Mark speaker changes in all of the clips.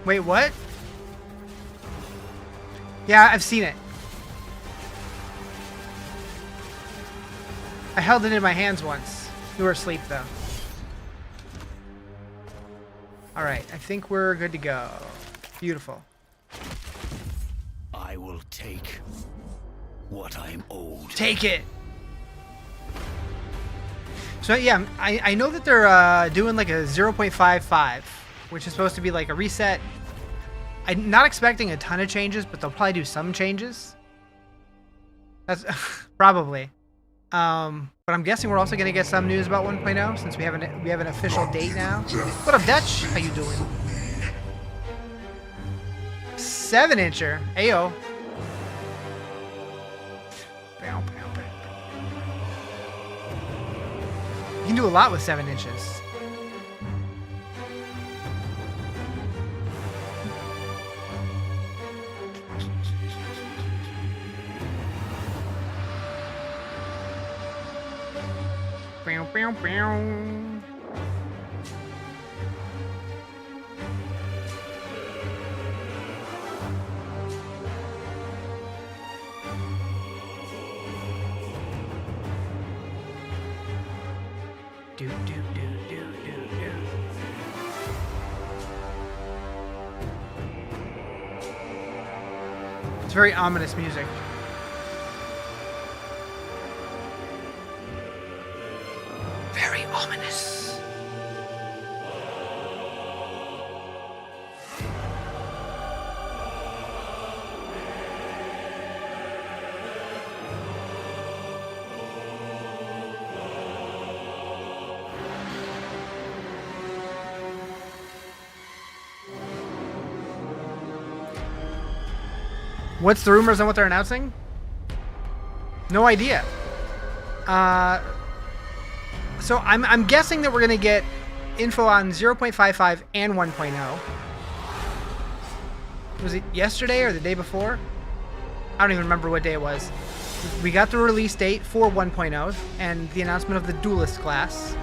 Speaker 1: Wait, what? Yeah, I've seen it. I held it in my hands once. You were asleep, though. Alright, I think we're good to go. Beautiful.
Speaker 2: I will take what I am owed.
Speaker 1: Take it! So yeah, I know that they're doing like a 0.55, which is supposed to be like a reset. I'm not expecting a ton of changes, but they'll probably do some changes. That's probably. But I'm guessing we're also going to get some news about 1.0 since we have an official date now. What up, Dutch? How you doing? 7-incher. Ayo. You can do a lot with 7 inches. Bow, bow, bow. Do, do, do, do, do, do. It's very ominous music. Very ominous. What's the rumors on what they're announcing? No idea. So I'm guessing that we're gonna get info on 0.55 and 1.0. Was it yesterday or the day before? I don't even remember what day it was. We got the release date for 1.0 and the announcement of the duelist class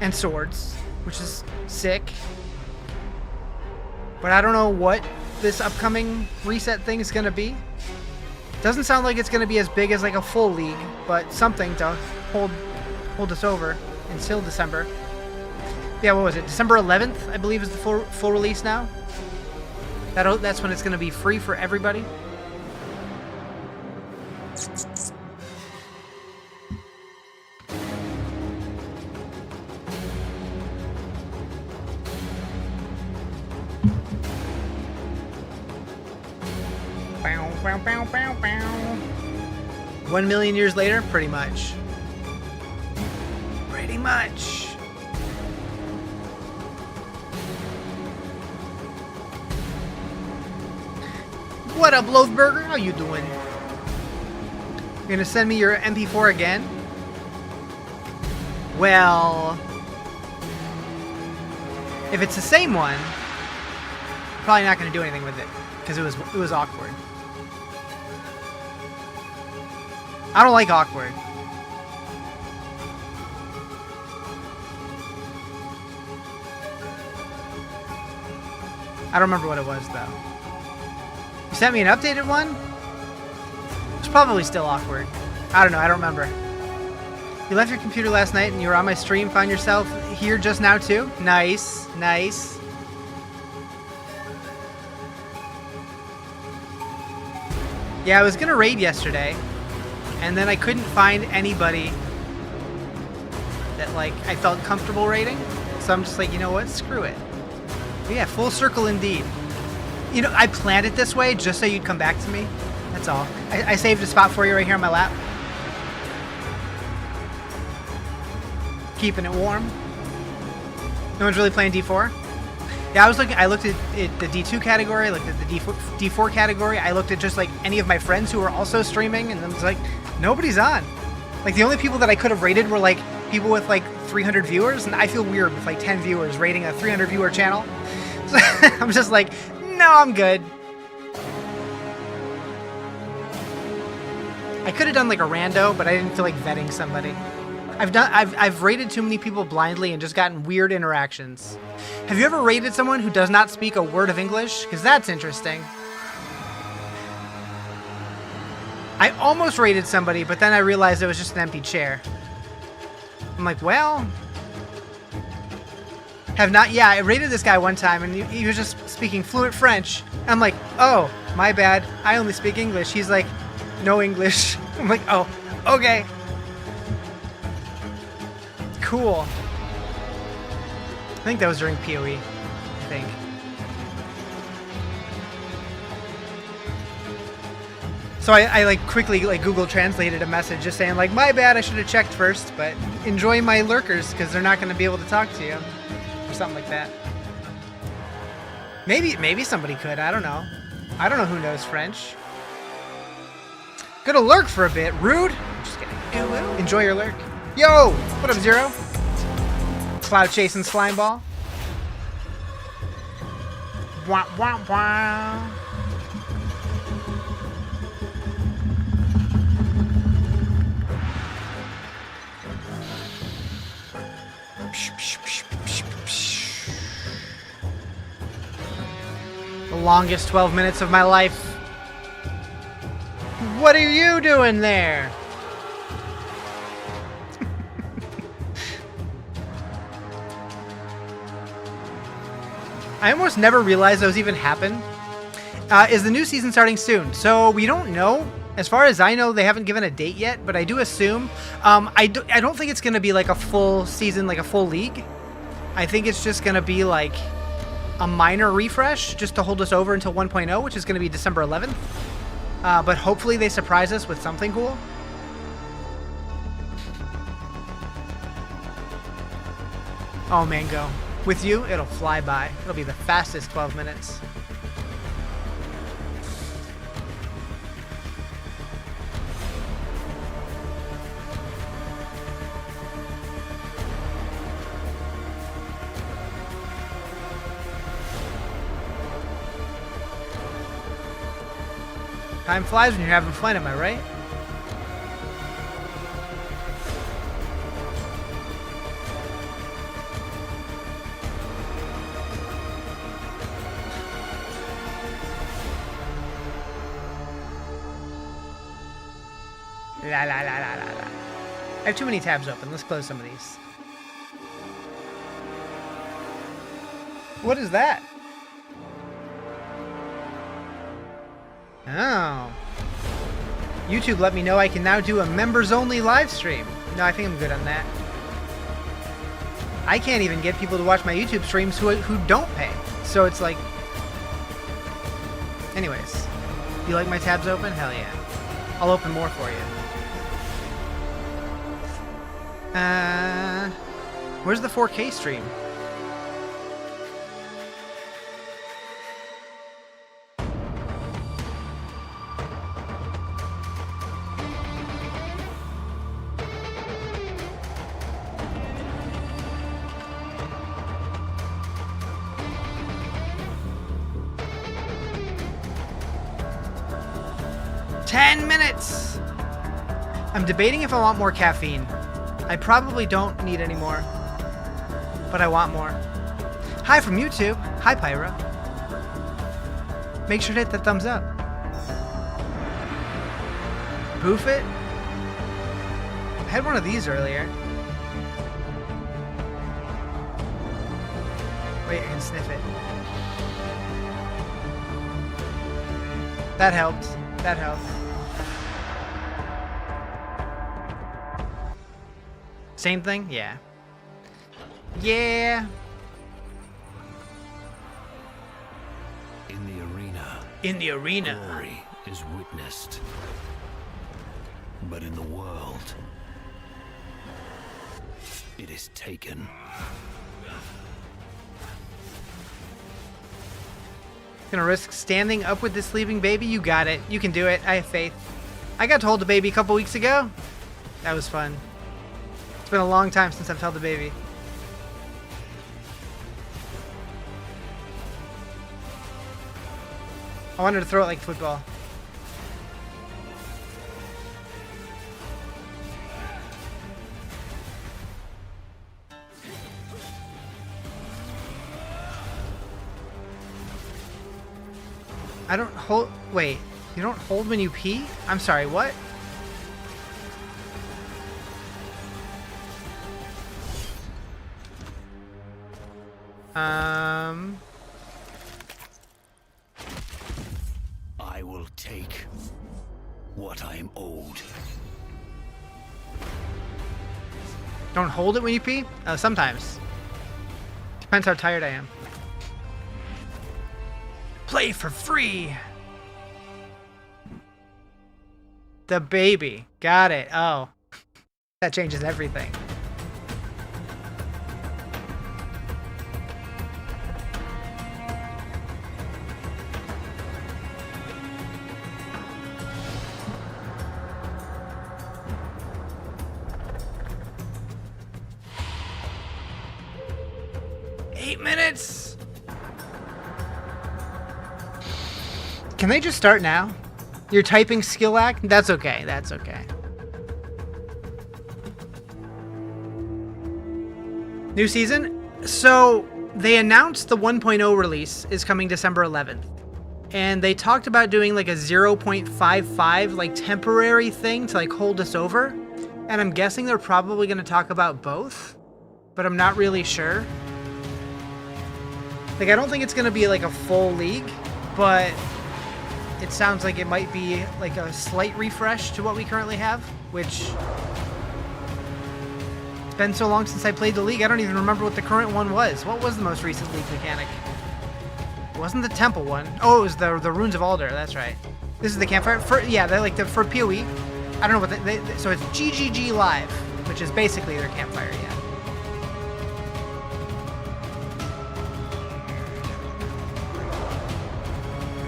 Speaker 1: and swords, which is sick. But I don't know what this upcoming reset thing is gonna be. Doesn't sound like it's gonna be as big as like a full league, but something to hold us over until December. Yeah, what was it? December 11th, I believe, is the full release now. That's when it's gonna be free for everybody. Bow, bow, bow, bow, bow. 1 million years later, pretty much. Pretty much. What up, Loathburger? How you doing? You're gonna send me your MP4 again? Well, if it's the same one, I'm probably not gonna do anything with it because it was awkward. I don't like awkward. I don't remember what it was, though. You sent me an updated one? It's probably still awkward. I don't know. I don't remember. You left your computer last night and you were on my stream. Found yourself here just now, too? Nice. Nice. Yeah, I was going to raid yesterday. And then I couldn't find anybody that, like, I felt comfortable raiding. So I'm just like, you know what? Screw it. But yeah, full circle indeed. You know, I planned it this way just so you'd come back to me. That's all. I saved a spot for you right here on my lap. Keeping it warm. No one's really playing D4? Yeah, I looked at the D2 category, I looked at the D4 category, I looked at just like any of my friends who were also streaming, and I was like, nobody's on. Like the only people that I could have rated were like people with like 300 viewers, and I feel weird with like 10 viewers rating a 300 viewer channel. So I'm just like, no, I'm good. I could have done like a rando, but I didn't feel like vetting somebody. I've raided too many people blindly and just gotten weird interactions. Have you ever raided someone who does not speak a word of English? Because that's interesting. I almost raided somebody, but then I realized it was just an empty chair. I'm like, well... Yeah, I raided this guy one time, and he was just speaking fluent French. I'm like, oh, my bad. I only speak English. He's like, no English. I'm like, oh, okay. Cool. I think that was during POE, I think. So I like quickly like Google translated a message just saying like, my bad, I should have checked first, but enjoy my lurkers because they're not going to be able to talk to you. Or something like that. Maybe somebody could, I don't know. I don't know who knows French. Gonna lurk for a bit. Rude? I'm just kidding. Enjoy your lurk. Yo! What up, Zero? Cloud chasing slime ball. Wah, wah, wah. The longest 12 minutes of my life. What are you doing there? I almost never realized those even happen. Is the new season starting soon? So we don't know. As far as I know, they haven't given a date yet, but I do assume. I don't think it's going to be like a full season, like a full league. I think it's just going to be like a minor refresh just to hold us over until 1.0, which is going to be December 11th. But hopefully they surprise us with something cool. Oh, Mango. With you, it'll fly by. It'll be the fastest 12 minutes. Time flies when you're having fun, am I right? La la la la la la. I have too many tabs open. Let's close some of these. What is that? Oh. YouTube let me know I can now do a members-only live stream. No, I think I'm good on that. I can't even get people to watch my YouTube streams who don't pay. So it's like... Anyways. You like my tabs open? Hell yeah. I'll open more for you. Where's the 4K stream? I'm debating if I want more caffeine. I probably don't need any more, but I want more. Hi from YouTube. Hi, Pyra. Make sure to hit that thumbs up. Boof it. I had one of these earlier. Wait, I can sniff it. That helped. That helped. Same thing? Yeah. Yeah.
Speaker 2: In the arena.
Speaker 1: In the arena.
Speaker 2: Glory is witnessed. But in the world, it is taken.
Speaker 1: Gonna risk standing up with this sleeping baby? You got it. You can do it. I have faith. I got to hold the baby a couple weeks ago. That was fun. It's been a long time since I've held a baby. I wanted to throw it like football. I don't hold... Wait. You don't hold when you pee? I'm sorry, what?
Speaker 2: I will take what I am owed.
Speaker 1: Don't hold it when you pee? Sometimes. Depends how tired I am. Play for free! The baby. Got it. Oh. That changes everything. Minutes. Can they just start now? Your typing skill act? That's okay. That's okay. New season? So they announced the 1.0 release is coming December 11th. And they talked about doing like a 0.55 like temporary thing to like hold us over. And I'm guessing they're probably going to talk about both, but I'm not really sure. Like, I don't think it's going to be, like, a full league, but it sounds like it might be, like, a slight refresh to what we currently have, which... It's been so long since I played the league, I don't even remember what the current one was. What was the most recent league mechanic? It wasn't the temple one. Oh, it was the Runes of Alder, that's right. This is the campfire? For POE. I don't know what so it's GGG Live, which is basically their campfire, yeah.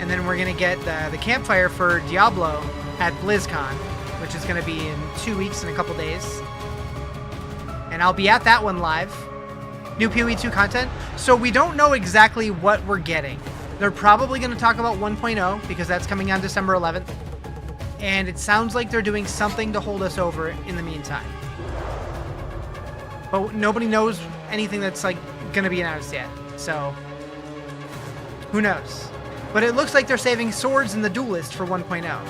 Speaker 1: And then we're going to get the campfire for Diablo at BlizzCon, which is going to be in 2 weeks and a couple days. And I'll be at that one live. New POE2 content. So we don't know exactly what we're getting. They're probably going to talk about 1.0 because that's coming on December 11th. And it sounds like they're doing something to hold us over in the meantime. But nobody knows anything that's like going to be announced yet. So who knows? But it looks like they're saving swords in the duelist for 1.0.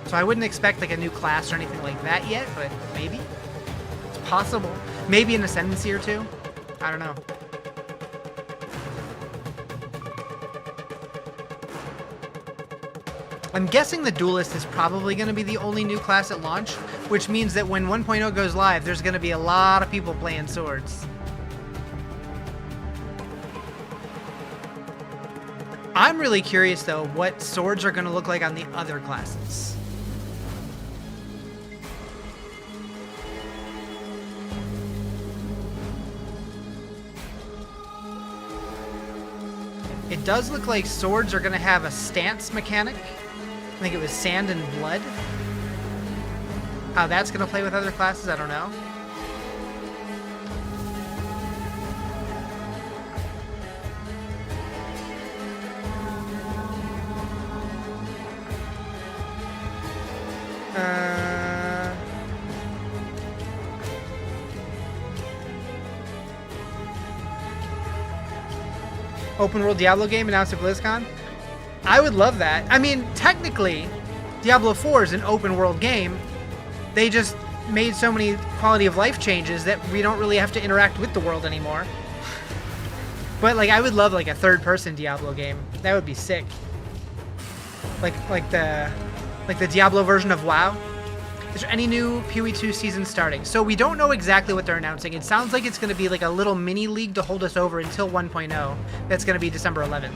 Speaker 1: So I wouldn't expect like a new class or anything like that yet, but maybe. It's possible. Maybe an ascendancy or two. I don't know. I'm guessing the duelist is probably going to be the only new class at launch, which means that when 1.0 goes live, there's going to be a lot of people playing swords. I'm really curious, though, what swords are going to look like on the other classes. It does look like swords are going to have a stance mechanic. I think it was Sand and Blood. How that's going to play with other classes, I don't know. Open world Diablo game announced at BlizzCon? I would love that. I mean, technically, Diablo 4 is an open world game. They just made so many quality of life changes that we don't really have to interact with the world anymore. But like, I would love like a third-person Diablo game. That would be sick. Like the Diablo version of WoW. Is there any new POE2 season starting? So we don't know exactly what they're announcing. It sounds like it's going to be like a little mini league to hold us over until 1.0. That's going to be December 11th.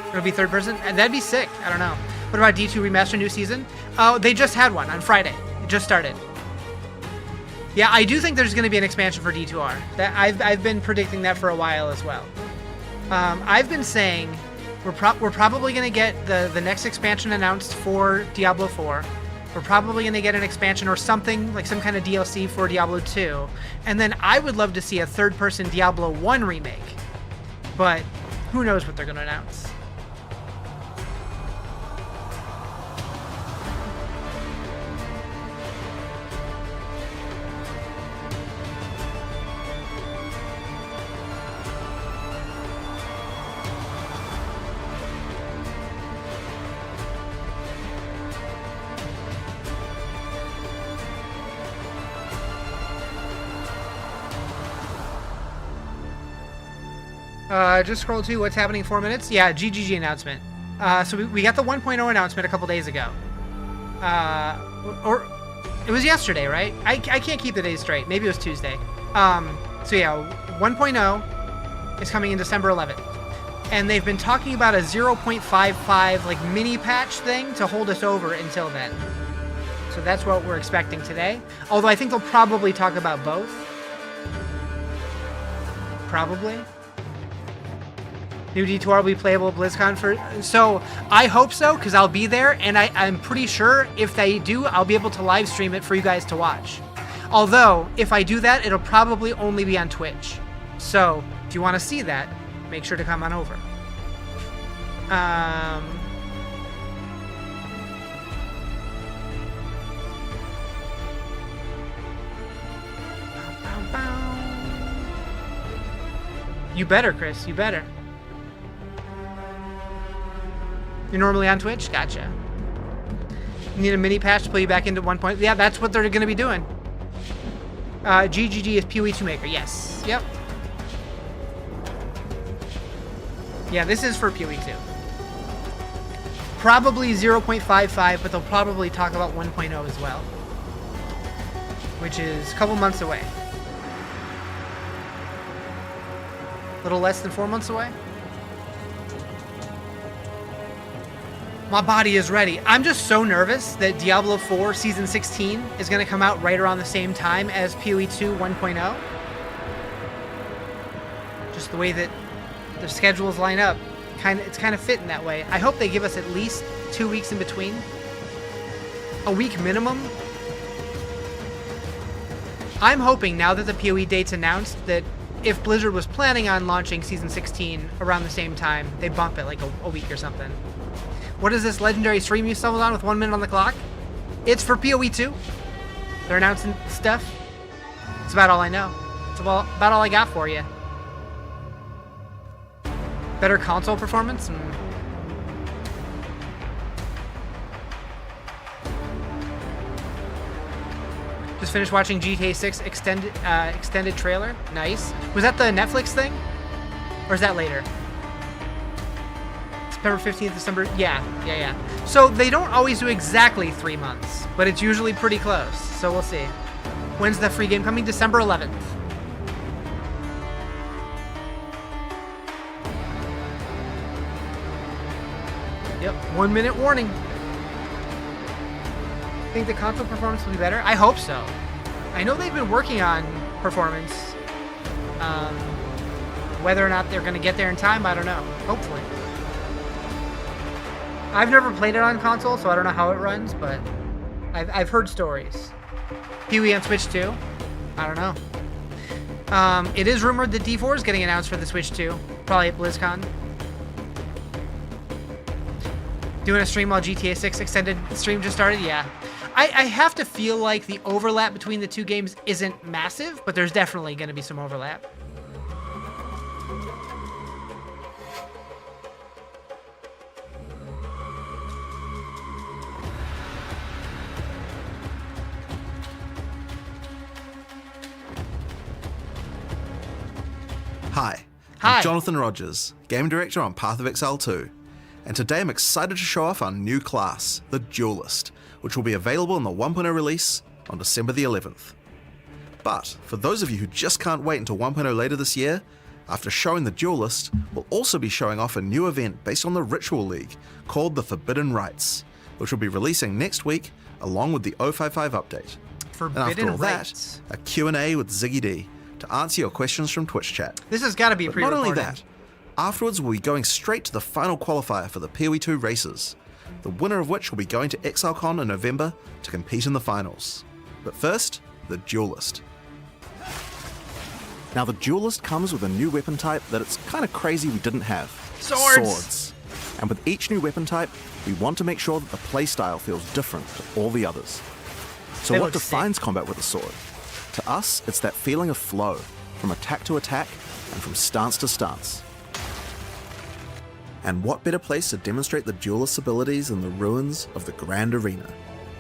Speaker 1: It'll be third person? That'd be sick. I don't know. What about D2 Remaster new season? Oh, they just had one on Friday. It just started. Yeah, I do think there's going to be an expansion for D2R. I've been predicting that for a while as well. I've been saying we're probably going to get the next expansion announced for Diablo 4. We're probably going to get an expansion or something, like some kind of DLC for Diablo 2. And then I would love to see a third-person Diablo 1 remake. But who knows what they're going to announce. Just scroll to what's happening in 4 minutes. Yeah, GGG announcement. So we got the 1.0 announcement a couple days ago. Or it was yesterday, right? I can't keep the days straight. Maybe it was Tuesday. So yeah, 1.0 is coming in December 11th. And they've been talking about a 0.55 like mini patch thing to hold us over until then. So that's what we're expecting today. Although I think they'll probably talk about both. Probably. New D2R will be playable at BlizzCon for... So, I hope so, because I'll be there, and I'm pretty sure if they do, I'll be able to live stream it for you guys to watch. Although, if I do that, it'll probably only be on Twitch. So, if you want to see that, make sure to come on over. You better, Chris. You better. You're normally on Twitch? Gotcha. You need a mini patch to pull you back into 1. Yeah, that's what they're going to be doing. GGG is POE2 maker. Yes. Yep. Yeah, this is for POE2. Probably 0.55, but they'll probably talk about 1.0 as well. Which is a couple months away. A little less than 4 months away. My body is ready. I'm just so nervous that Diablo 4 Season 16 is going to come out right around the same time as POE2 1.0. Just the way that the schedules line up, it's kind of fitting that way. I hope they give us at least 2 weeks in between. A week minimum. I'm hoping now that the POE date's announced that if Blizzard was planning on launching Season 16 around the same time, they bump it like a week or something. What is this legendary stream you stumbled on with 1 minute on the clock? It's for POE2. They're announcing stuff. It's about all I know. It's about all I got for you. Better console performance? Just finished watching GTA 6 extended trailer. Nice. Was that the Netflix thing? Or is that later? September 15th, December. Yeah. So they don't always do exactly 3 months, but it's usually pretty close. So we'll see. When's the free game coming? December 11th. Yep, 1 minute warning. Think the console performance will be better? I hope so. I know they've been working on performance. Whether or not they're going to get there in time, I don't know. Hopefully. I've never played it on console, so I don't know how it runs, but I've heard stories. PoE on Switch 2? I don't know. It is rumored that D4 is getting announced for the Switch 2, probably at BlizzCon. Doing a stream while GTA 6 extended stream just started? Yeah. I have to feel like the overlap between the two games isn't massive, but there's definitely going to be some overlap.
Speaker 3: Hi,
Speaker 1: Hi.
Speaker 3: I'm Jonathan Rogers, Game Director on Path of Exile 2, and today I'm excited to show off our new class, the Duelist, which will be available in the 1.0 release on December the 11th. But for those of you who just can't wait until 1.0 later this year, after showing the Duelist, we'll also be showing off a new event based on the Ritual League called the Forbidden Rites, which will be releasing next week along with the 055 update.
Speaker 1: Forbidden
Speaker 3: and after all
Speaker 1: Rites.
Speaker 3: that, a Q&A with Ziggy D to answer your questions from Twitch chat.
Speaker 1: This has got to be
Speaker 3: But
Speaker 1: pre-recorded.
Speaker 3: not only that, afterwards we'll be going straight to the final qualifier for the POE2 races, the winner of which will be going to ExileCon in November to compete in the finals. But first, the Duelist.
Speaker 4: Now the Duelist comes with a new weapon type that it's kind of crazy we didn't have.
Speaker 1: Swords!
Speaker 4: And with each new weapon type, we want to make sure that the playstyle feels different to all the others. So
Speaker 1: They
Speaker 4: what
Speaker 1: look
Speaker 4: defines combat with a sword? To us, it's that feeling of flow, from attack to attack, and from stance to stance. And what better place to demonstrate the Duelist's abilities than the ruins of the Grand Arena?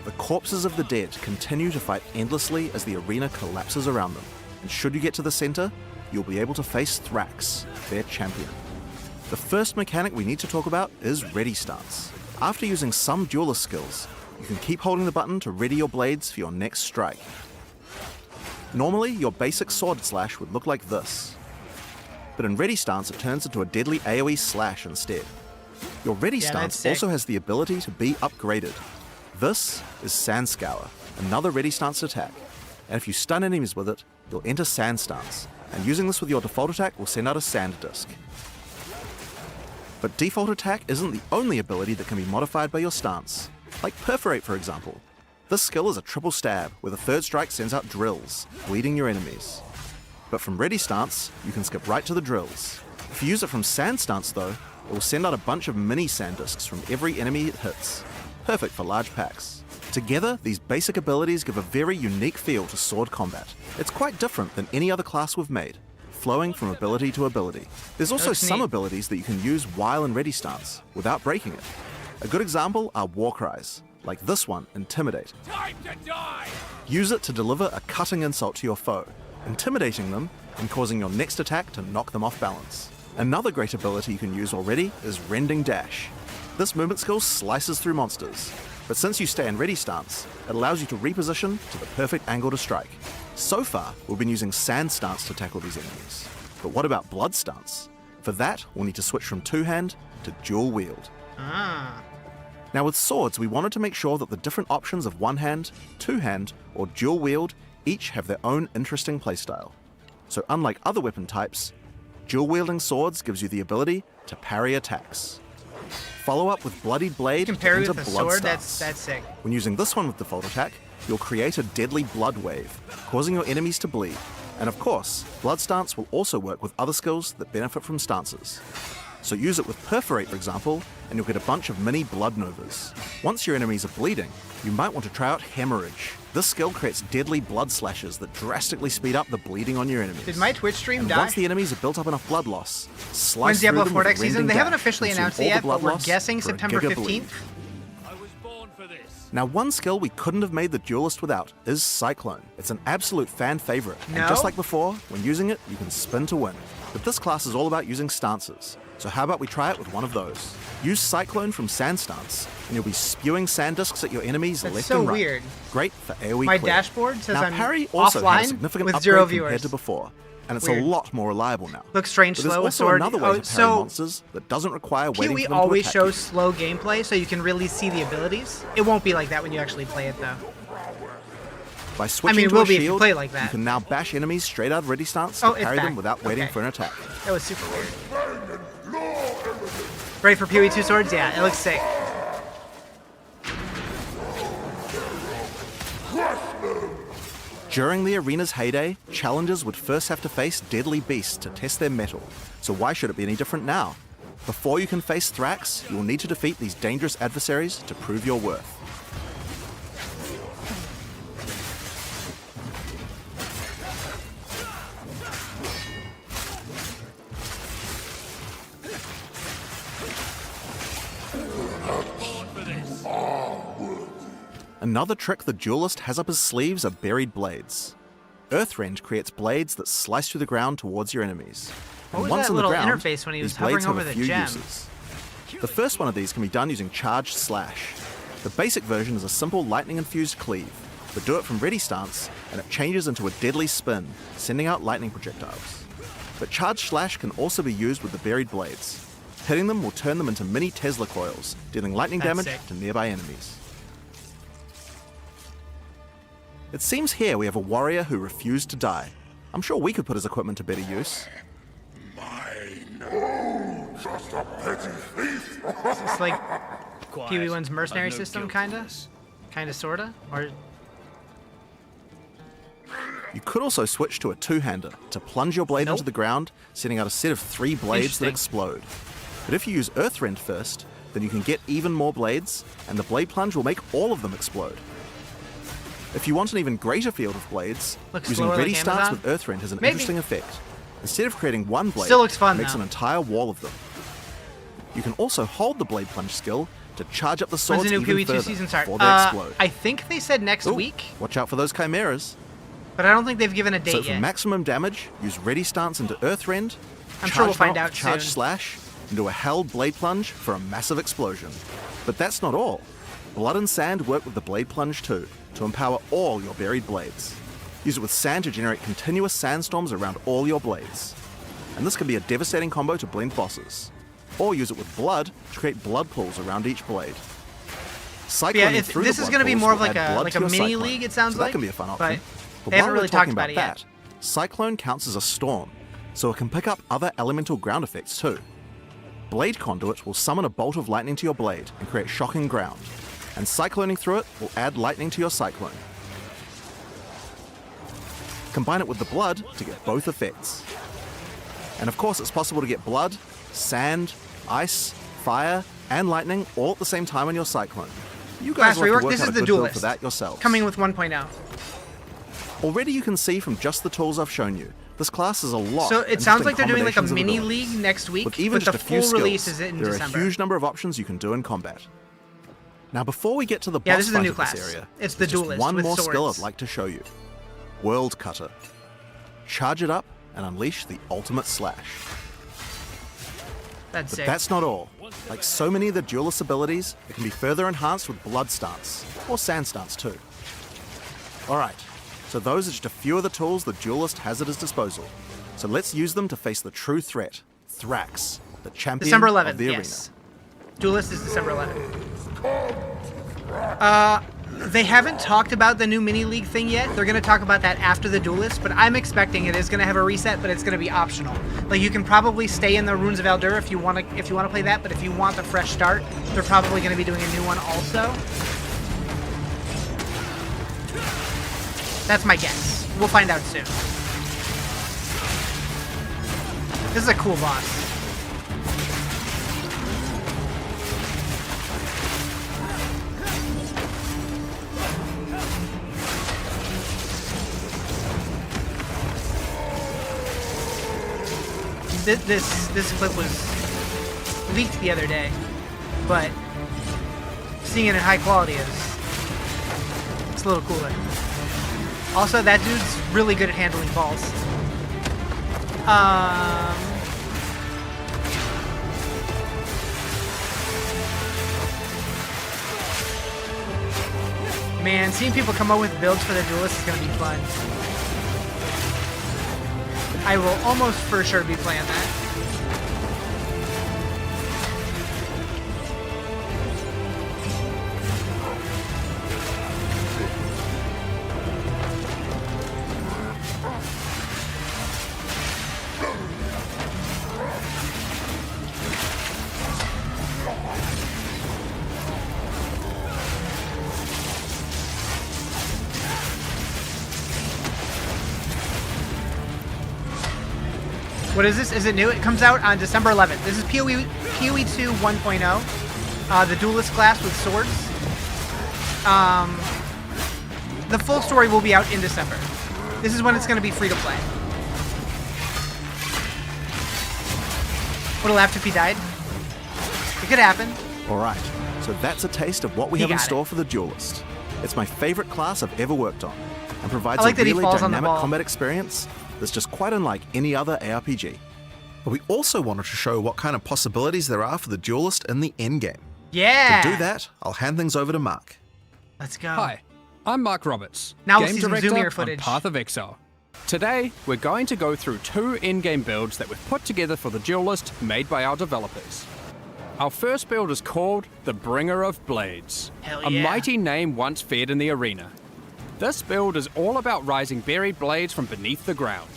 Speaker 4: The corpses of the dead continue to fight endlessly as the arena collapses around them. And should you get to the center, you'll be able to face Thrax, their champion. The first mechanic we need to talk about is ready stance. After using some duelist skills, you can keep holding the button to ready your blades for your next strike. Normally, your basic sword slash would look like this, but in ready stance it turns into a deadly AoE slash instead. Your ready stance also has the ability to be upgraded. This is Sand Scour, another ready stance attack, and if you stun enemies with it, you'll enter Sand Stance, and using this with your default attack will send out a sand disc. But default attack isn't the only ability that can be modified by your stance, like Perforate for example. This skill is a triple stab, where the third strike sends out drills, bleeding your enemies. But from ready stance, you can skip right to the drills. If you use it from Sand Stance though, it will send out a bunch of mini sand discs from every enemy it hits. Perfect for large packs. Together, these basic abilities give a very unique feel to sword combat. It's quite different than any other class we've made, flowing from ability to ability. There's also some abilities that you can use while in ready stance, without breaking it. A good example are war cries, like this one, Intimidate.
Speaker 2: Time to die!
Speaker 4: Use it to deliver a cutting insult to your foe, intimidating them and causing your next attack to knock them off balance. Another great ability you can use already is Rending Dash. This movement skill slices through monsters, but since you stay in ready stance, it allows you to reposition to the perfect angle to strike. So far, we've been using Sand Stance to tackle these enemies. But what about Blood Stance? For that, we'll need to switch from two-hand to dual wield. Now with swords, we wanted to make sure that the different options of one-hand, two-hand, or dual wield each have their own interesting playstyle. So unlike other weapon types, dual wielding swords gives you the ability to parry attacks. Follow up with Bloodied Blade
Speaker 1: You can parry
Speaker 4: into
Speaker 1: with a
Speaker 4: Blood
Speaker 1: sword?
Speaker 4: Stance.
Speaker 1: That's sick.
Speaker 4: When using this one with default attack, you'll create a deadly blood wave, causing your enemies to bleed. And of course, Blood Stance will also work with other skills that benefit from stances. So use it with Perforate, for example, and you'll get a bunch of mini blood novas. Once your enemies are bleeding, you might want to try out Hemorrhage. This skill creates deadly blood slashes that drastically speed up the bleeding on your enemies.
Speaker 1: Did my Twitch stream
Speaker 4: And
Speaker 1: die?
Speaker 4: once the enemies have built up enough blood loss, slice
Speaker 1: When's Diablo
Speaker 4: through them
Speaker 1: 4
Speaker 4: with
Speaker 1: next season?
Speaker 4: Rending
Speaker 1: They haven't
Speaker 4: Dash,
Speaker 1: officially
Speaker 4: consume
Speaker 1: announced
Speaker 4: all
Speaker 1: it
Speaker 4: the
Speaker 1: yet,
Speaker 4: blood
Speaker 1: but we're
Speaker 4: loss
Speaker 1: guessing
Speaker 4: for a
Speaker 1: September
Speaker 4: giga
Speaker 1: 15th.
Speaker 4: bleed.
Speaker 2: I was born for this.
Speaker 4: Now, one skill we couldn't have made the Duelist without is Cyclone. It's an absolute fan favorite,
Speaker 1: No?
Speaker 4: and just like before, when using it, you can spin to win. But this class is all about using stances, so how about we try it with one of those? Use Cyclone from Sand Stance, and you'll be spewing sand discs at your enemies
Speaker 1: That's
Speaker 4: left
Speaker 1: so
Speaker 4: and right.
Speaker 1: weird.
Speaker 4: Great for AoE
Speaker 1: My
Speaker 4: clear.
Speaker 1: dashboard says
Speaker 4: now,
Speaker 1: I'm
Speaker 4: parry also
Speaker 1: offline
Speaker 4: has a significant
Speaker 1: with
Speaker 4: upgrade
Speaker 1: 0
Speaker 4: compared
Speaker 1: viewers.
Speaker 4: to before, and it's
Speaker 1: Weird.
Speaker 4: a lot more reliable now.
Speaker 1: Looks strange
Speaker 4: But there's
Speaker 1: slow with
Speaker 4: also
Speaker 1: sword.
Speaker 4: another way to parry
Speaker 1: So
Speaker 4: monsters that doesn't require waiting
Speaker 1: POE
Speaker 4: for them
Speaker 1: always
Speaker 4: to attack
Speaker 1: shows
Speaker 4: you.
Speaker 1: slow gameplay, so you can really see the abilities. It won't be like that when you actually play it, though.
Speaker 4: By switching
Speaker 1: mean, it
Speaker 4: to
Speaker 1: will
Speaker 4: a
Speaker 1: be if you
Speaker 4: shield,
Speaker 1: play like that.
Speaker 4: you can now bash enemies straight out of ready stance
Speaker 1: Oh,
Speaker 4: to
Speaker 1: it's
Speaker 4: parry them
Speaker 1: back.
Speaker 4: without waiting
Speaker 1: Okay.
Speaker 4: for an attack.
Speaker 1: That was super weird. Ready for POE2 swords? Yeah, it looks sick.
Speaker 4: During the arena's heyday, challengers would first have to face deadly beasts to test their mettle, so why should it be any different now? Before you can face Thrax, you will need to defeat these dangerous adversaries to prove your worth. Another trick the Duelist has up his sleeves are buried blades. Earthrend creates blades that slice through the ground towards your enemies.
Speaker 1: What
Speaker 4: And
Speaker 1: was
Speaker 4: once
Speaker 1: that
Speaker 4: on the
Speaker 1: little
Speaker 4: ground,
Speaker 1: interface when he was
Speaker 4: these blades
Speaker 1: hovering
Speaker 4: have
Speaker 1: over
Speaker 4: a
Speaker 1: the
Speaker 4: few
Speaker 1: gem?
Speaker 4: uses. The first one of these can be done using Charge Slash. The basic version is a simple lightning-infused cleave, but do it from ready stance, and it changes into a deadly spin, sending out lightning projectiles. But Charge Slash can also be used with the buried blades. Hitting them will turn them into mini Tesla coils, dealing lightning
Speaker 1: That's
Speaker 4: damage
Speaker 1: sick.
Speaker 4: to nearby enemies. It seems here we have a warrior who refused to die. I'm sure we could put his equipment to better use.
Speaker 1: It's like POE1's mercenary
Speaker 2: I've no
Speaker 1: system,
Speaker 2: guilt in
Speaker 1: kinda?
Speaker 2: this.
Speaker 1: Kinda, sorta? Or
Speaker 4: You could also switch to a two-hander to plunge your blade into
Speaker 1: Nope.
Speaker 4: the ground, sending out a set of 3 blades that
Speaker 1: Interesting.
Speaker 4: explode. But if you use Earthrend first, then you can get even more blades, and the blade plunge will make all of them explode. If you want an even greater field of blades,
Speaker 1: Looks
Speaker 4: using
Speaker 1: slower
Speaker 4: ready
Speaker 1: like
Speaker 4: stance
Speaker 1: Amazon?
Speaker 4: with Earthrend has an
Speaker 1: Maybe.
Speaker 4: interesting effect. Instead of creating one blade,
Speaker 1: Still looks fun,
Speaker 4: it makes
Speaker 1: though.
Speaker 4: an entire wall of them. You can also hold the blade plunge skill to charge up the
Speaker 1: when's
Speaker 4: swords
Speaker 1: the new
Speaker 4: even
Speaker 1: POE2
Speaker 4: further
Speaker 1: season start?
Speaker 4: before they explode.
Speaker 1: I think they said next
Speaker 4: Ooh,
Speaker 1: week.
Speaker 4: Watch out for those chimeras.
Speaker 1: But I don't think they've given a date
Speaker 4: So for
Speaker 1: yet.
Speaker 4: maximum damage, use Ready Stance into Earthrend,
Speaker 1: I'm sure we'll
Speaker 4: Charge
Speaker 1: find
Speaker 4: Knock,
Speaker 1: out
Speaker 4: Charge
Speaker 1: soon.
Speaker 4: Slash, into a Held Blade Plunge for a massive explosion. But that's not all. Blood and Sand work with the Blade Plunge too, to empower all your buried blades. Use it with Sand to generate continuous sandstorms around all your blades. And this can be a devastating combo to blend bosses. Or use it with Blood to create blood pools around each blade. Cycloning through
Speaker 1: This
Speaker 4: the
Speaker 1: is
Speaker 4: blood
Speaker 1: going to be
Speaker 4: pools
Speaker 1: more of
Speaker 4: will
Speaker 1: like
Speaker 4: add
Speaker 1: a
Speaker 4: blood
Speaker 1: like
Speaker 4: to
Speaker 1: a
Speaker 4: your
Speaker 1: mini
Speaker 4: Cyclone,
Speaker 1: league. It sounds
Speaker 4: so
Speaker 1: like
Speaker 4: that can be a fun
Speaker 1: but
Speaker 4: option. But
Speaker 1: they haven't
Speaker 4: while
Speaker 1: really
Speaker 4: we're
Speaker 1: talked
Speaker 4: talking
Speaker 1: about it yet.
Speaker 4: that, Cyclone counts as a storm, so it can pick up other elemental ground effects too. Blade Conduit will summon a bolt of lightning to your blade and create shocking ground, and cycloning through it will add lightning to your cyclone. Combine it with the blood to get both effects. And of course, it's possible to get blood, sand, ice, fire, and lightning all at the same time on your cyclone. You guys
Speaker 1: Class
Speaker 4: will have
Speaker 1: rework.
Speaker 4: to work
Speaker 1: This
Speaker 4: out
Speaker 1: is
Speaker 4: a
Speaker 1: the
Speaker 4: good build
Speaker 1: Duelist.
Speaker 4: for that yourselves.
Speaker 1: Coming with 1.0.
Speaker 4: Already you can see from just the tools I've shown you, this class is a lot.
Speaker 1: So
Speaker 4: and
Speaker 1: it sounds
Speaker 4: just
Speaker 1: like they're doing like a
Speaker 4: combinations of
Speaker 1: mini
Speaker 4: abilities.
Speaker 1: league next week,
Speaker 4: With even
Speaker 1: but the
Speaker 4: just a few
Speaker 1: full
Speaker 4: skills,
Speaker 1: release is in
Speaker 4: there
Speaker 1: December.
Speaker 4: are a huge number of options you can do in combat. Now before we get to the
Speaker 1: Yeah,
Speaker 4: boss
Speaker 1: this is a
Speaker 4: fight
Speaker 1: new
Speaker 4: of this
Speaker 1: class.
Speaker 4: area,
Speaker 1: It's the
Speaker 4: there's just
Speaker 1: Duelist
Speaker 4: one
Speaker 1: with
Speaker 4: more skill
Speaker 1: swords.
Speaker 4: I'd like to show you. World Cutter. Charge it up and unleash the ultimate slash.
Speaker 1: That's
Speaker 4: But
Speaker 1: sick.
Speaker 4: that's not all. Like so many of the Duelist abilities, it can be further enhanced with Blood Stance, or Sand Stance too. Alright, so those are just a few of the tools the Duelist has at his disposal. So let's use them to face the true threat, Thrax, the champion
Speaker 1: December
Speaker 4: of
Speaker 1: 11th.
Speaker 4: the
Speaker 1: Yes. Duelist is December 11th. They haven't talked about the new mini league thing yet. They're going to talk about that after the Duelist, but I'm expecting it is going to have a reset, but it's going to be optional. Like you can probably stay in the Runes of Eldur if you want to play that, but if you want the fresh start, they're probably going to be doing a new one also. That's my guess. We'll find out soon. This is a cool boss. This clip was leaked the other day, but seeing it in high quality it's a little cooler. Also, that dude's really good at handling balls. Man, seeing people come up with builds for the Duelist is gonna be fun. I will almost for sure be playing that. What is this? Is it new? It comes out on December 11th. This is POE2 1.0, the Duelist class with swords. The full story will be out in December. This is when it's going to be free to play. What'll happen if he died? It could happen.
Speaker 4: Alright, so that's a taste of what we
Speaker 1: He
Speaker 4: have in
Speaker 1: got
Speaker 4: store
Speaker 1: it.
Speaker 4: for the Duelist. It's my favorite class I've ever worked on, and provides
Speaker 1: I like
Speaker 4: a
Speaker 1: that he
Speaker 4: really
Speaker 1: falls on the
Speaker 4: dynamic
Speaker 1: ball.
Speaker 4: combat experience that's just quite unlike any other ARPG.
Speaker 3: But we also wanted to show what kind of possibilities there are for the Duelist in the endgame.
Speaker 1: Yeah.
Speaker 3: To do that, I'll hand things over to Mark.
Speaker 1: Let's go.
Speaker 5: Hi, I'm Mark Roberts,
Speaker 1: Now we'll
Speaker 5: game
Speaker 1: see some
Speaker 5: director
Speaker 1: zoomier
Speaker 5: on
Speaker 1: footage.
Speaker 5: Path of Exile. Today, we're going to go through 2 in-game builds that we've put together for the Duelist made by our developers. Our first build is called the Bringer of Blades,
Speaker 1: Hell
Speaker 5: a
Speaker 1: yeah.
Speaker 5: mighty name once feared in the arena. This build is all about rising buried blades from beneath the ground.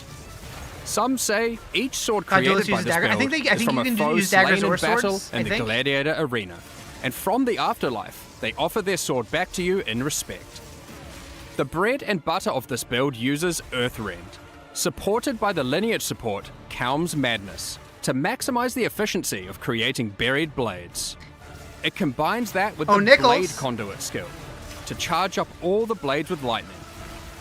Speaker 5: Some say each sword
Speaker 1: God,
Speaker 5: created
Speaker 1: Duelist
Speaker 5: by
Speaker 1: uses
Speaker 5: this
Speaker 1: dagger. I
Speaker 5: build
Speaker 1: think they- I
Speaker 5: is
Speaker 1: think
Speaker 5: from
Speaker 1: you
Speaker 5: a
Speaker 1: can
Speaker 5: foe
Speaker 1: use daggers
Speaker 5: slain in
Speaker 1: or
Speaker 5: battle
Speaker 1: swords, I
Speaker 5: in the
Speaker 1: think.
Speaker 5: gladiator arena. And from the afterlife, they offer their sword back to you in respect. The bread and butter of this build uses Earthrend, supported by the lineage support Calm's Madness, to maximize the efficiency of creating buried blades. It combines that with
Speaker 1: Oh,
Speaker 5: the
Speaker 1: Nichols.
Speaker 5: Blade Conduit skill, to charge up all the blades with lightning.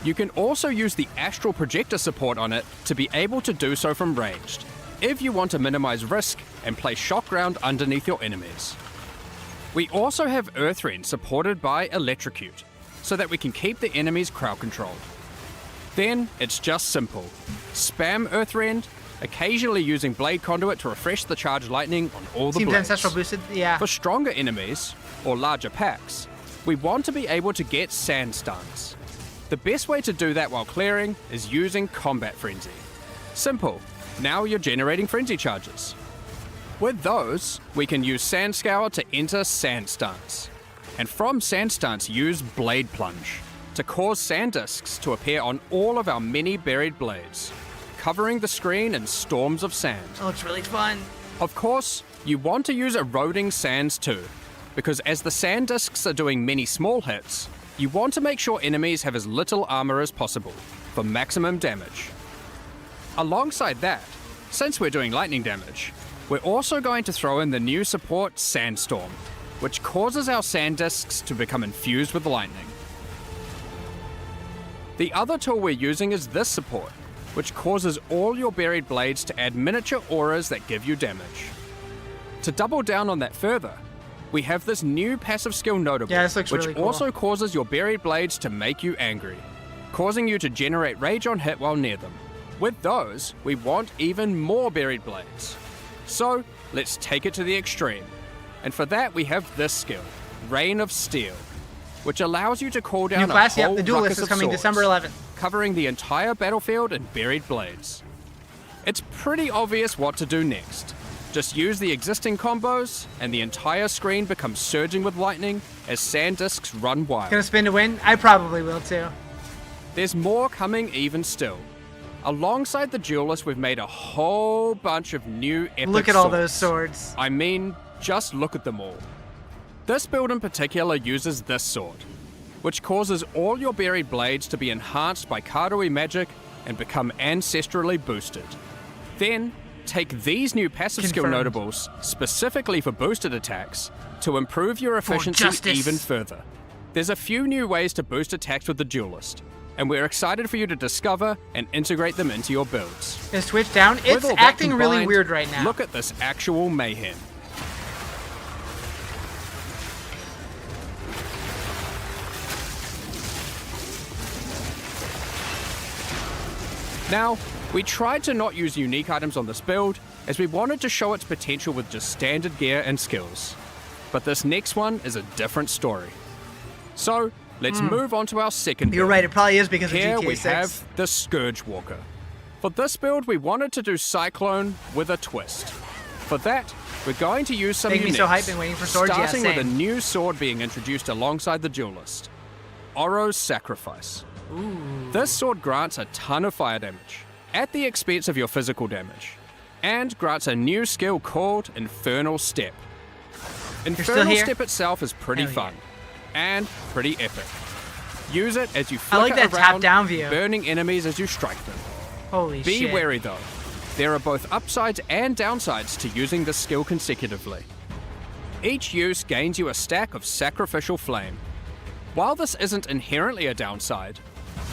Speaker 5: You can also use the Astral Projector support on it to be able to do so from ranged, if you want to minimize risk and place shock round underneath your enemies. We also have Earthrend supported by Electrocute, so that we can keep the enemies crowd controlled. Then it's just simple. Spam Earthrend, occasionally using Blade Conduit to refresh the charged lightning on all the
Speaker 1: Seems
Speaker 5: blades.
Speaker 1: ancestral boosted. Yeah.
Speaker 5: For stronger enemies, or larger packs, we want to be able to get sand stuns. The best way to do that while clearing is using Combat Frenzy. Simple, now you're generating frenzy charges. With those, we can use Sand Scour to enter sand stuns. And from sand stuns, use Blade Plunge to cause sand discs to appear on all of our many buried blades, covering the screen in storms of sand.
Speaker 1: Oh, it's really fun.
Speaker 5: Of course, you want to use eroding sands too, because as the sand discs are doing many small hits, you want to make sure enemies have as little armor as possible for maximum damage. Alongside that, since we're doing lightning damage, we're also going to throw in the new support Sandstorm, which causes our sand discs to become infused with lightning. The other tool we're using is this support, which causes all your buried blades to add miniature auras that give you damage. To double down on that further, we have this new passive skill notable,
Speaker 1: Yeah, this looks
Speaker 5: which
Speaker 1: really cool.
Speaker 5: also causes your buried blades to make you angry, causing you to generate rage on hit while near them. With those, we want even more buried blades. So, let's take it to the extreme. And for that, we have this skill, Rain of Steel, which allows you to call down
Speaker 1: New class,
Speaker 5: a whole
Speaker 1: yep, the Duelist
Speaker 5: ruckus
Speaker 1: is
Speaker 5: of
Speaker 1: coming
Speaker 5: swords,
Speaker 1: December 11th.
Speaker 5: covering the entire battlefield in buried blades. It's pretty obvious what to do next. Just use the existing combos, and the entire screen becomes surging with lightning as sand discs run wild.
Speaker 1: Gonna spin to win? I probably will too.
Speaker 5: There's more coming even still. Alongside the Duelist, we've made a whole bunch of new epic
Speaker 1: Look at all
Speaker 5: swords.
Speaker 1: those swords.
Speaker 5: I mean, just look at them all. This build in particular uses this sword, which causes all your buried blades to be enhanced by Karui magic and become ancestrally boosted. Then, take these new passive skill
Speaker 1: Confirmed.
Speaker 5: notables, specifically for boosted attacks, to improve your efficiency
Speaker 1: justice.
Speaker 5: even further. There's a few new ways to boost attacks with the Duelist, and we're excited for you to discover and integrate them into your builds.
Speaker 1: Is Twitch down?
Speaker 5: With
Speaker 1: It's
Speaker 5: all that
Speaker 1: acting really
Speaker 5: combined,
Speaker 1: weird right now.
Speaker 5: Look at this actual mayhem. Now, we tried to not use unique items on this build, as we wanted to show its potential with just standard gear and skills. But this next one is a different story. So, let's move on to our second
Speaker 1: You're
Speaker 5: build.
Speaker 1: right, it probably is because
Speaker 5: Here
Speaker 1: of GTA
Speaker 5: we
Speaker 1: 6.
Speaker 5: have the Scourge Walker. For this build, we wanted to do Cyclone with a twist. For that, we're going to use some
Speaker 1: Making me so
Speaker 5: uniques,
Speaker 1: hyped, been waiting for swords. Yeah,
Speaker 5: starting with a
Speaker 1: same.
Speaker 5: new sword being introduced alongside the Duelist, Oro's Sacrifice. This sword grants a ton of fire damage, at the expense of your physical damage, and grants a new skill called Infernal Step.
Speaker 1: still
Speaker 5: Infernal
Speaker 1: here?
Speaker 5: Step itself is pretty
Speaker 1: Hell yeah.
Speaker 5: fun, and pretty epic. Use it as you
Speaker 1: I like
Speaker 5: flicker
Speaker 1: that
Speaker 5: around,
Speaker 1: top-down view.
Speaker 5: burning enemies as you strike them.
Speaker 1: Holy
Speaker 5: Be
Speaker 1: shit.
Speaker 5: wary though. There are both upsides and downsides to using this skill consecutively. Each use gains you a stack of Sacrificial Flame. While this isn't inherently a downside,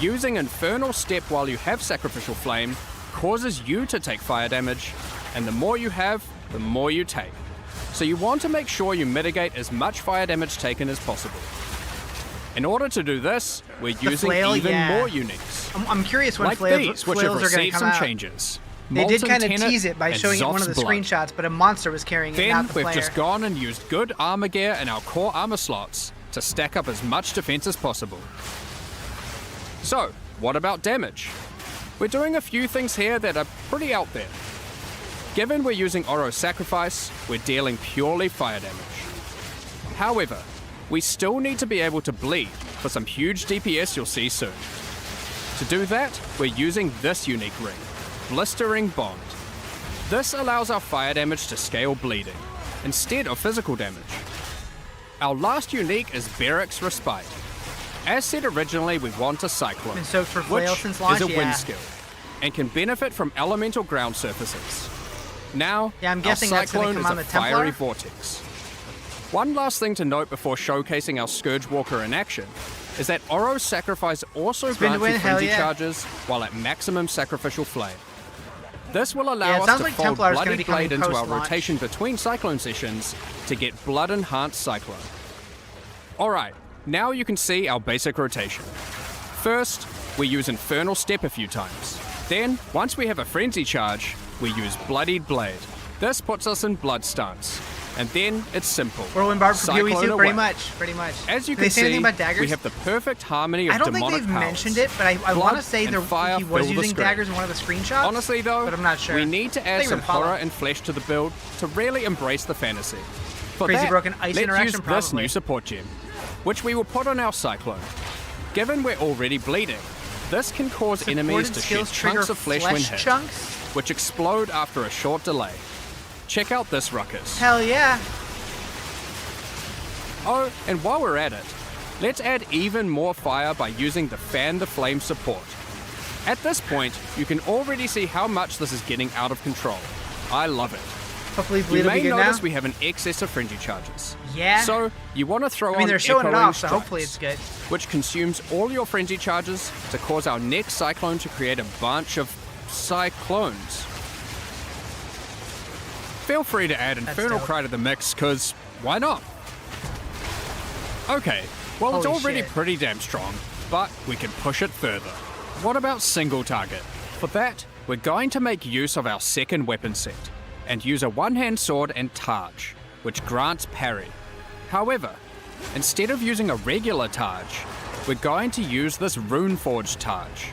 Speaker 5: using Infernal Step while you have Sacrificial Flame causes you to take fire damage, and the more you have, the more you take. So you want to make sure you mitigate as much fire damage taken as possible. In order to do this, we're using
Speaker 1: flail,
Speaker 5: even
Speaker 1: yeah.
Speaker 5: more uniques.
Speaker 1: I'm curious when
Speaker 5: Like
Speaker 1: flails,
Speaker 5: these, which have
Speaker 1: flails are going to
Speaker 5: received
Speaker 1: come
Speaker 5: some
Speaker 1: out.
Speaker 5: changes.
Speaker 1: They did
Speaker 5: Molten
Speaker 1: kind of
Speaker 5: Tenet
Speaker 1: tease it by
Speaker 5: and
Speaker 1: showing it in one of the
Speaker 5: Zoth's Blood.
Speaker 1: screenshots, but a monster was carrying it,
Speaker 5: Then
Speaker 1: not the
Speaker 5: we've
Speaker 1: player.
Speaker 5: just gone and used good armor gear in our core armor slots to stack up as much defense as possible. So, what about damage? We're doing a few things here that are pretty out there. Given we're using Oro's Sacrifice, we're dealing purely fire damage. However, we still need to be able to bleed for some huge DPS you'll see soon. To do that, we're using this unique ring, Blistering Bond. This allows our fire damage to scale bleeding, instead of physical damage. Our last unique is Barracks Respite. As said originally, we want a Cyclone,
Speaker 1: Been soaked for
Speaker 5: which
Speaker 1: flail since launch,
Speaker 5: is a
Speaker 1: yeah.
Speaker 5: wind skill, and can benefit from elemental ground surfaces. Now,
Speaker 1: Yeah, I'm
Speaker 5: our
Speaker 1: guessing that's gonna
Speaker 5: Cyclone
Speaker 1: come
Speaker 5: is
Speaker 1: on
Speaker 5: a
Speaker 1: the Templar?
Speaker 5: fiery vortex. One last thing to note before showcasing our Scourge Walker in action is that Oro's Sacrifice also
Speaker 1: Spin to
Speaker 5: grants
Speaker 1: win,
Speaker 5: you
Speaker 1: hell
Speaker 5: frenzy
Speaker 1: yeah.
Speaker 5: charges while at maximum Sacrificial Flame. This will
Speaker 1: Yeah,
Speaker 5: allow
Speaker 1: it
Speaker 5: us
Speaker 1: sounds
Speaker 5: to
Speaker 1: like
Speaker 5: fold
Speaker 1: Templar is gonna
Speaker 5: Bloody
Speaker 1: be coming
Speaker 5: Blade into our
Speaker 1: post-launch.
Speaker 5: rotation between Cyclone sessions to get Blood Enhanced Cyclone. Alright, now you can see our basic rotation. First, we use Infernal Step a few times. Then, once we have a Frenzy Charge, we use Bloodied Blade. This puts us in Blood stance. And then it's simple.
Speaker 1: Whirlwind Barb for
Speaker 5: Cyclone
Speaker 1: POE2,
Speaker 5: away.
Speaker 1: pretty much.
Speaker 5: As you
Speaker 1: Did they
Speaker 5: can
Speaker 1: say anything
Speaker 5: see,
Speaker 1: about daggers?
Speaker 5: we have the perfect harmony of
Speaker 1: I don't think
Speaker 5: demonic
Speaker 1: they've
Speaker 5: powers.
Speaker 1: mentioned it, but I
Speaker 5: Blood
Speaker 1: want to say
Speaker 5: and fire
Speaker 1: he was
Speaker 5: fill the
Speaker 1: using
Speaker 5: screen.
Speaker 1: daggers in one of the screenshots.
Speaker 5: Honestly though,
Speaker 1: but I'm not sure.
Speaker 5: we need to
Speaker 1: I
Speaker 5: add
Speaker 1: think
Speaker 5: some
Speaker 1: we're following.
Speaker 5: horror and flesh to the build to really embrace the fantasy. For
Speaker 1: Crazy
Speaker 5: that,
Speaker 1: Broken Ice
Speaker 5: let's
Speaker 1: interaction,
Speaker 5: use this
Speaker 1: probably.
Speaker 5: new support gem, which we will put on our Cyclone. Given we're already bleeding, this can cause enemies
Speaker 1: Supported
Speaker 5: to shed
Speaker 1: skills trigger
Speaker 5: chunks of flesh when hit,
Speaker 1: chunks?
Speaker 5: which explode after a short delay. Check out this ruckus.
Speaker 1: Hell yeah.
Speaker 5: Oh, and while we're at it, let's add even more fire by using the Fan the Flame support. At this point, you can already see how much this is getting out of control. I love it.
Speaker 1: Hopefully
Speaker 5: You
Speaker 1: bleed will be
Speaker 5: may
Speaker 1: good
Speaker 5: notice
Speaker 1: now.
Speaker 5: we have an excess of frenzy charges.
Speaker 1: Yeah.
Speaker 5: So, you want to throw
Speaker 1: I mean,
Speaker 5: on
Speaker 1: they're showing it
Speaker 5: Echoing
Speaker 1: off, so
Speaker 5: Strikes,
Speaker 1: hopefully it's good.
Speaker 5: which consumes all your frenzy charges to cause our next Cyclone to create a bunch of Cyclones. Feel free to add Infernal
Speaker 1: dope.
Speaker 5: Cry to the mix, cause why not? Okay, well it's
Speaker 1: Holy
Speaker 5: already
Speaker 1: shit.
Speaker 5: pretty damn strong, but we can push it further. What about single target? For that, we're going to make use of our second weapon set, and use a one-hand sword and Targe, which grants parry. However, instead of using a regular Targe, we're going to use this Runeforged Targe,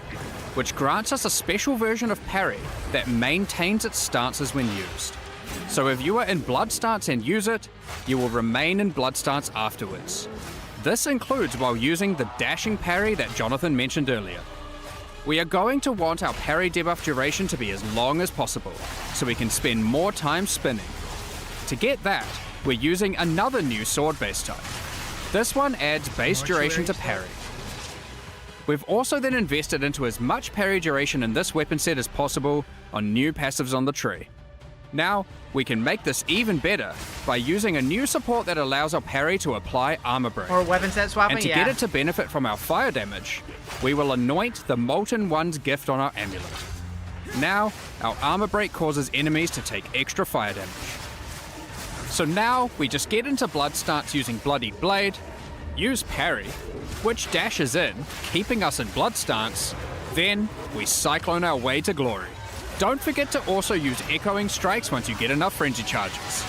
Speaker 5: which grants us a special version of parry that maintains its stances when used. So if you are in blood stance and use it, you will remain in blood stance afterwards. This includes while using the dashing parry that Jonathan mentioned earlier. We are going to want our parry debuff duration to be as long as possible, so we can spend more time spinning. To get that, we're using another new sword base type. This one adds base duration to parry. We've also then invested into as much parry duration in this weapon set as possible on new passives on the tree. Now, we can make this even better by using a new support that allows our parry to apply armor break.
Speaker 1: Or weapon set swapping,
Speaker 5: And to get it to benefit from our fire damage, we will anoint the Molten One's gift on our amulet. Now, our armor break causes enemies to take extra fire damage. So now, we just get into blood stance using Bloodied Blade, use parry, which dashes in, keeping us in blood stance, then we cyclone our way to glory. Don't forget to also use Echoing Strikes once you get enough frenzy charges.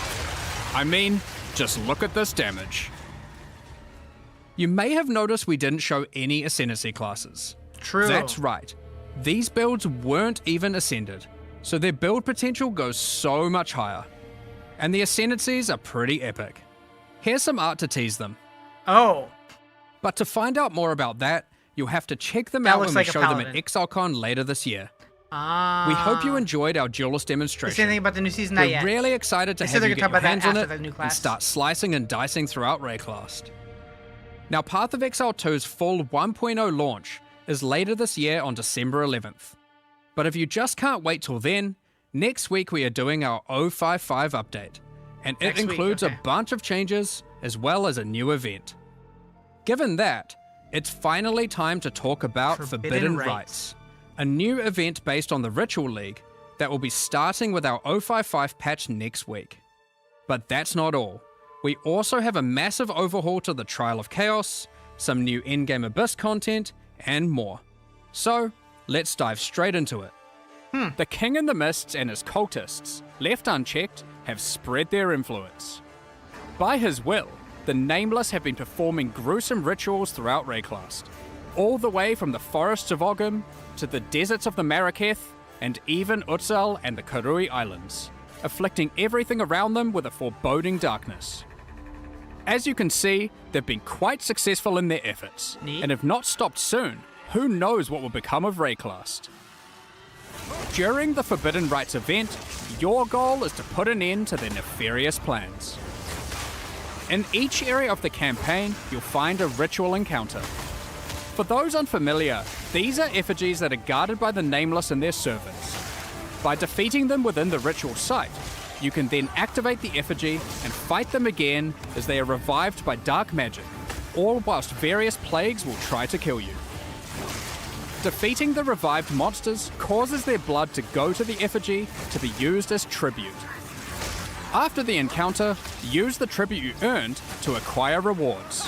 Speaker 5: I mean, just look at this damage. You may have noticed we didn't show any Ascendancy classes.
Speaker 1: True.
Speaker 5: That's right. These builds weren't even Ascended, so their build potential goes so much higher. And the Ascendancies are pretty epic. Here's some art to tease them.
Speaker 1: Oh.
Speaker 5: But to find out more about that, you'll have to check them
Speaker 1: That
Speaker 5: out
Speaker 1: looks
Speaker 5: when we
Speaker 1: like a
Speaker 5: show them at
Speaker 1: paladin.
Speaker 5: ExileCon later this year.
Speaker 1: Ah.
Speaker 5: We hope you enjoyed our Duelist
Speaker 1: They say
Speaker 5: demonstration.
Speaker 1: anything about the new season? Not
Speaker 5: We're
Speaker 1: yet.
Speaker 5: really excited to
Speaker 1: They said
Speaker 5: have
Speaker 1: they're
Speaker 5: you
Speaker 1: gonna
Speaker 5: get
Speaker 1: talk
Speaker 5: your
Speaker 1: about that
Speaker 5: hands on
Speaker 1: after
Speaker 5: it
Speaker 1: the new
Speaker 5: and
Speaker 1: class.
Speaker 5: start slicing and dicing throughout Rayclast. Now, Path of Exile 2's full 1.0 launch is later this year on December 11th. But if you just can't wait till then, next week we are doing our 055 update, and it
Speaker 1: Next week,
Speaker 5: includes
Speaker 1: okay.
Speaker 5: a bunch of changes as well as a new event. Given that, it's finally time to talk about
Speaker 1: Forbidden
Speaker 5: Forbidden
Speaker 1: Rites.
Speaker 5: Rites, a new event based on the Ritual League that will be starting with our 055 patch next week. But that's not all. We also have a massive overhaul to the Trial of Chaos, some new in-game Abyss content, and more. So, let's dive straight into it. The King in the Mists and his cultists, left unchecked, have spread their influence. By his will, the Nameless have been performing gruesome rituals throughout Rayclast, all the way from the forests of Ogum to the deserts of the Marraketh, and even Exile and the Karui Islands, afflicting everything around them with a foreboding darkness. As you can see, they've been quite successful in their efforts,
Speaker 1: Neat.
Speaker 5: and if not stopped soon, who knows what will become of Rayclast. During the Forbidden Rites event, your goal is to put an end to their nefarious plans. In each area of the campaign, you'll find a ritual encounter. For those unfamiliar, these are effigies that are guarded by the Nameless and their servants. By defeating them within the ritual site, you can then activate the effigy and fight them again as they are revived by dark magic, all whilst various plagues will try to kill you. Defeating the revived monsters causes their blood to go to the effigy to be used as tribute. After the encounter, use the tribute you earned to acquire rewards.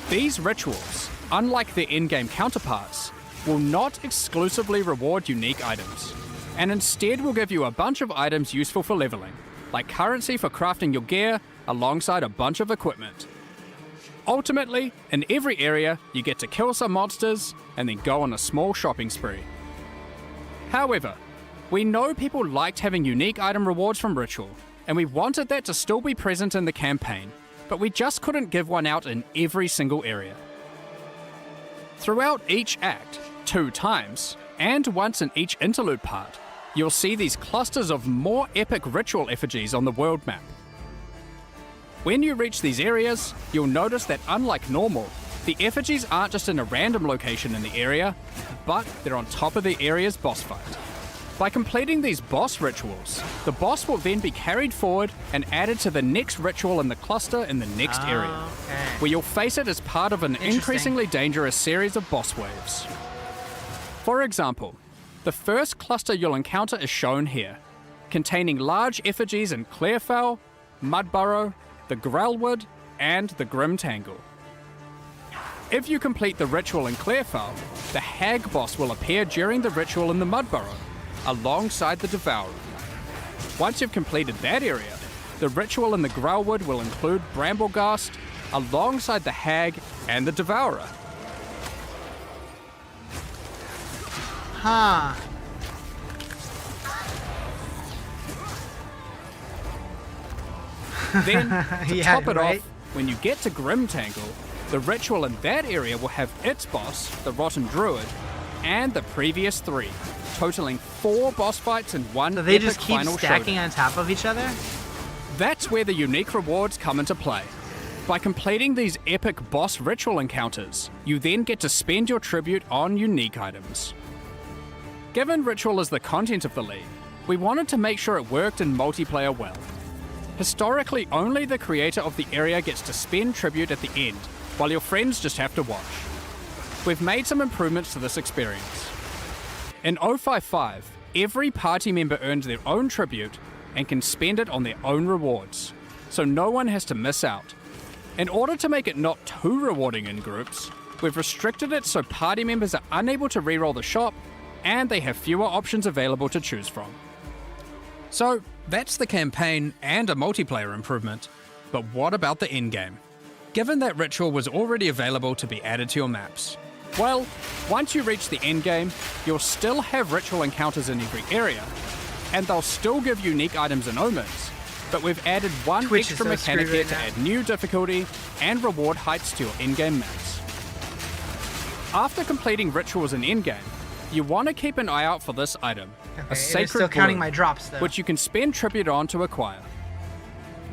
Speaker 5: These rituals, unlike their in-game counterparts, will not exclusively reward unique items, and instead will give you a bunch of items useful for leveling, like currency for crafting your gear alongside a bunch of equipment. Ultimately, in every area, you get to kill some monsters and then go on a small shopping spree. However, we know people liked having unique item rewards from Ritual, and we wanted that to still be present in the campaign, but we just couldn't give one out in every single area. Throughout each act, 2 times, and once in each interlude part, you'll see these clusters of more epic ritual effigies on the world map. When you reach these areas, you'll notice that unlike normal, the effigies aren't just in a random location in the area, but they're on top of the area's boss fight. By completing these boss rituals, the boss will then be carried forward and added to the next ritual in the cluster in the next area, where you'll face it as part of an increasingly dangerous series of boss waves. For example, the first cluster you'll encounter is shown here, containing large effigies in Clearfell, Mudburrow, the Grelwood, and the Grim Tangle. If you complete the ritual in Clearfell, the Hag boss will appear during the ritual in the Mudburrow, alongside the Devourer. Once you've completed that area, the ritual in the Grelwood will include Brambleghast, alongside the Hag and the Devourer.
Speaker 1: Huh.
Speaker 5: Then, to
Speaker 1: Yeah,
Speaker 5: top it
Speaker 1: right?
Speaker 5: off, when you get to Grim Tangle, the ritual in that area will have its boss, the Rotten Druid, and the previous 3, totaling 4 boss fights in one
Speaker 1: So they
Speaker 5: epic
Speaker 1: just keep
Speaker 5: final
Speaker 1: stacking
Speaker 5: showdown.
Speaker 1: on top of each other?
Speaker 5: That's where the unique rewards come into play. By completing these epic boss ritual encounters, you then get to spend your tribute on unique items. Given Ritual is the content of the league, we wanted to make sure it worked in multiplayer well. Historically, only the creator of the area gets to spend tribute at the end, while your friends just have to watch. We've made some improvements to this experience. In 055, every party member earns their own tribute and can spend it on their own rewards, so no one has to miss out. In order to make it not too rewarding in groups, we've restricted it so party members are unable to reroll the shop and they have fewer options available to choose from. So, that's the campaign and a multiplayer improvement. But what about the endgame? Given that Ritual was already available to be added to your maps, well, once you reach the endgame, you'll still have Ritual encounters in every area, and they'll still give unique items and omens, but we've added one
Speaker 1: Twitch
Speaker 5: extra
Speaker 1: is so
Speaker 5: mechanic
Speaker 1: screwed
Speaker 5: here
Speaker 1: right
Speaker 5: to
Speaker 1: now.
Speaker 5: add new difficulty and reward heights to your in-game maps. After completing Rituals in endgame, you want to keep an eye out for this item,
Speaker 1: Okay,
Speaker 5: a
Speaker 1: it is
Speaker 5: sacred
Speaker 1: still counting
Speaker 5: bloom,
Speaker 1: my drops, though.
Speaker 5: which you can spend tribute on to acquire.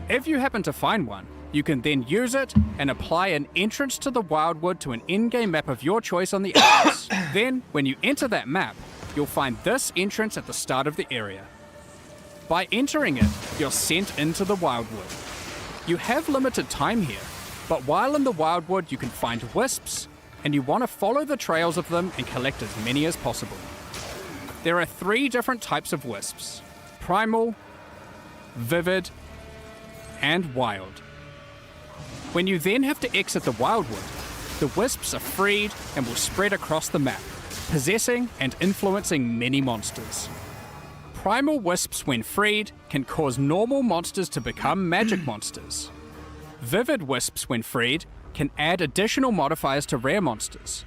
Speaker 5: If you happen to find one, you can then use it and apply an entrance to the Wildwood to an in-game map of your choice on the atlas. Then, when you enter that map, you'll find this entrance at the start of the area. By entering it, you're sent into the Wildwood. You have limited time here, but while in the Wildwood you can find wisps, and you want to follow the trails of them and collect as many as possible. There are 3 different types of wisps: Primal, Vivid, and Wild. When you then have to exit the Wildwood, the wisps are freed and will spread across the map, possessing and influencing many monsters. Primal wisps, when freed, can cause normal monsters to become magic monsters. Vivid wisps, when freed, can add additional modifiers to rare monsters.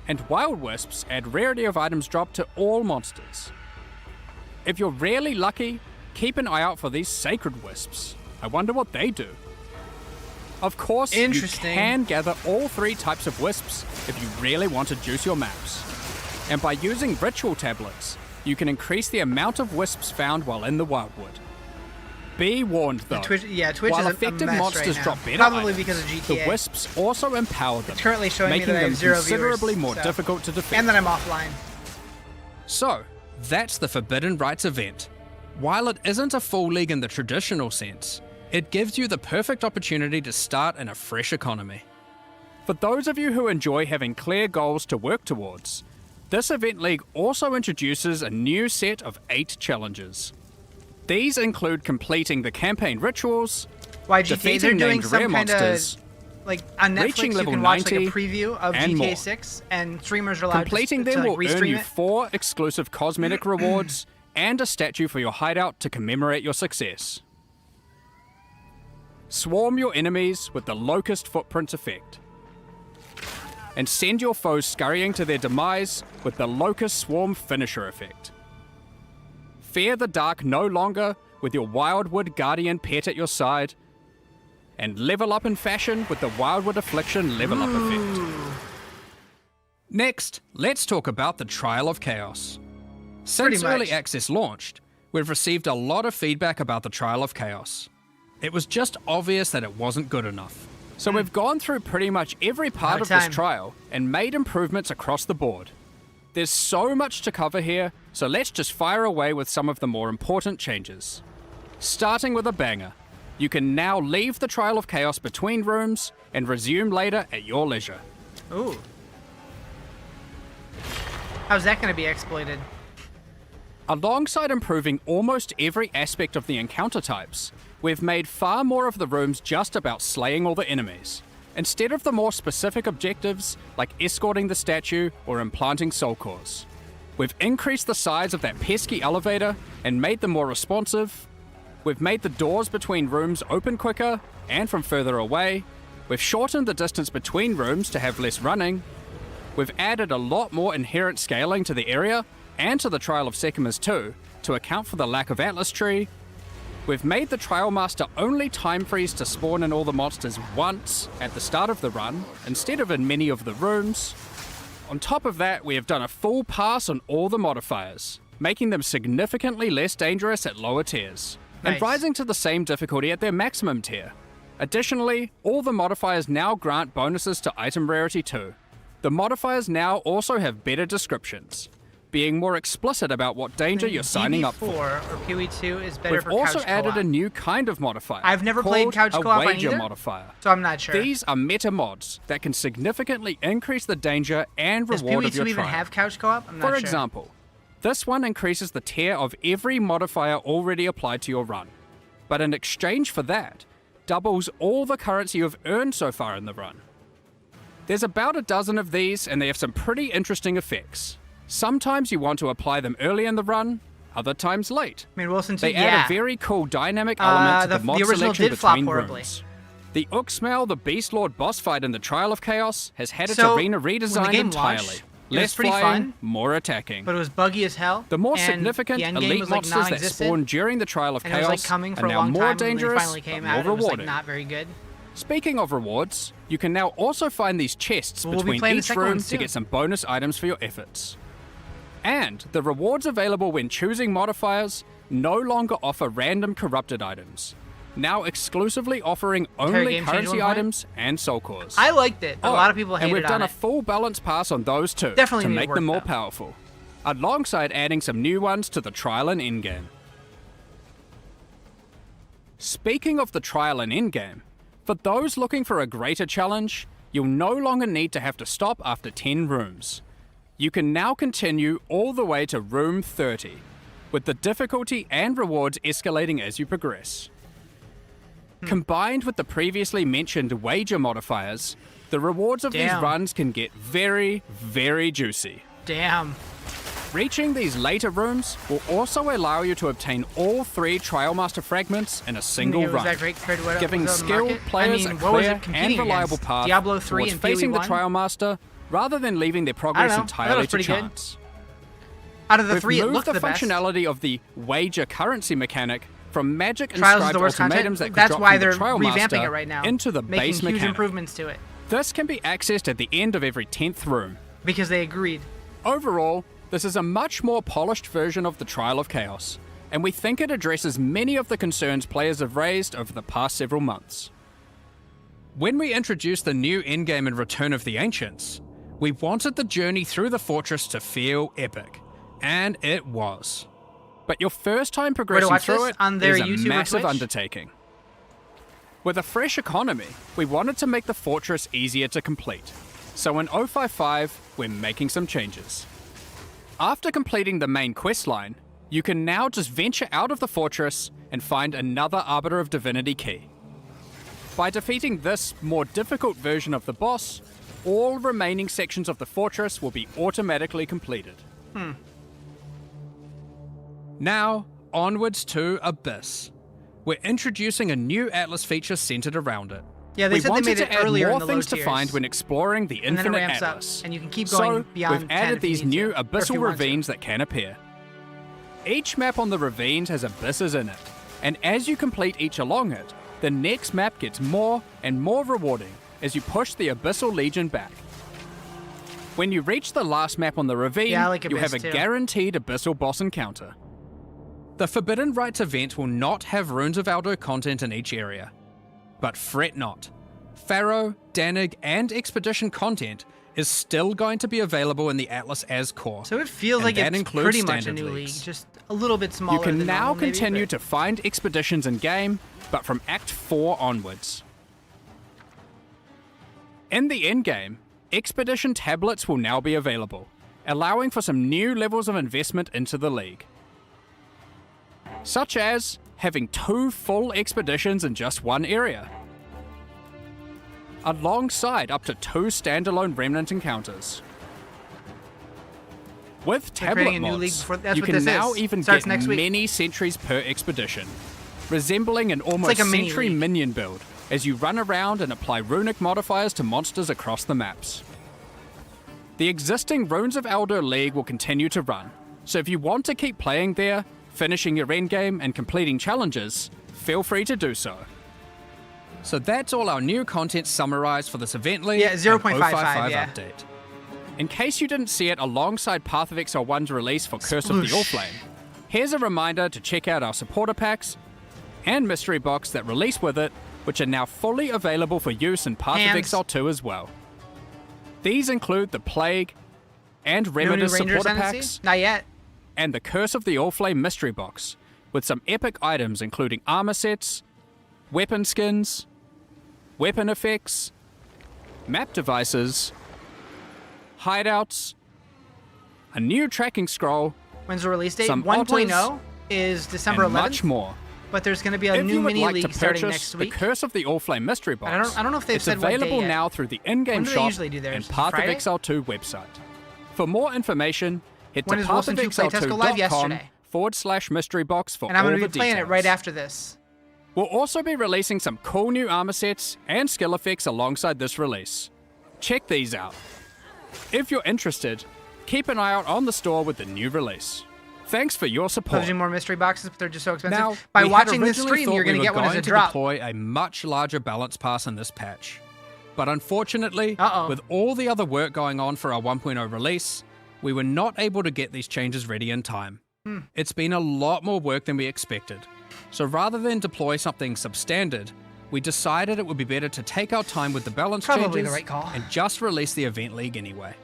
Speaker 5: And Wild wisps add rarity of items dropped to all monsters. If you're rarely lucky, keep an eye out for these sacred wisps. I wonder what they do. Of course, you
Speaker 1: Interesting.
Speaker 5: can gather all 3 types of wisps if you really want to juice your maps. And by using ritual tablets, you can increase the amount of wisps found while in the Wildwood. Be warned though,
Speaker 1: Twitch
Speaker 5: while
Speaker 1: is a
Speaker 5: affected
Speaker 1: mess
Speaker 5: monsters
Speaker 1: right now.
Speaker 5: drop better
Speaker 1: Probably
Speaker 5: items,
Speaker 1: because of GTA.
Speaker 5: the wisps also empower them,
Speaker 1: It's currently showing me
Speaker 5: making
Speaker 1: that I
Speaker 5: them
Speaker 1: have 0
Speaker 5: considerably
Speaker 1: viewers,
Speaker 5: more
Speaker 1: so-
Speaker 5: difficult to defeat.
Speaker 1: And that I'm offline.
Speaker 5: So, that's the Forbidden Rites event. While it isn't a full league in the traditional sense, it gives you the perfect opportunity to start in a fresh economy. For those of you who enjoy having clear goals to work towards, this event league also introduces a new set of 8 challenges. These include completing the campaign rituals,
Speaker 1: Why GTA? They're
Speaker 5: defeating
Speaker 1: doing
Speaker 5: named rare
Speaker 1: some kind
Speaker 5: monsters,
Speaker 1: of like on Netflix,
Speaker 5: Reaching
Speaker 1: you
Speaker 5: level
Speaker 1: can watch like a
Speaker 5: 90
Speaker 1: preview of
Speaker 5: and
Speaker 1: GTA
Speaker 5: more.
Speaker 1: 6, and streamers are allowed
Speaker 5: Completing
Speaker 1: to
Speaker 5: them
Speaker 1: like,
Speaker 5: will earn
Speaker 1: restream
Speaker 5: you
Speaker 1: it.
Speaker 5: 4 exclusive cosmetic rewards and a statue for your hideout to commemorate your success. Swarm your enemies with the Locust Footprint effect. And send your foes scurrying to their demise with the Locust Swarm Finisher effect. Fear the dark no longer with your Wildwood Guardian pet at your side. And level up in fashion with the Wildwood Affliction level up effect. Next, let's talk about the Trial of Chaos.
Speaker 1: Pretty
Speaker 5: Since Early
Speaker 1: much.
Speaker 5: Access launched, we've received a lot of feedback about the Trial of Chaos. It was just obvious that it wasn't good enough. So we've gone through pretty much every part of this
Speaker 1: time.
Speaker 5: trial and made improvements across the board. There's so much to cover here, so let's just fire away with some of the more important changes. Starting with a banger. You can now leave the Trial of Chaos between rooms and resume later at your leisure.
Speaker 1: Ooh. How's that going to be exploited?
Speaker 5: Alongside improving almost every aspect of the encounter types, we've made far more of the rooms just about slaying all the enemies, instead of the more specific objectives like escorting the statue or implanting soul cores. We've increased the size of that pesky elevator and made them more responsive. We've made the doors between rooms open quicker and from further away. We've shortened the distance between rooms to have less running. We've added a lot more inherent scaling to the area and to the Trial of Sekimas too, to account for the lack of Atlas Tree. We've made the Trial Master only time freeze to spawn in all the monsters once at the start of the run, instead of in many of the rooms. On top of that, we have done a full pass on all the modifiers, making them significantly less dangerous at lower tiers, and
Speaker 1: Nice.
Speaker 5: rising to the same difficulty at their maximum tier. Additionally, all the modifiers now grant bonuses to item rarity too. The modifiers now also have better descriptions, being more explicit about what danger you're signing up for.
Speaker 1: DB4 or POE2 is better
Speaker 5: We've
Speaker 1: for
Speaker 5: also
Speaker 1: couch
Speaker 5: added
Speaker 1: co-op.
Speaker 5: a new kind of modifier.
Speaker 1: I've never played
Speaker 5: called
Speaker 1: couch co-op on
Speaker 5: a wager
Speaker 1: either,
Speaker 5: modifier.
Speaker 1: so I'm not sure.
Speaker 5: These are meta mods that can significantly increase the danger and
Speaker 1: Does
Speaker 5: reward of
Speaker 1: POE2
Speaker 5: your
Speaker 1: even
Speaker 5: trial.
Speaker 1: have couch co-op? I'm not
Speaker 5: For
Speaker 1: sure.
Speaker 5: example, this one increases the tier of every modifier already applied to your run, but in exchange for that, doubles all the currency you've earned so far in the run. There's about a dozen of these, and they have some pretty interesting effects. Sometimes you want to apply them early in the run, other times late.
Speaker 1: I mean, Wolcen 2,
Speaker 5: They
Speaker 1: yeah.
Speaker 5: add a very cool dynamic element to the mod
Speaker 1: original
Speaker 5: selection
Speaker 1: did flop
Speaker 5: between
Speaker 1: horribly.
Speaker 5: rooms. The Uxmal, the Beast Lord boss fight in the Trial of Chaos, has had its
Speaker 1: So,
Speaker 5: arena
Speaker 1: when the
Speaker 5: redesigned
Speaker 1: game
Speaker 5: entirely.
Speaker 1: launched, it was
Speaker 5: Less
Speaker 1: pretty
Speaker 5: flying,
Speaker 1: fun,
Speaker 5: more attacking.
Speaker 1: but it was buggy as hell.
Speaker 5: The more
Speaker 1: and
Speaker 5: significant
Speaker 1: the end game
Speaker 5: elite
Speaker 1: was, like,
Speaker 5: monsters that
Speaker 1: non-existent,
Speaker 5: spawn during the Trial of
Speaker 1: and it
Speaker 5: Chaos
Speaker 1: was like coming for
Speaker 5: are
Speaker 1: a
Speaker 5: now
Speaker 1: long
Speaker 5: more
Speaker 1: time. And when
Speaker 5: dangerous,
Speaker 1: it finally came
Speaker 5: but
Speaker 1: out,
Speaker 5: more
Speaker 1: it was like
Speaker 5: rewarding.
Speaker 1: not very good.
Speaker 5: Speaking of rewards, you can now also find these chests
Speaker 1: We'll be
Speaker 5: between
Speaker 1: playing the
Speaker 5: each
Speaker 1: second one
Speaker 5: room to
Speaker 1: soon.
Speaker 5: get some bonus items for your efforts. And the rewards available when choosing modifiers no longer offer random corrupted items, now exclusively offering only
Speaker 1: game changed
Speaker 5: currency
Speaker 1: at one point?
Speaker 5: items and soul cores.
Speaker 1: I liked it. A lot of people hated
Speaker 5: And we've done
Speaker 1: on
Speaker 5: a
Speaker 1: it.
Speaker 5: full balance pass on those too,
Speaker 1: Definitely
Speaker 5: to
Speaker 1: need to
Speaker 5: make
Speaker 1: work
Speaker 5: them more
Speaker 1: though.
Speaker 5: powerful, alongside adding some new ones to the trial and in-game. Speaking of the trial and in-game, for those looking for a greater challenge, you'll no longer need to have to stop after 10 rooms. You can now continue all the way to room 30, with the difficulty and rewards escalating as you progress. Combined with the previously mentioned wager modifiers, the rewards of these
Speaker 1: Damn.
Speaker 5: runs can get very, very juicy.
Speaker 1: Damn.
Speaker 5: Reaching these later rooms will also allow you to obtain all 3 Trial Master fragments in a single
Speaker 1: Was
Speaker 5: run,
Speaker 1: that great compared to what
Speaker 5: giving
Speaker 1: was on the
Speaker 5: skilled
Speaker 1: market?
Speaker 5: players
Speaker 1: I mean,
Speaker 5: a
Speaker 1: what was
Speaker 5: clear
Speaker 1: it competing
Speaker 5: and reliable
Speaker 1: against?
Speaker 5: path
Speaker 1: Diablo 3
Speaker 5: towards
Speaker 1: and
Speaker 5: facing the
Speaker 1: POE1?
Speaker 5: Trial Master, rather than leaving their
Speaker 1: I
Speaker 5: progress
Speaker 1: don't know. I thought it
Speaker 5: entirely
Speaker 1: was
Speaker 5: to
Speaker 1: pretty good.
Speaker 5: chance.
Speaker 1: Out of the
Speaker 5: We've
Speaker 1: 3, it
Speaker 5: moved
Speaker 1: looked
Speaker 5: the
Speaker 1: the best.
Speaker 5: functionality of the wager currency mechanic from magic
Speaker 1: Trials is
Speaker 5: inscribed
Speaker 1: the worst
Speaker 5: ultimatums
Speaker 1: content.
Speaker 5: that could
Speaker 1: That's
Speaker 5: drop
Speaker 1: why
Speaker 5: from the
Speaker 1: they're
Speaker 5: Trial
Speaker 1: revamping
Speaker 5: Master
Speaker 1: it right now.
Speaker 5: into the
Speaker 1: making
Speaker 5: base
Speaker 1: huge
Speaker 5: mechanic.
Speaker 1: improvements to it
Speaker 5: This can be accessed at the end of every 10th room.
Speaker 1: because they agreed.
Speaker 5: Overall, this is a much more polished version of the Trial of Chaos, and we think it addresses many of the concerns players have raised over the past several months. When we introduced the new endgame in Return of the Ancients, we wanted the journey through the fortress to feel epic, and it was. But your first time progressing
Speaker 1: watch
Speaker 5: through
Speaker 1: this?
Speaker 5: it
Speaker 1: On their
Speaker 5: is a
Speaker 1: YouTube or
Speaker 5: massive
Speaker 1: Twitch?
Speaker 5: undertaking. With a fresh economy, we wanted to make the fortress easier to complete. So in 055, we're making some changes. After completing the main questline, you can now just venture out of the fortress and find another Arbiter of Divinity key. By defeating this, more difficult version of the boss, all remaining sections of the fortress will be automatically completed. Now, onwards to Abyss. We're introducing a new Atlas feature centered around it.
Speaker 1: Yeah, they
Speaker 5: we
Speaker 1: said they
Speaker 5: wanted
Speaker 1: made
Speaker 5: to
Speaker 1: it
Speaker 5: add
Speaker 1: earlier
Speaker 5: more
Speaker 1: in the low
Speaker 5: things to
Speaker 1: tiers.
Speaker 5: find when exploring the
Speaker 1: And then it
Speaker 5: infinite
Speaker 1: ramps up,
Speaker 5: Atlas.
Speaker 1: and you can keep going
Speaker 5: So,
Speaker 1: beyond
Speaker 5: we've
Speaker 1: 10
Speaker 5: added
Speaker 1: if you
Speaker 5: these
Speaker 1: need
Speaker 5: new
Speaker 1: to, or if
Speaker 5: abyssal
Speaker 1: you want to.
Speaker 5: ravines that can appear. Each map on the ravines has abysses in it, and as you complete each along it, the next map gets more and more rewarding as you push the Abyssal Legion back. When you reach the last map on the ravine,
Speaker 1: Yeah, I like
Speaker 5: you have a
Speaker 1: Abyss too.
Speaker 5: guaranteed Abyssal boss encounter. The Forbidden Rites event will not have Runes of Aldo content in each area. But fret not. Pharaoh, Danig, and Expedition content is still going to be available in the Atlas as core.
Speaker 1: So it feels
Speaker 5: and
Speaker 1: like
Speaker 5: that
Speaker 1: it's
Speaker 5: includes
Speaker 1: pretty much a
Speaker 5: standard
Speaker 1: new
Speaker 5: leagues.
Speaker 1: league, just a little bit smaller.
Speaker 5: You can
Speaker 1: than
Speaker 5: now
Speaker 1: normal, maybe,
Speaker 5: continue
Speaker 1: but-
Speaker 5: to find expeditions in game, but from Act 4 onwards. In the endgame, expedition tablets will now be available, allowing for some new levels of investment into the league. Such as having 2 full expeditions in just one area, alongside up to 2 standalone remnant encounters. With
Speaker 1: They're creating
Speaker 5: tablet
Speaker 1: a new league
Speaker 5: mods,
Speaker 1: before- that's
Speaker 5: you
Speaker 1: what
Speaker 5: can
Speaker 1: this
Speaker 5: now
Speaker 1: is.
Speaker 5: even
Speaker 1: Starts
Speaker 5: get
Speaker 1: next week.
Speaker 5: many sentries per expedition, resembling an almost
Speaker 1: like a mini
Speaker 5: sentry
Speaker 1: league.
Speaker 5: minion build as you run around and apply runic modifiers to monsters across the maps. The existing Runes of Aldo League will continue to run, so if you want to keep playing there, finishing your endgame and completing challenges, feel free to do so. So that's all our new content summarized for this event league
Speaker 1: Yeah,
Speaker 5: and
Speaker 1: 0.55, yeah.
Speaker 5: update. In case you didn't see it alongside Path of Exile 1's release for Curse of the
Speaker 1: Sploosh.
Speaker 5: Allflame, here's a reminder to check out our supporter packs and mystery box that release with it, which are now fully available for use in Path of
Speaker 1: Hands.
Speaker 5: Exile 2 as well. These include the Plague and
Speaker 1: No new
Speaker 5: Remedies
Speaker 1: Ranger
Speaker 5: supporter
Speaker 1: Ascendancy?
Speaker 5: packs
Speaker 1: Not yet.
Speaker 5: and the Curse of the Allflame mystery box, with some epic items including armor sets, weapon skins, weapon effects, map devices, hideouts, a new tracking scroll,
Speaker 1: When's the release date?
Speaker 5: some
Speaker 1: 1.0 is December
Speaker 5: and
Speaker 1: 11th.
Speaker 5: much more.
Speaker 1: But there's going to be a
Speaker 5: If
Speaker 1: new
Speaker 5: you would
Speaker 1: mini
Speaker 5: like
Speaker 1: league
Speaker 5: to
Speaker 1: starting
Speaker 5: purchase
Speaker 1: next
Speaker 5: the
Speaker 1: week.
Speaker 5: Curse of the Allflame mystery box,
Speaker 1: I don't know if they've
Speaker 5: it's
Speaker 1: said what day
Speaker 5: available
Speaker 1: yet.
Speaker 5: now through the in-game
Speaker 1: When do they
Speaker 5: shop
Speaker 1: usually do theirs?
Speaker 5: and
Speaker 1: Is it
Speaker 5: Path of
Speaker 1: Friday?
Speaker 5: Exile 2 website. For more information, head
Speaker 1: When
Speaker 5: to
Speaker 1: does Wolcen 2 Playtest go live? Yesterday.
Speaker 5: pathofexile2.com/mystery box for
Speaker 1: And I'm
Speaker 5: all
Speaker 1: going
Speaker 5: the
Speaker 1: to be playing it
Speaker 5: details.
Speaker 1: right after this.
Speaker 5: We'll also be releasing some cool new armor sets and skill effects alongside this release. Check these out. If you're interested, keep an eye out on the store with the new release. Thanks for your support.
Speaker 1: Closing more mystery boxes, but they're just so expensive.
Speaker 5: Now,
Speaker 1: By
Speaker 5: we had
Speaker 1: watching this
Speaker 5: originally
Speaker 1: stream,
Speaker 5: thought
Speaker 1: you're going
Speaker 5: we
Speaker 1: to get
Speaker 5: were
Speaker 1: one as
Speaker 5: going
Speaker 1: a
Speaker 5: to
Speaker 1: drop.
Speaker 5: deploy a much larger balance pass in this patch. But unfortunately,
Speaker 1: Uh-oh.
Speaker 5: with all the other work going on for our 1.0 release, we were not able to get these changes ready in time. It's been a lot more work than we expected. So rather than deploy something substandard, we decided it would be better to take our time with the balance
Speaker 1: Probably
Speaker 5: changes
Speaker 1: the right call.
Speaker 5: and just release the event league anyway.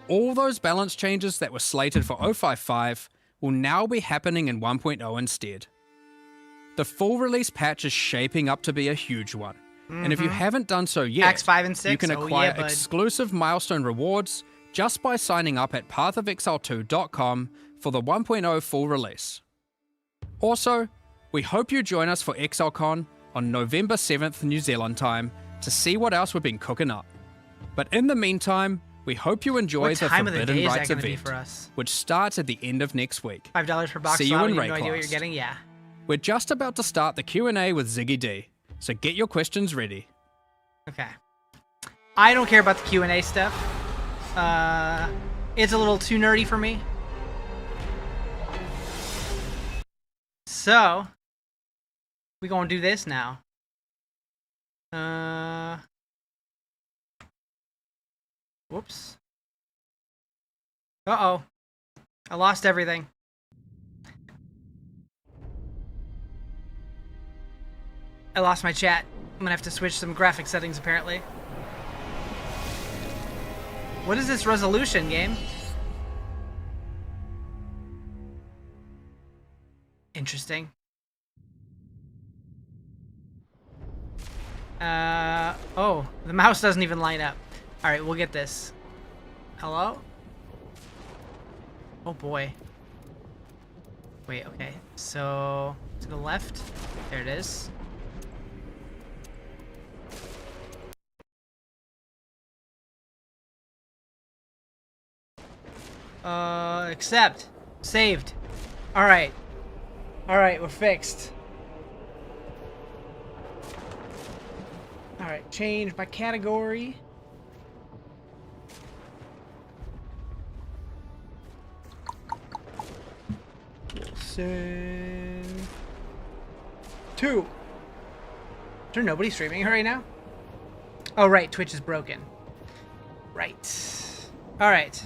Speaker 5: All those balance changes that were slated for 055 will now be happening in 1.0 instead. The full release patch is shaping up to be a huge one, and if you haven't done so yet,
Speaker 1: Acts 5 and 6?
Speaker 5: you can
Speaker 1: Oh,
Speaker 5: acquire
Speaker 1: yeah, bud.
Speaker 5: exclusive milestone rewards just by signing up at pathofexile2.com for the 1.0 full release. Also, we hope you join us for ExileCon on November 7th New Zealand time to see what else we've been cooking up. But in the meantime, we hope you enjoy
Speaker 1: What
Speaker 5: the
Speaker 1: time of the
Speaker 5: Forbidden
Speaker 1: day is that
Speaker 5: Rites
Speaker 1: gonna be
Speaker 5: event,
Speaker 1: for us?
Speaker 5: which starts at the end of next week.
Speaker 1: $5 per box
Speaker 5: See you
Speaker 1: slot,
Speaker 5: in
Speaker 1: you have no idea what
Speaker 5: Raycast.
Speaker 1: you're getting? Yeah.
Speaker 5: We're just about to start the Q&A with Ziggy D, so get your questions ready.
Speaker 1: Okay. I don't care about the Q&A stuff. It's a little too nerdy for me. So, we gonna do this now. Whoops. Uh-oh. I lost everything. I lost my chat. I'm gonna have to switch some graphic settings, apparently. What is this resolution, game? Interesting. Oh, the mouse doesn't even line up. Alright, we'll get this. Hello? Oh boy. Wait, okay. So, to the left. There it is. Accept. Saved. Alright. Alright, we're fixed. Alright, change my category. Wolcen 2. Is there nobody streaming right now? Oh, right. Twitch is broken. Right. Alright.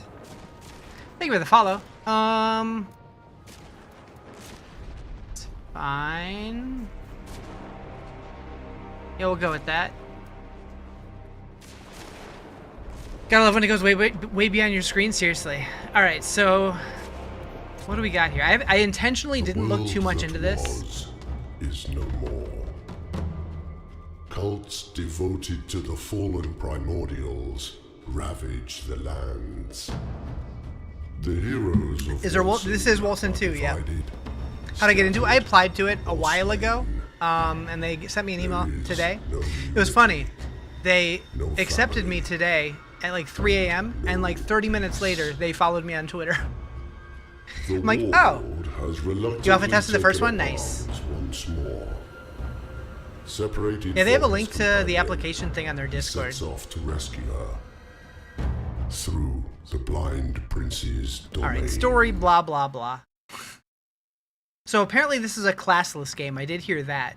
Speaker 1: Thank you for the follow. It's fine. Yeah, we'll go with that. Gotta love when it goes way beyond your screen, seriously. Alright, so what do we got here? I intentionally didn't look too much into this.
Speaker 6: Is no more. Cults devoted to the fallen primordials ravage the lands. The heroes of
Speaker 1: This is Wolcen 2, yeah. How'd I get into it? I applied to it a while ago, and they sent me an email today. It was funny. They accepted me today at like 3 a.m. and like 30 minutes later, they followed me on Twitter. I'm like, oh, you alpha tested the first one? Nice. Yeah, they have a link to the application thing on their Discord.
Speaker 6: Sets off to rescue her through the blind prince's domain.
Speaker 1: Alright, story, blah, blah, blah. So apparently this is a classless game. I did hear that.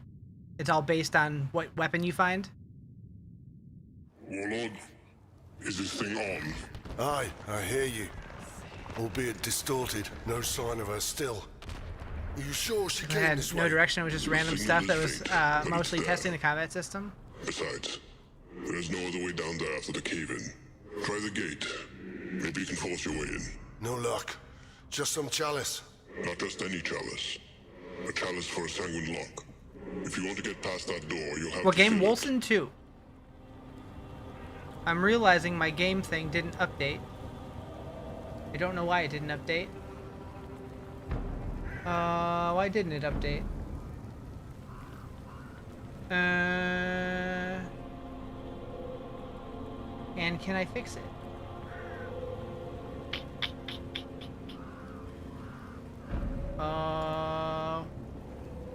Speaker 1: It's all based on what weapon you find.
Speaker 6: Warlord, is this thing on?
Speaker 7: Aye, I hear you. Albeit distorted, no sign of her still. Are you sure she
Speaker 1: I
Speaker 7: came
Speaker 1: had
Speaker 7: this
Speaker 1: no
Speaker 7: way?
Speaker 1: direction. It was just random stuff that was mostly testing the combat system.
Speaker 6: Besides, there is no other way down there after the cave-in. Try the gate. Maybe you can force your way in.
Speaker 7: No luck. Just some chalice.
Speaker 6: Not just any chalice. A chalice for a sanguine lock. If you want to get past that door, you'll have
Speaker 1: What
Speaker 6: to
Speaker 1: game?
Speaker 6: fill it.
Speaker 1: Wolcen 2. I'm realizing my game thing didn't update. I don't know why it didn't update. Why didn't it update? And can I fix it?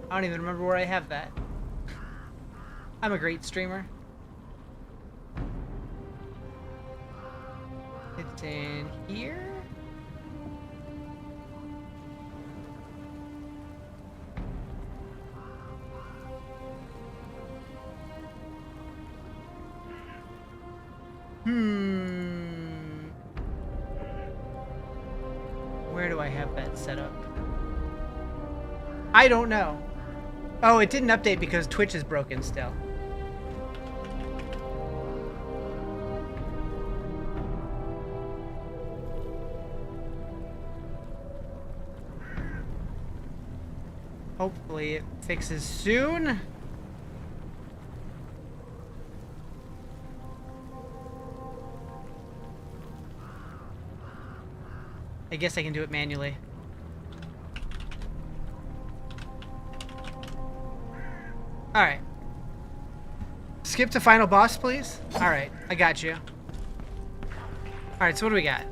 Speaker 1: I don't even remember where I have that. I'm a great streamer. It's in here? Where do I have that set up? I don't know. Oh, it didn't update because Twitch is broken still. Hopefully it fixes soon. I guess I can do it manually. Alright. Skip to final boss, please. Alright, I got you. Alright, so what do we got?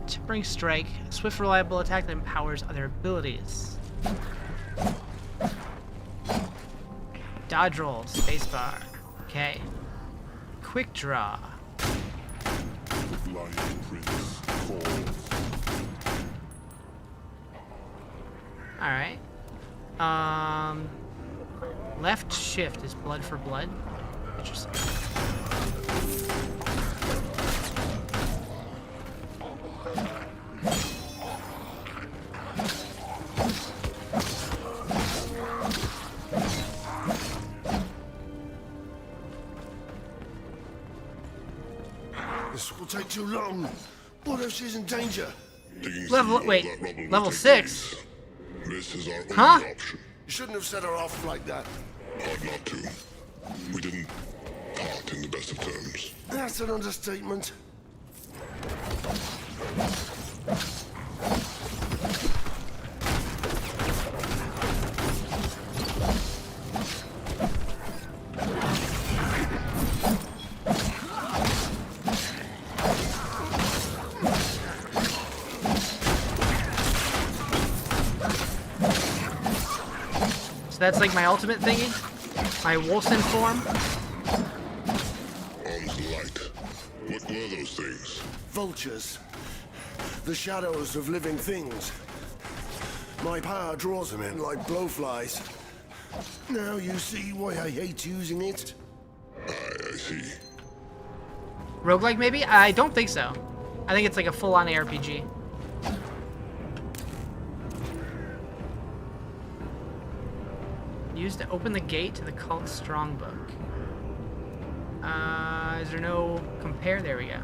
Speaker 1: Tippering Strike. Swift, reliable attack that empowers other abilities. Dodge roll. Spacebar. Okay. Quick draw.
Speaker 6: The blind prince falls.
Speaker 1: Alright. Left shift is blood for blood. Interesting.
Speaker 7: This will take too long. What if she's in danger?
Speaker 6: Digging
Speaker 1: Level-
Speaker 6: through all
Speaker 1: wait,
Speaker 6: that rubble will
Speaker 1: level
Speaker 6: take
Speaker 1: 6?
Speaker 6: days. This is our only
Speaker 1: Huh?
Speaker 6: option.
Speaker 7: You shouldn't have set her off like that.
Speaker 6: Hard not to. We didn't part in the best of terms.
Speaker 7: That's an understatement.
Speaker 1: that's like my ultimate thingy. My Wolcen form.
Speaker 6: Arms light. What were those things?
Speaker 7: Vultures. The shadows of living things. My power draws them in like blowflies. Now you see why I hate using it?
Speaker 6: I see.
Speaker 1: Roguelike maybe? I don't think so. I think it's like a full-on ARPG. Used to open the gate to the cult strongbook. Is there no compare? There we go.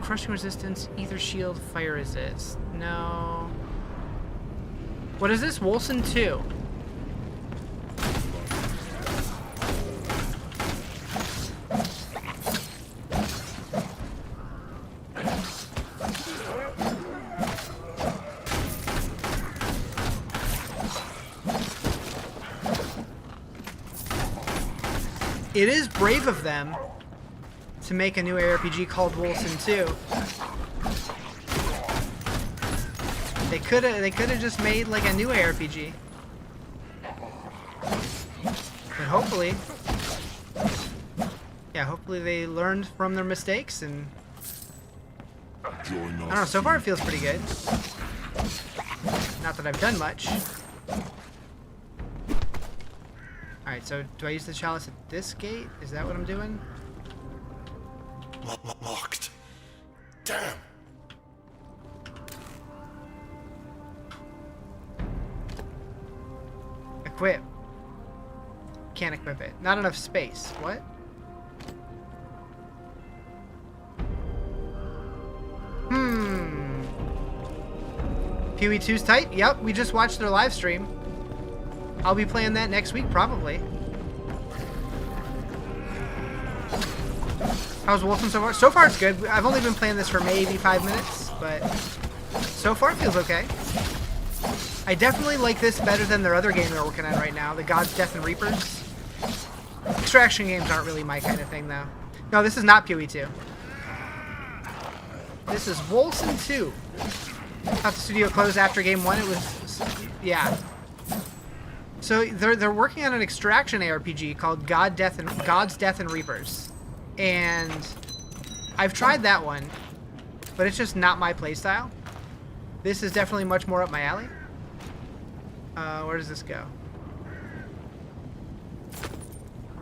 Speaker 1: Crushing resistance, ether shield, fire resist. No. What is this? Wolcen 2. It is brave of them to make a new ARPG called Wolcen 2. They could have just made like a new ARPG. But hopefully, yeah, hopefully they learned from their mistakes and I don't know, so far it feels pretty good. Not that I've done much. Alright, so do I use the chalice at this gate? Is that what I'm doing?
Speaker 7: Locked. Damn.
Speaker 1: Equip. Can't equip it. Not enough space. What? POE2's tight? Yep, we just watched their live stream. I'll be playing that next week, probably. How's Wolcen so far? So far, it's good. I've only been playing this for maybe 5 minutes, but so far it feels okay. I definitely like this better than their other game they're working on right now, the Gods, Death, and Reapers. Extraction games aren't really my kind of thing, though. No, this is not POE2. This is Wolcen 2. Thought the studio closed after game 1. It was, yeah. So they're working on an extraction ARPG called Gods, Death, and Reapers, and I've tried that one, but it's just not my playstyle. This is definitely much more up my alley. Where does this go?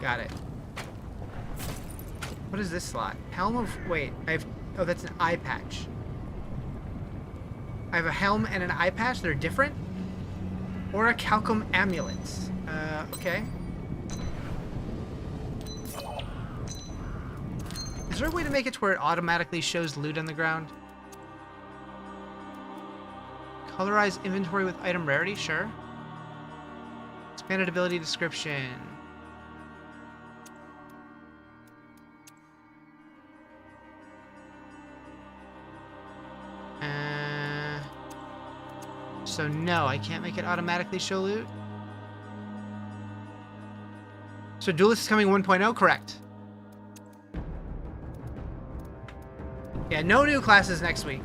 Speaker 1: Got it. What is this slot? Helm of... Wait, I have... Oh, that's an eye patch. I have a helm and an eye patch. They're different? Or a Calcum amulet. Okay. Is there a way to make it to where it automatically shows loot on the ground? Colorize inventory with item rarity? Sure. Expanded ability description. So no, I can't make it automatically show loot. So Duelist is coming 1.0, correct. Yeah, no new classes next week.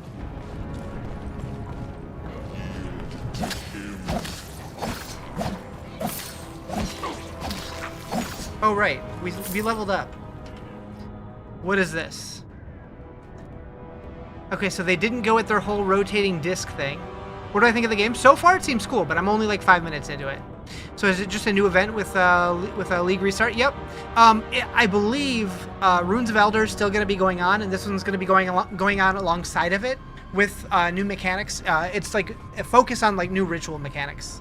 Speaker 1: Oh right, we leveled up. What is this? Okay, so they didn't go with their whole rotating disc thing. What do I think of the game? So far, it seems cool, but I'm only like 5 minutes into it. So is it just a new event with a league restart? Yep. I believe Runes of Elder is still going to be going on, and this one's going to be going on alongside of it with new mechanics. It's like a focus on like new ritual mechanics.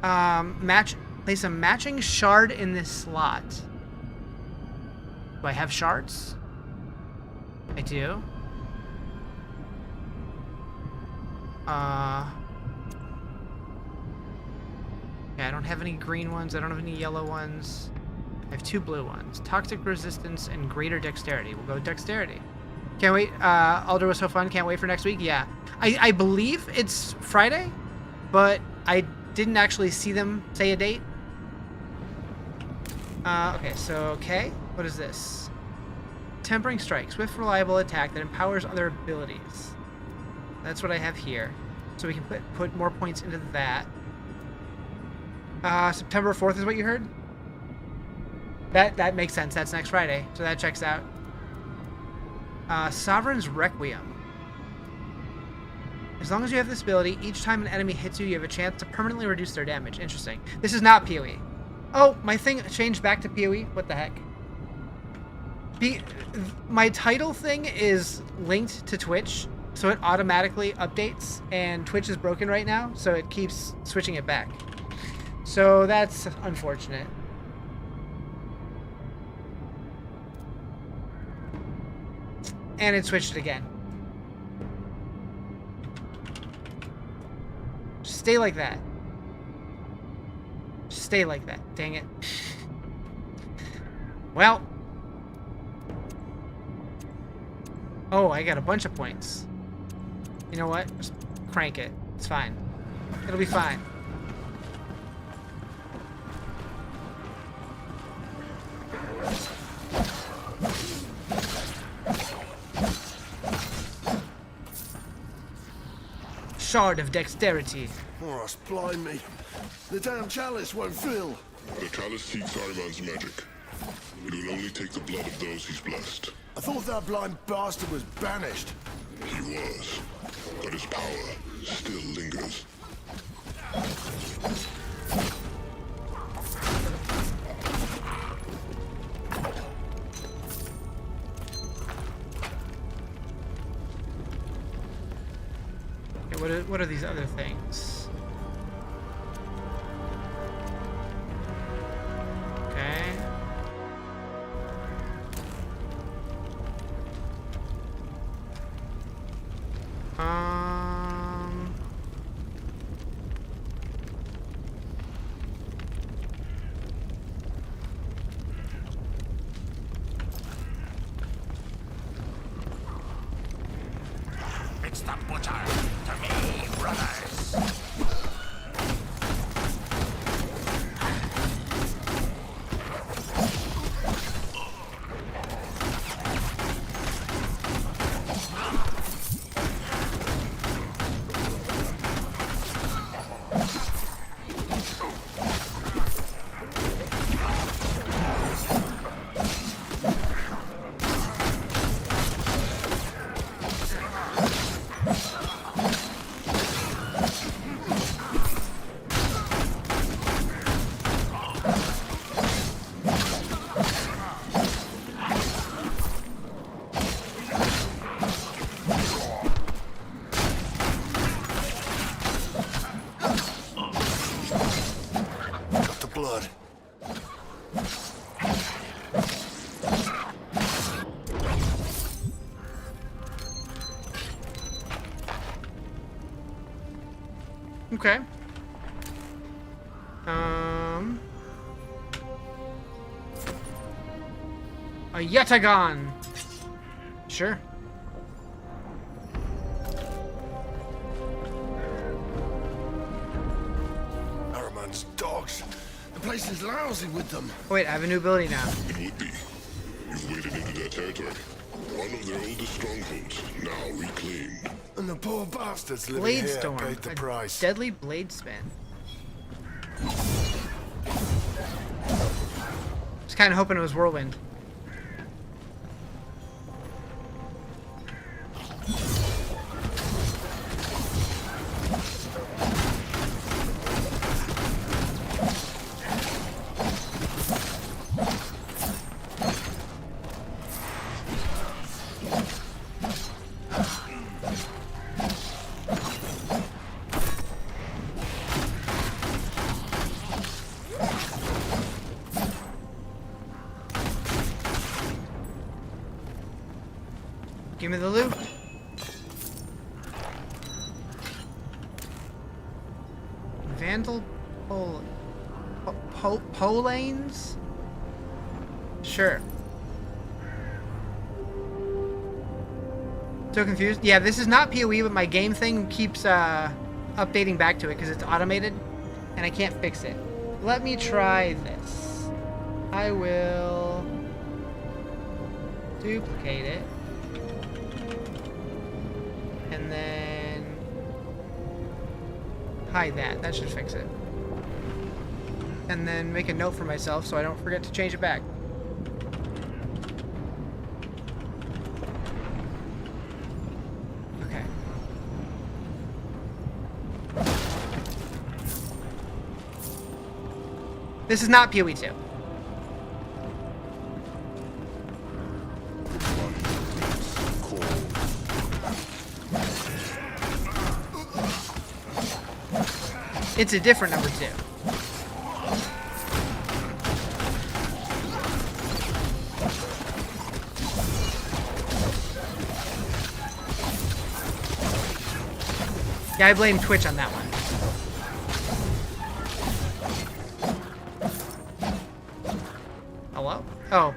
Speaker 1: Place a matching shard in this slot. Do I have shards? I do. Yeah, I don't have any green ones. I don't have any yellow ones. I have 2 blue ones. Toxic resistance and greater dexterity. We'll go with dexterity. Can't wait. Alder was so fun. Can't wait for next week. Yeah. I believe it's Friday, but I didn't actually see them say a date. Okay, so, okay. What is this? Tempering Strike. Swift, reliable attack that empowers other abilities. That's what I have here. So we can put more points into that. September 4th is what you heard? That makes sense. That's next Friday, so that checks out. Sovereign's Requiem. As long as you have this ability, each time an enemy hits you, you have a chance to permanently reduce their damage. Interesting. This is not PoE. Oh, my thing changed back to PoE. What the heck? My title thing is linked to Twitch, so it automatically updates, and Twitch is broken right now, so it keeps switching it back. So that's unfortunate. And it switched it again. Just stay like that. Just stay like that. Dang it. Well. Oh, I got a bunch of points. You know what? Just crank it. It's fine. It'll be fine. Shard of Dexterity.
Speaker 7: Oh, blind me. The damn chalice won't fill.
Speaker 6: The chalice seeks Ahriman's magic. It will only take the blood of those he's blessed.
Speaker 7: I thought that blind bastard was banished.
Speaker 6: He was, but his power still lingers.
Speaker 1: Okay, what are these other things? Okay.
Speaker 2: It's the butcher. To me, brothers.
Speaker 7: Blood.
Speaker 1: Okay. A Yatagon. Sure.
Speaker 7: Ahriman's dogs. The place is lousy with them.
Speaker 1: Oh, wait, I have a new ability now.
Speaker 6: It would be. You've waded into their territory. One of their oldest strongholds, now reclaimed.
Speaker 7: And the poor bastards living
Speaker 1: Blade
Speaker 7: here
Speaker 1: Storm.
Speaker 7: paid the
Speaker 1: A
Speaker 7: price.
Speaker 1: deadly blade spin. Just kind of hoping it was Whirlwind. Give me the loot. Vandal Polanes? Sure. So confused. Yeah, this is not PoE, but my game thing keeps updating back to it because it's automated, and I can't fix it. Let me try this. I will duplicate it. And then hide that. That should fix it. and then make a note for myself so I don't forget to change it back. Okay. This is not POE2. It's a different number 2. Yeah, I blame Twitch on that one. Hello? Oh,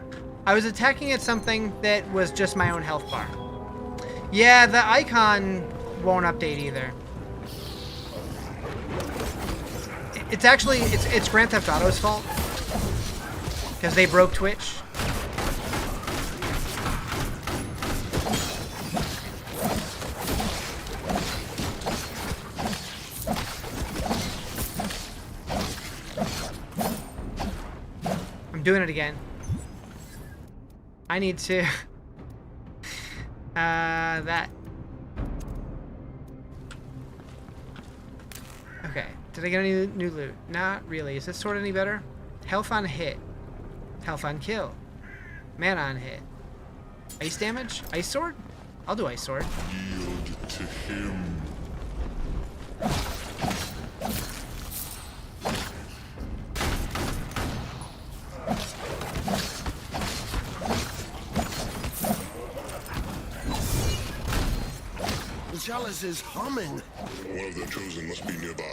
Speaker 1: I was attacking at something that was just my own health bar. Yeah, the icon won't update either. It's actually, it's Grand Theft Auto's fault. Because they broke Twitch. I'm doing it again. I need to... that. Okay. Did I get any new loot? Not really. Is this sword any better? Health on hit. Health on kill. Mana on hit. Ice damage? Ice sword? I'll do ice sword.
Speaker 6: Yield to him.
Speaker 7: The chalice is humming.
Speaker 6: One of their chosen must be nearby.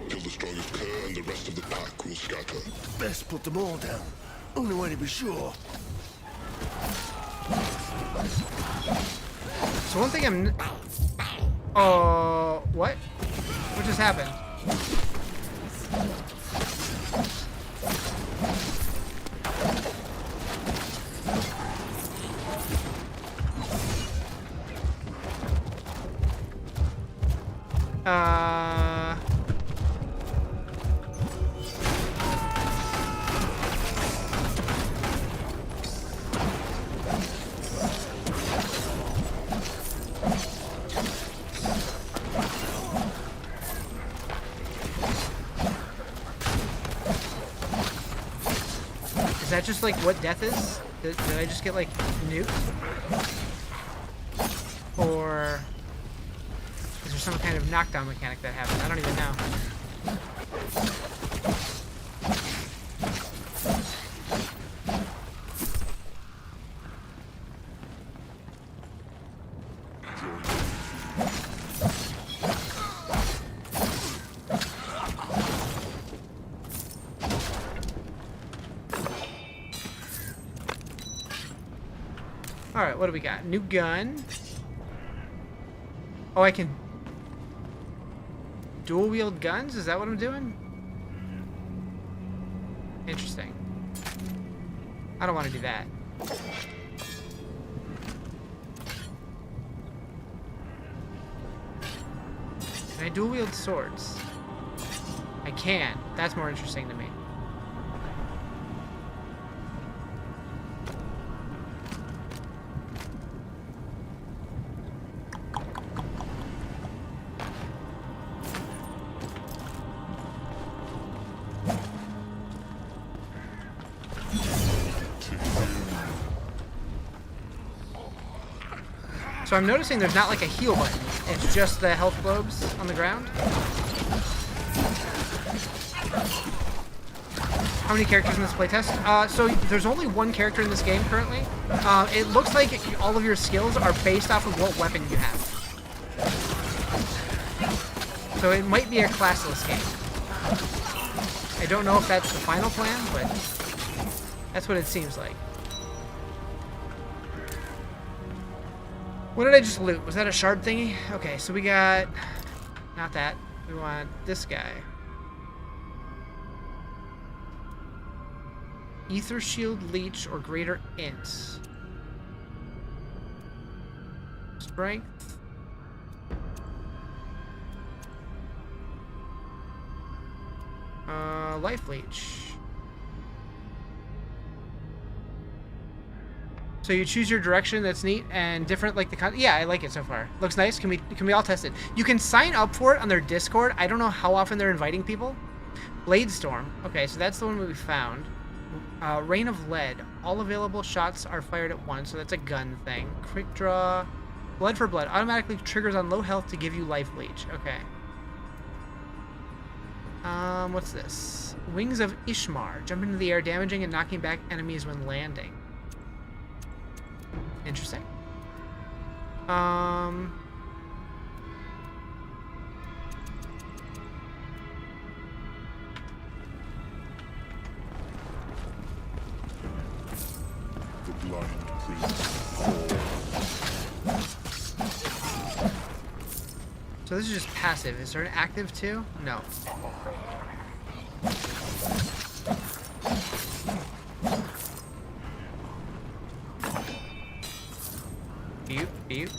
Speaker 6: Kill the strongest cur and the rest of the pack will scatter.
Speaker 7: Best put them all down. Only way to be sure.
Speaker 1: So one thing I'm... Oh, what? What just happened? Is that just like what death is? Did I just get like nuked? Or is there some kind of knockdown mechanic that happened? I don't even know. Alright, what do we got? New gun. Oh, I can dual wield guns? Is that what I'm doing? Interesting. I don't want to do that. Can I dual wield swords? I can. That's more interesting to me. So I'm noticing there's not like a heal button. It's just the health globes on the ground. How many characters in this playtest? So there's only one character in this game currently. It looks like all of your skills are based off of what weapon you have. So it might be a classless game. I don't know if that's the final plan, but that's what it seems like. What did I just loot? Was that a shard thingy? Okay, so we got... Not that. We want this guy. Ether Shield, Leech, or Greater Int. Strength. Life leech. So you choose your direction. That's neat and different. Like the yeah, I like it so far. Looks nice. Can we all test it? You can sign up for it on their Discord. I don't know how often they're inviting people. Blade Storm. Okay, so that's the one we found. Rain of Lead. All available shots are fired at once, so that's a gun thing. Quick draw. Blood for blood. Automatically triggers on low health to give you life leech. Okay. What's this? Wings of Ishmar. Jump into the air, damaging and knocking back enemies when landing. Interesting.
Speaker 6: The blind prince falls.
Speaker 1: So this is just passive. Is there an active too? No.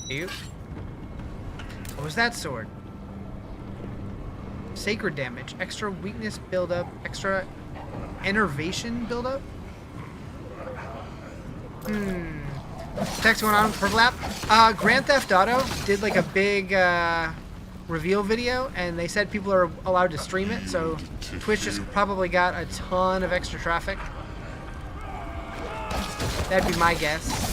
Speaker 1: Ew. What was that sword? Sacred damage. Extra weakness buildup. Extra enervation buildup? Text going on for lap. Grand Theft Auto did like a big reveal video, and they said people are allowed to stream it, so Twitch just probably got a ton of extra traffic. That'd be my guess.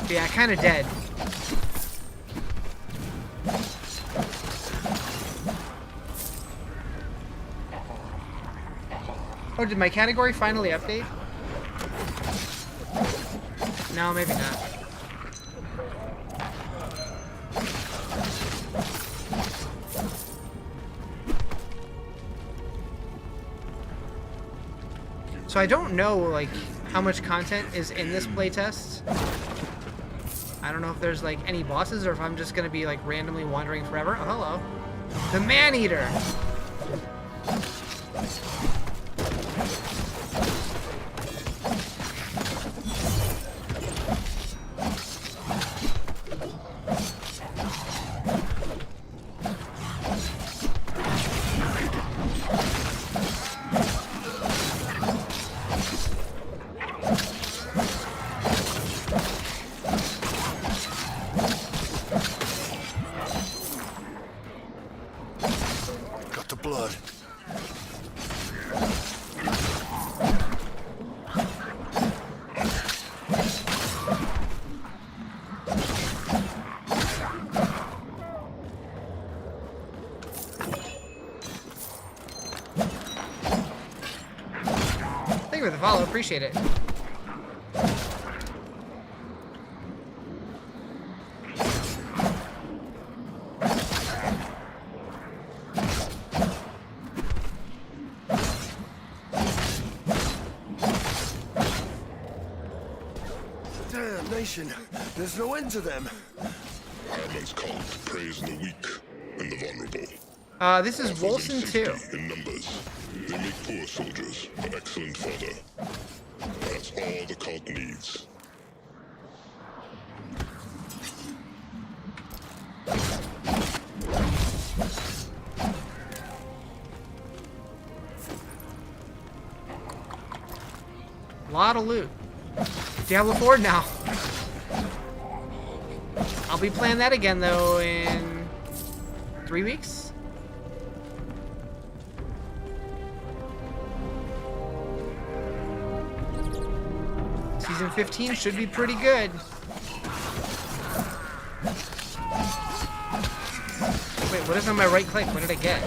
Speaker 1: Yeah, kind of dead. Oh, did my category finally update? No, maybe not. So I don't know, like, how much content is in this playtest. I don't know if there's, like, any bosses or if I'm just gonna be, like, randomly wandering forever. Oh, hello. The Man-Eater!
Speaker 7: Got the blood.
Speaker 1: Thank you for the follow, appreciate it.
Speaker 7: Damnation. There's no end to them.
Speaker 6: Ireland's cult preys on the weak and the vulnerable.
Speaker 1: This is Wolcen 2.
Speaker 6: In numbers, they make poor soldiers, but excellent fodder. That's all the cult needs.
Speaker 1: Lot of loot. Diablo 4 now. I'll be playing that again, though, in 3 weeks. Season 15 should be pretty good. Wait, what is on my right click? What did I get?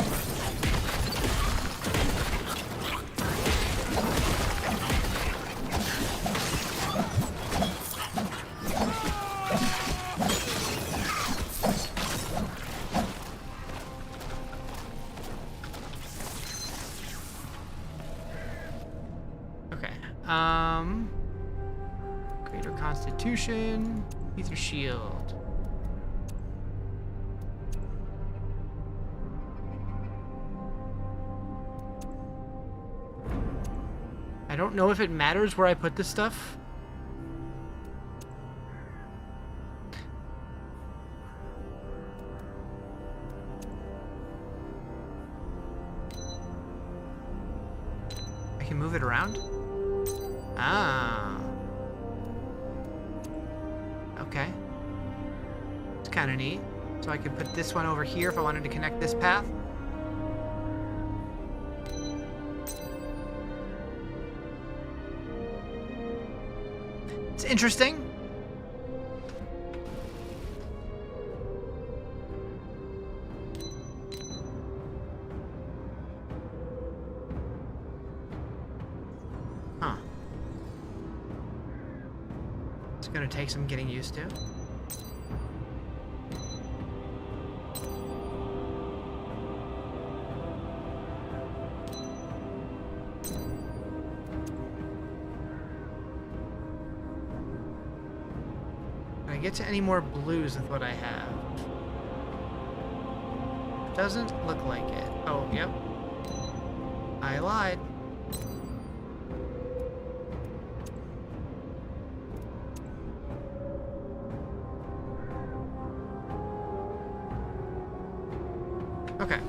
Speaker 1: Greater Constitution, Ether Shield. I don't know if it matters where I put this stuff. can move it around? Ah. Okay. It's kind of neat. So I could put this one over here if I wanted to connect this path. It's interesting. Huh. It's gonna take some getting used to. Get to any more blues with what I have? Doesn't look like it. Oh, yep. I lied. Okay.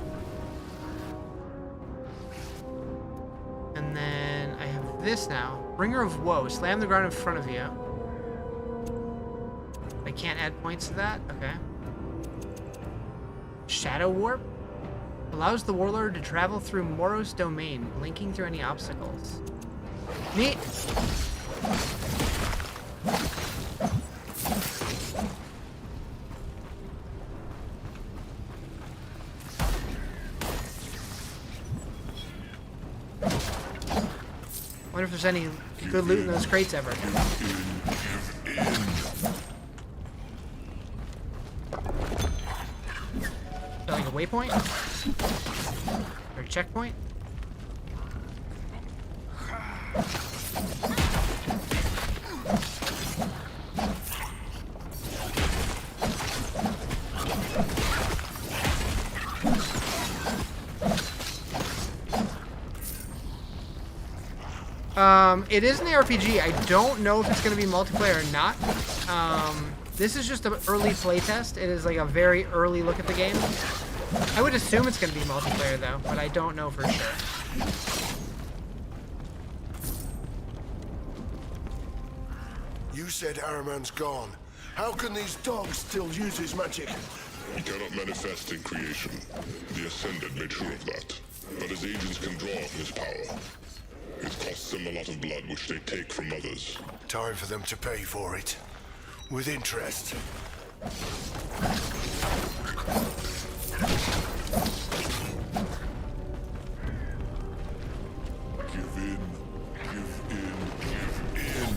Speaker 1: And then I have this now. Bringer of Woe. Slam the ground in front of you. I can't add points to that? Okay. Shadow Warp allows the Warlord to travel through Moros domain, blinking through any obstacles. Neat! Wonder if there's any good loot in those crates ever. Like a waypoint? Or a checkpoint? It is an RPG. I don't know if it's going to be multiplayer or not. This is just an early playtest. It is like a very early look at the game. I would assume it's going to be multiplayer though, but I don't know for sure.
Speaker 7: You said Araman's gone. How can these dogs still use his magic?
Speaker 6: He cannot manifest in creation. The Ascended made sure of that. But his agents can draw from his power. It costs them a lot of blood which they take from others.
Speaker 7: Time for them to pay for it. With interest.
Speaker 6: Give in, give in, give in.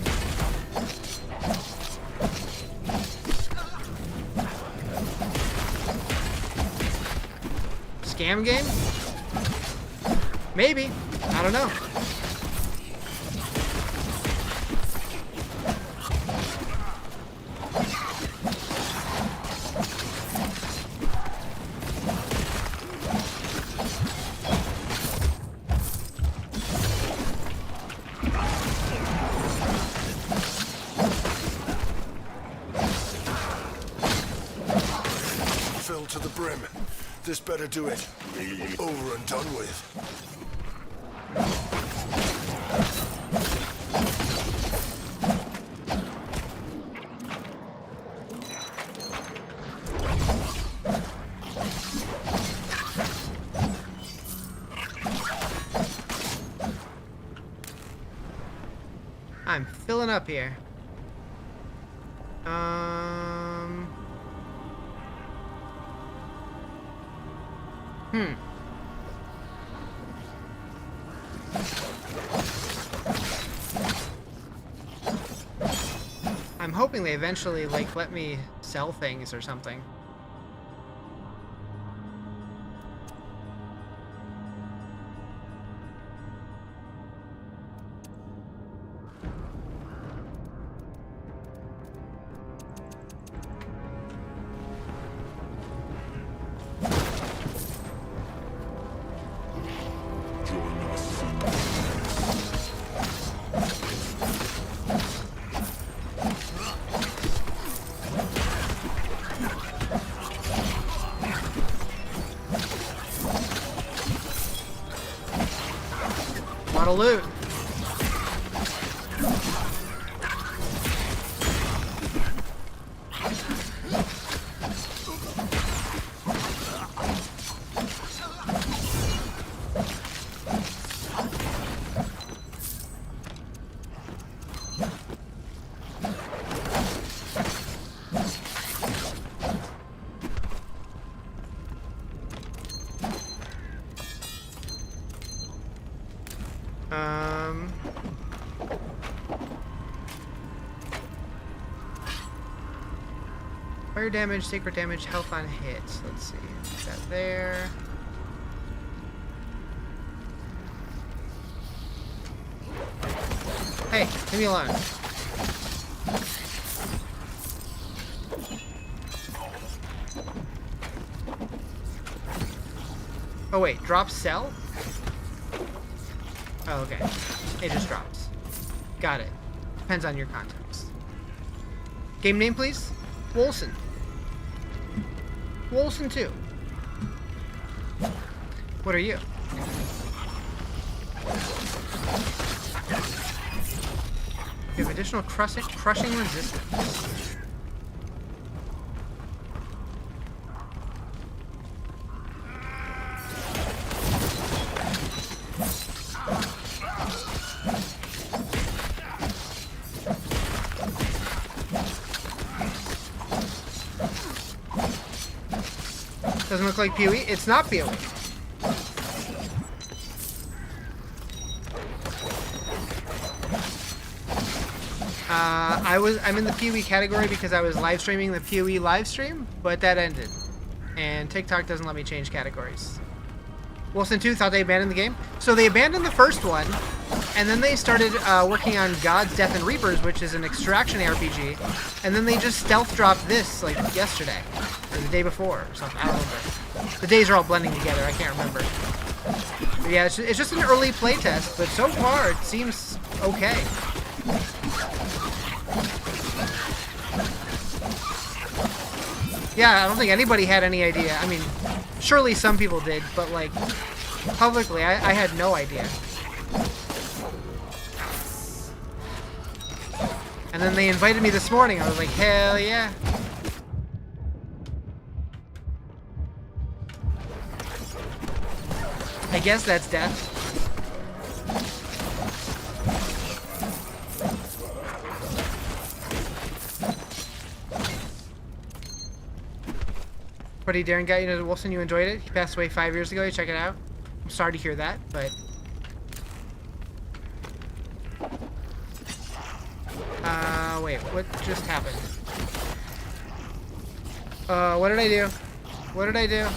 Speaker 1: Scam game? Maybe. I don't know.
Speaker 7: Filled to the brim. This better do it. Over and done with.
Speaker 1: I'm filling up here. I'm hoping they eventually, like, let me sell things or something. Lot of loot. Fire damage, sacred damage, health on hits. Let's see. Put that there. Hey, leave me alone. Oh wait, drop cell? Oh, okay. It just drops. Got it. Depends on your context. Game name, please? Wolcen. Wolcen 2. What are you? You have additional crushing resistance. Doesn't look like POE. It's not POE. I'm in the POE category because I was live streaming the POE live stream, but that ended. And TikTok doesn't let me change categories. Wolcen 2 thought they abandoned the game. So they abandoned the first one, and then they started working on God's Death and Reapers, which is an extraction RPG, and then they just stealth dropped this like yesterday, or the day before, or something. I don't remember. The days are all blending together. I can't remember. But yeah, it's just an early playtest, but so far it seems okay. Yeah, I don't think anybody had any idea. I mean, surely some people did, but like, publicly, I had no idea. And then they invited me this morning. I was like, hell yeah. I guess that's death. Buddy Darren got you into Wolcen, you enjoyed it? He passed away 5 years ago, you check it out. I'm sorry to hear that, but... wait, what just happened? What did I do? What did I do?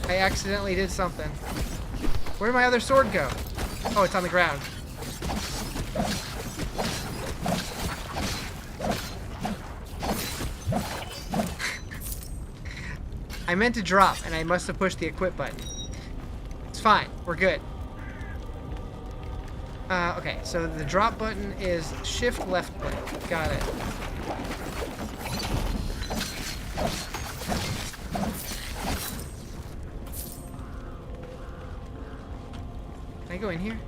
Speaker 1: I accidentally did something. Where did my other sword go? Oh, it's on the ground. I meant to drop, and I must have pushed the equip button. It's fine. We're good. Okay, so the drop button is shift left click. Got it. Can I go in here?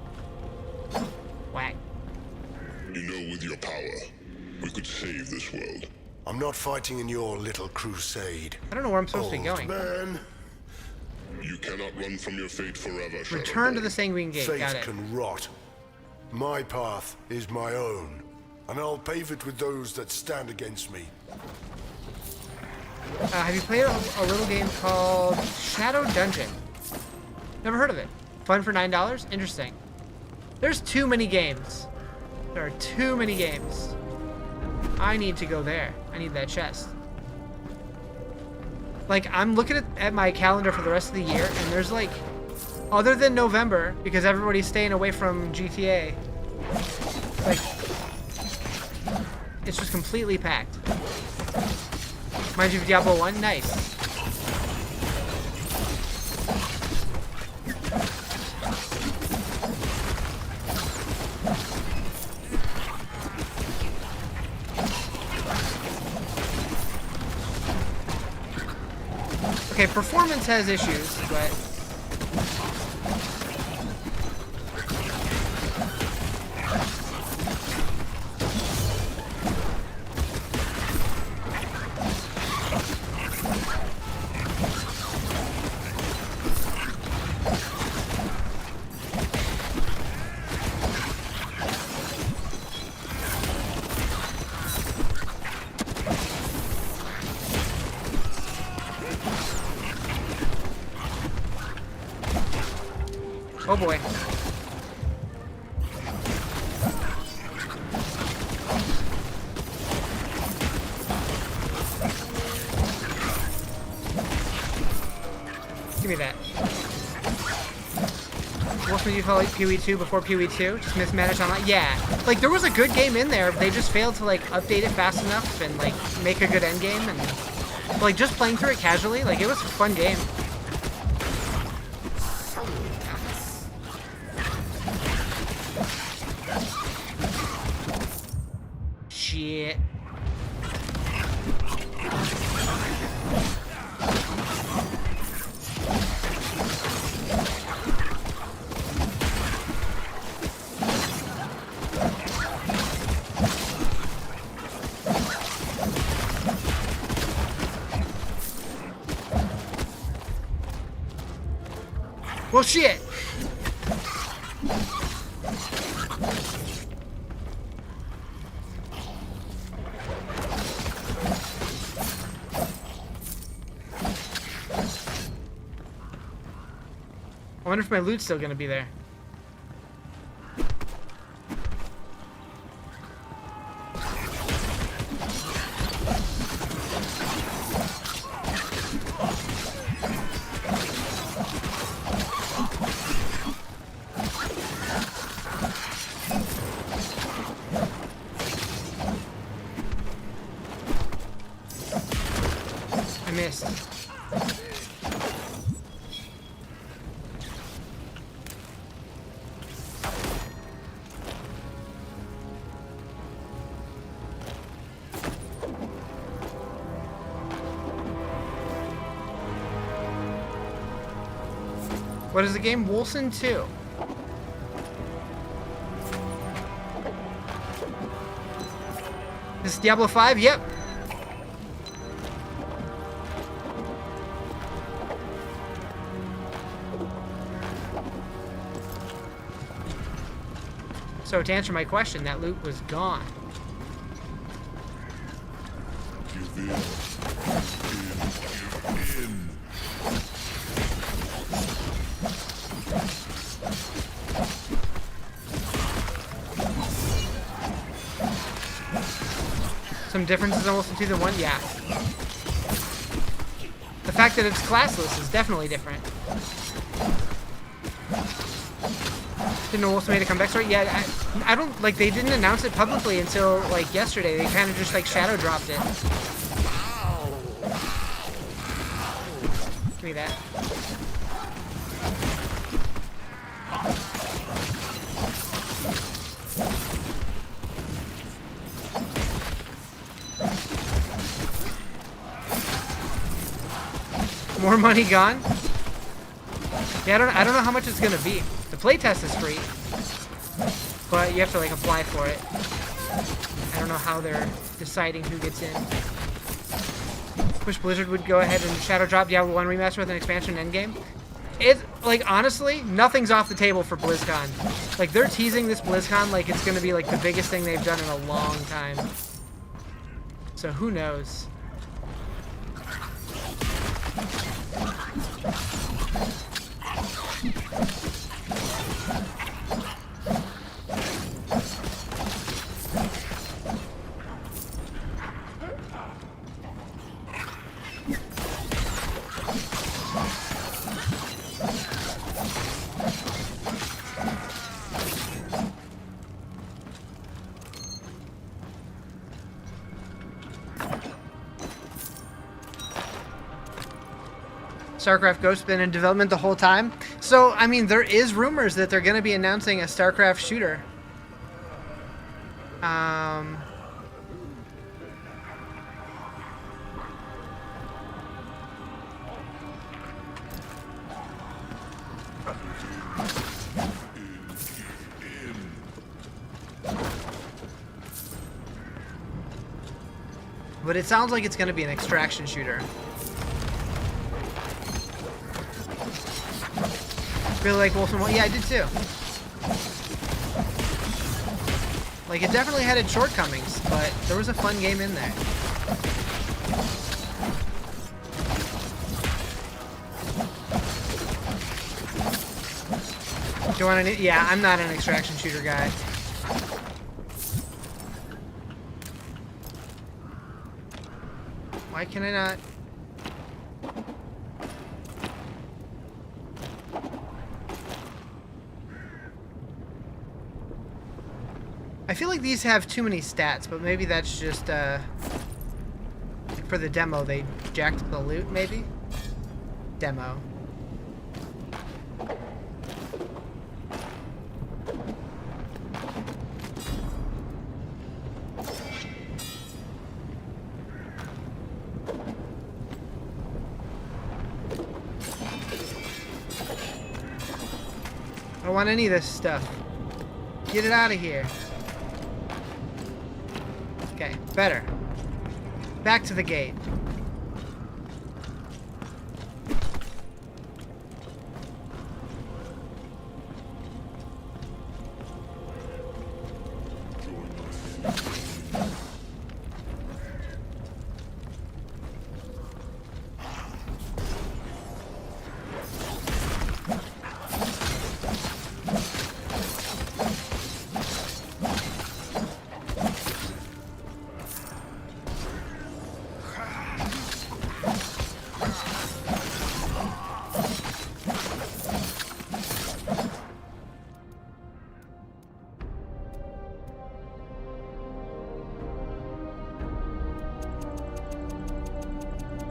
Speaker 1: Whack.
Speaker 6: You know, with your power, we could save this world.
Speaker 7: I'm not fighting in your little crusade.
Speaker 1: I don't know where I'm supposed to be
Speaker 7: Old
Speaker 1: going.
Speaker 7: man,
Speaker 6: You cannot run from your fate forever,
Speaker 1: Return to
Speaker 6: Shadowborn.
Speaker 1: the Sanguine Gate. Got
Speaker 7: fate
Speaker 1: it.
Speaker 7: can rot. My path is my own, and I'll pave it with those that stand against me.
Speaker 1: Have you played a little game called Shadow Dungeon? Never heard of it. Fun for $9? Interesting. There's too many games. There are too many games. I need to go there. I need that chest. Like, I'm looking at my calendar for the rest of the year, and there's like, other than November, because everybody's staying away from GTA, like, it's just completely packed. Reminds you of Diablo 1? Nice. Okay, performance has issues, but... Oh boy. Give me that. Wolcen, you call it POE2 before POE2? Just mismanaged online? Yeah. Like, there was a good game in there, but they just failed to, like, update it fast enough and, like, make a good end game. And, like, just playing through it casually, like, it was a fun game. Shit. Well, shit. I wonder if my loot's still gonna be there. I missed. What is the game? Wolcen 2. This is Diablo 5? Yep. So to answer my question, that loot was gone.
Speaker 6: Give in. Give in.
Speaker 1: Some differences in Wolcen 2 than 1? Yeah. The fact that it's classless is definitely different. Didn't know Wolcen made a comeback story? Yeah, I don't, like, they didn't announce it publicly until, like, yesterday. They kind of just, like, shadow dropped it. Give me that. More money gone? Yeah, I don't know how much it's gonna be. The playtest is free, but you have to like apply for it. I don't know how they're deciding who gets in. Wish Blizzard would go ahead and shadow drop Diablo 1 remaster with an expansion endgame. It, like, honestly, nothing's off the table for BlizzCon. Like, they're teasing this BlizzCon like it's gonna be like the biggest thing they've done in a long time. So who knows? StarCraft Ghost been in development the whole time. So, I mean, there is rumors that they're going to be announcing a StarCraft shooter. But it sounds like it's going to be an extraction shooter. Really like Wolcen 1? Yeah, I did too. Like, it definitely had its shortcomings, but there was a fun game in there. Do you want to? Yeah, I'm not an extraction shooter guy. Why can I not? I feel like these have too many stats, but maybe that's just for the demo they jacked the loot, maybe? Demo. I don't want any of this stuff. Get it out of here. Okay, better. Back to the gate.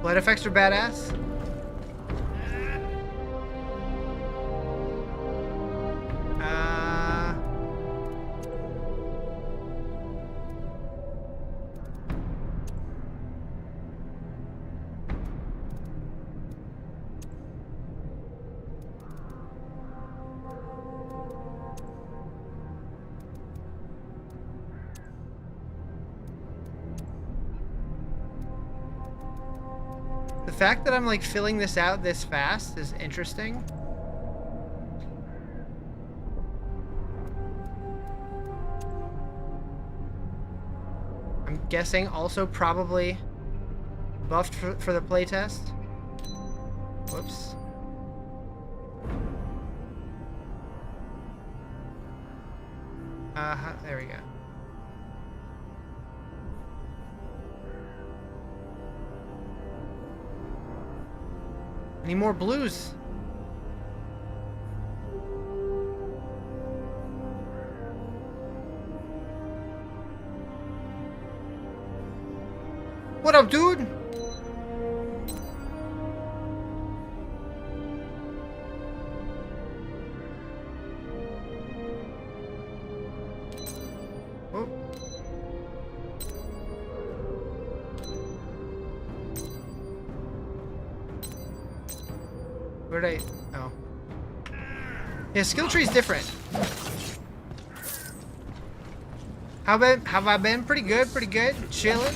Speaker 1: Blood effects are badass. The fact that I'm like filling this out this fast is interesting. I'm guessing also probably buffed for the playtest. Whoops. There we go. Any more blues? What up, dude? Oh. Where'd I? Oh. Yeah, skill tree's different. Have I been? Pretty good, pretty good. Chilling.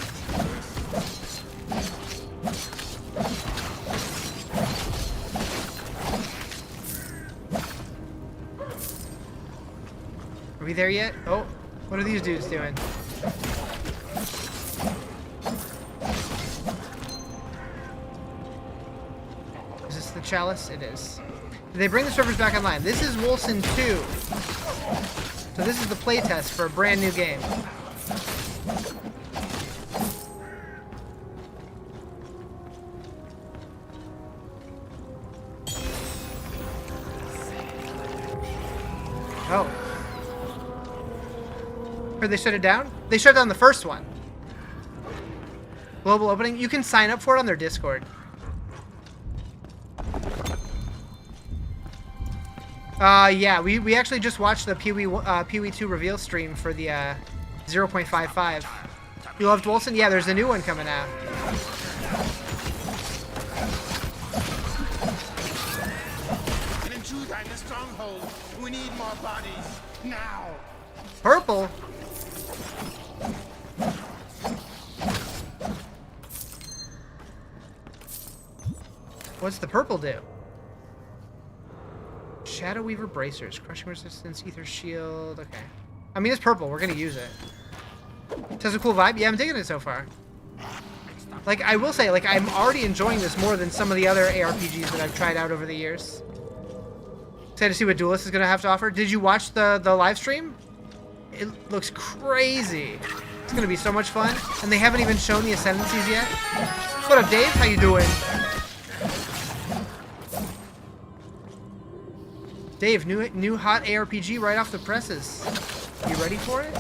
Speaker 1: Are we there yet? Oh, what are these dudes doing? Is this the chalice? It is. Did they bring the servers back online? This is Wolcen 2. So this is the playtest for a brand new game. Oh. Or they shut it down? They shut down the first one. Global opening. You can sign up for it on their Discord. Yeah, we actually just watched the POE2 reveal stream for the 0.55. You loved Wolcen? Yeah, there's a new one coming out.
Speaker 8: An intruder in the stronghold. We need more bodies now.
Speaker 1: Purple? What's the purple do? Shadow Weaver bracers, crushing resistance, ether shield. Okay, I mean it's purple. We're gonna use it. It has a cool vibe. Yeah, I'm digging it so far. Like I will say, like I'm already enjoying this more than some of the other ARPGs that I've tried out over the years. Excited to see what Duelist is going to have to offer. Did you watch the live stream? It looks crazy. It's going to be so much fun. And they haven't even shown the ascendancies yet. What up, Dave? How you doing? Dave, new hot ARPG right off the presses. You ready for it?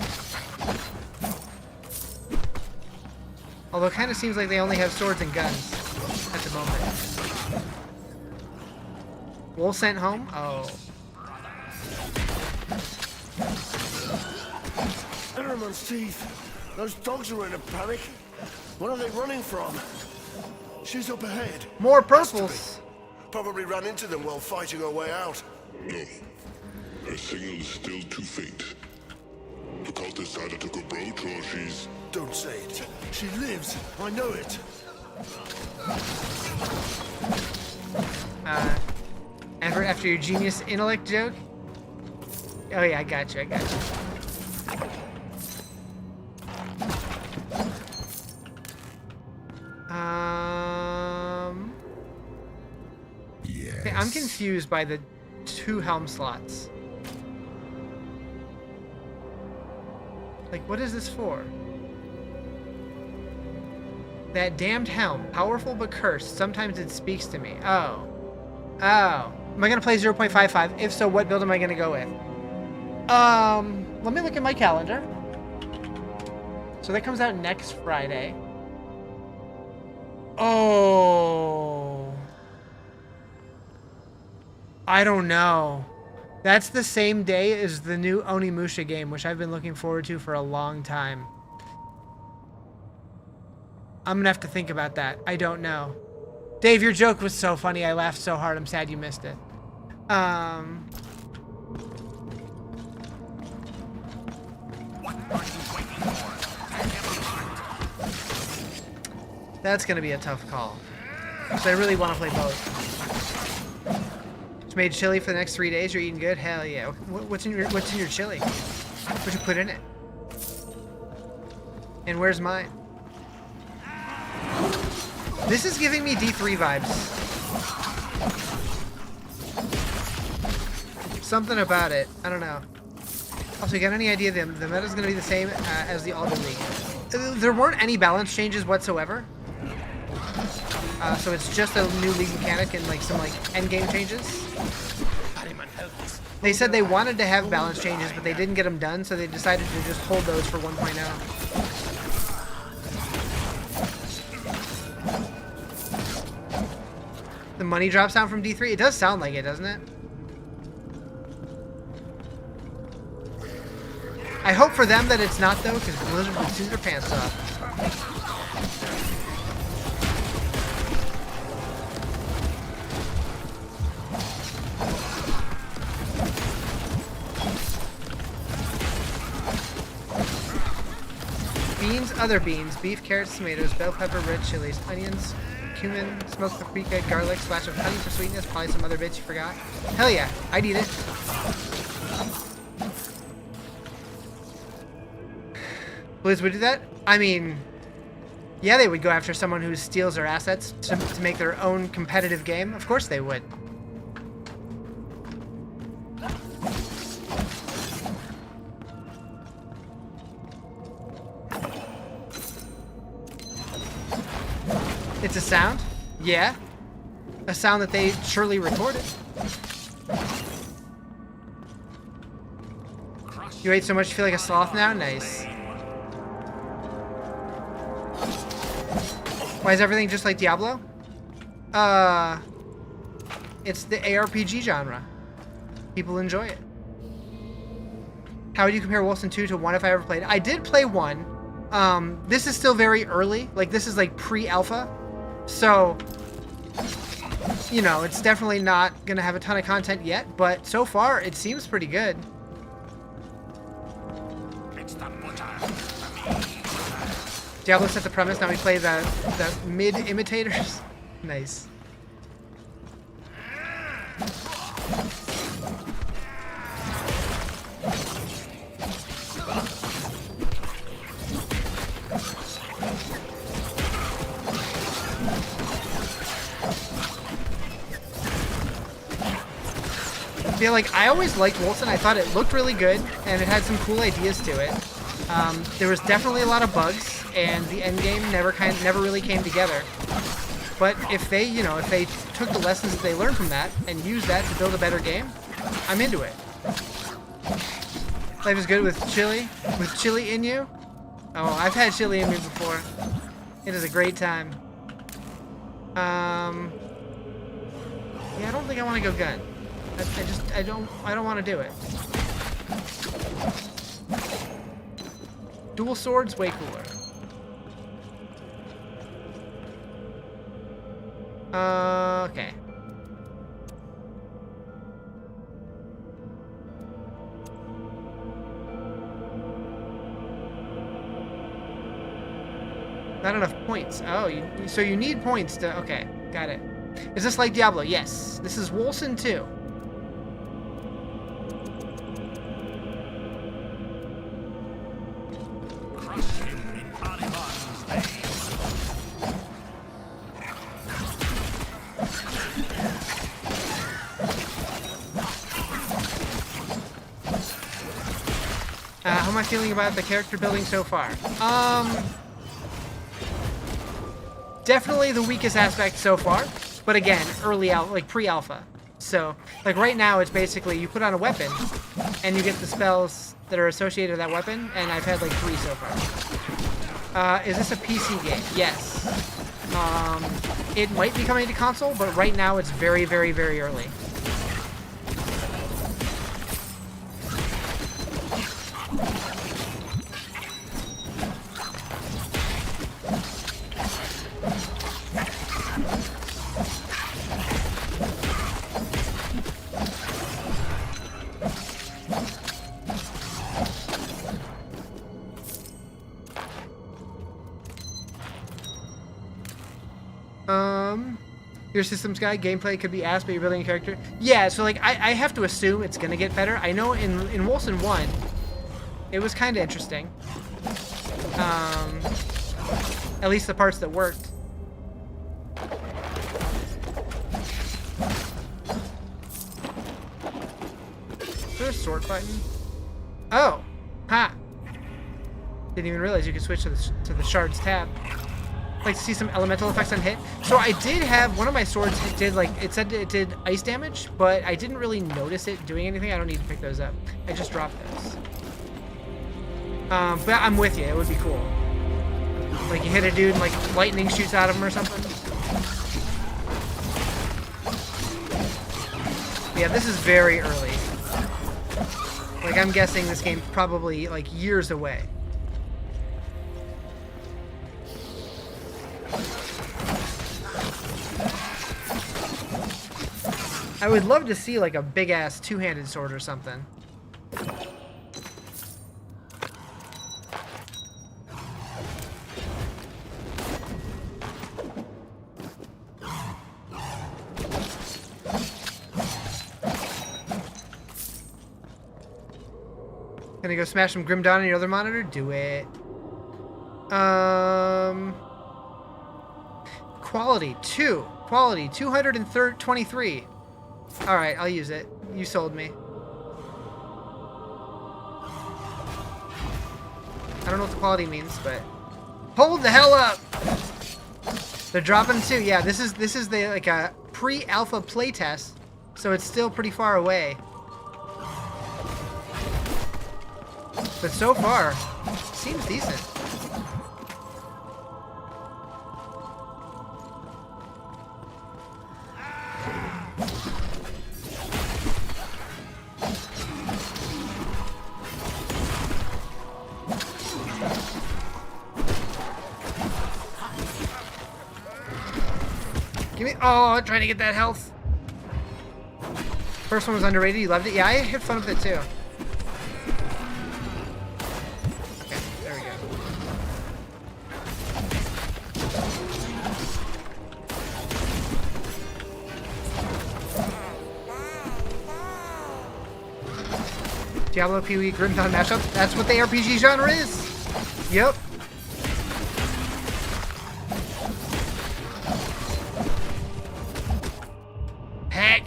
Speaker 1: Although it kind of seems like they only have swords and guns at the moment. Wolcen home? Oh.
Speaker 7: Aramon's teeth. Those dogs are in a panic. What are they running from? She's up ahead.
Speaker 1: More purples.
Speaker 7: Probably ran into them while fighting her way out.
Speaker 6: No. Her signal is still too faint. The cultist either took a brooch or she's...
Speaker 7: Don't say it. She lives. I know it.
Speaker 1: After your genius intellect joke? Oh yeah, I got you.
Speaker 2: Yes.
Speaker 1: Okay, I'm confused by the 2 helm slots. Like, what is this for? That damned helm, powerful but cursed. Sometimes it speaks to me. Oh. Am I gonna play 0.55? If so, what build am I gonna go with? Let me look at my calendar. So that comes out next Friday. Oh. I don't know. That's the same day as the new Onimusha game, which I've been looking forward to for a long time. I'm gonna have to think about that. I don't know. Dave, your joke was so funny. I laughed so hard. I'm sad you missed it. That's gonna be a tough call. Because I really want to play both. It's made chili for the next 3 days. You're eating good? Hell yeah. What's in your chili? What you put in it? And where's mine? This is giving me D3 vibes. Something about it. I don't know. Also, you got any idea the meta's going to be the same as the Alden League? There weren't any balance changes whatsoever. So it's just a new league mechanic and like some endgame changes. They said they wanted to have balance changes, but they didn't get them done, so they decided to just hold those for 1.0. The money drops down from D3? It does sound like it, doesn't it? I hope for them that it's not, though, because Blizzard would sue their pants off. Beans, other beans, beef, carrots, tomatoes, bell pepper, red chilies, onions, cumin, smoked paprika, garlic, splash of honey for sweetness, probably some other bits you forgot. Hell yeah, I'd eat it. Blizz would do that? I mean, yeah, they would go after someone who steals their assets to make their own competitive game. Of course they would. It's a sound? Yeah. A sound that they surely recorded. You ate so much you feel like a sloth now? Nice. Why is everything just like Diablo? It's the ARPG genre. People enjoy it. How would you compare Wolcen 2 to 1 if I ever played it? I did play 1. This is still very early. Like, this is like pre-alpha. So, you know, it's definitely not going to have a ton of content yet, but so far it seems pretty good. Diablo set the premise, now we play the mid-imitators. Nice. Yeah, like, I always liked Wolcen. I thought it looked really good, and it had some cool ideas to it. There was definitely a lot of bugs, and the end game never really came together. But if they, if they took the lessons that they learned from that and used that to build a better game, I'm into it. Life is good with chili? With chili in you? Oh, I've had chili in me before. It is a great time. Yeah, I don't think I want to go gun. I don't want to do it. Dual swords, way cooler. Okay. Not enough points. Oh, so you need points to... Okay, got it. Is this like Diablo? Yes. This is Wolcen 2. How am I feeling about the character building so far? Definitely the weakest aspect so far, but again, early alpha, like pre-alpha. So, like right now, it's basically you put on a weapon, and you get the spells that are associated with that weapon, and I've had like 3 so far. Is this a PC game? Yes. It might be coming to console, but right now it's very, very, very early. Your systems guy, gameplay could be asked, but you're building a character. Yeah, so like I have to assume it's gonna get better. I know in Wolcen 1, it was kind of interesting. At least the parts that worked. Is there a sort button? Oh, ha! Didn't even realize you could switch to the shards tab. Like to see some elemental effects on hit. So I did have one of my swords. It did like it said it did ice damage, but I didn't really notice it doing anything. I don't need to pick those up. I just dropped those. But I'm with you. It would be cool. Like you hit a dude and like lightning shoots out of him or something. Yeah, this is very early. Like I'm guessing this game's probably like years away. I would love to see like a big ass two-handed sword or something. Gonna go smash some Grim Dawn on your other monitor? Do it. Quality 2. Quality 223. Alright, I'll use it. You sold me. I don't know what the quality means, but... Hold the hell up! They're dropping 2. Yeah, this is the like a pre-alpha playtest, so it's still pretty far away. But so far, seems decent. Give me, oh, trying to get that health. First one was underrated, you loved it? Yeah, I had fun with it too. Okay, there we go. Diablo, POE, Grim Dawn mashup. That's what the RPG genre is. Yep. Heck.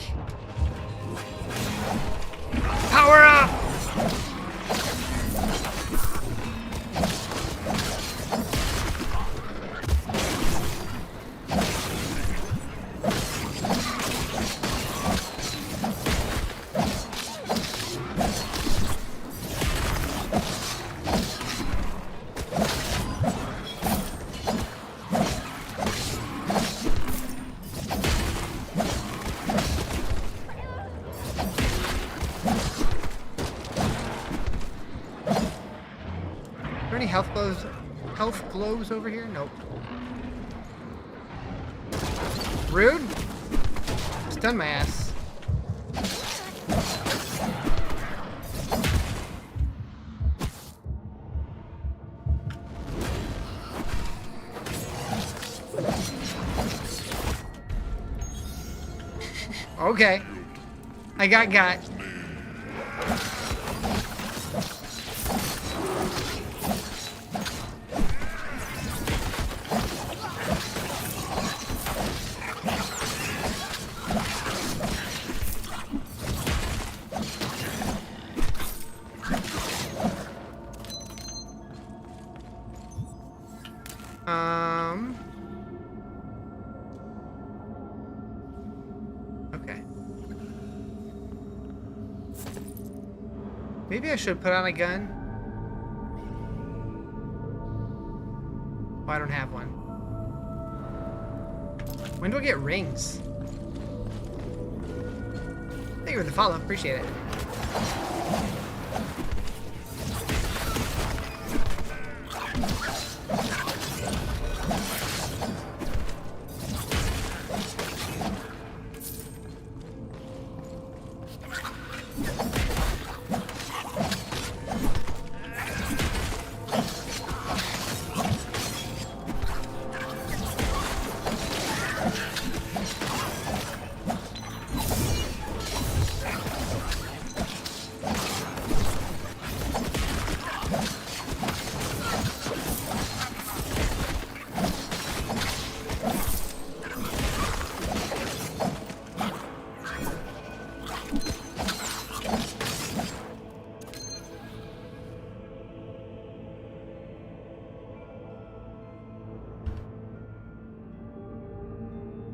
Speaker 1: any health glows? Health glows over here? Nope. Rude. Stun my ass. Okay. I got. Okay. Maybe I should put on a gun. Oh, I don't have one. When do I get rings? Thank you for the follow. Appreciate it.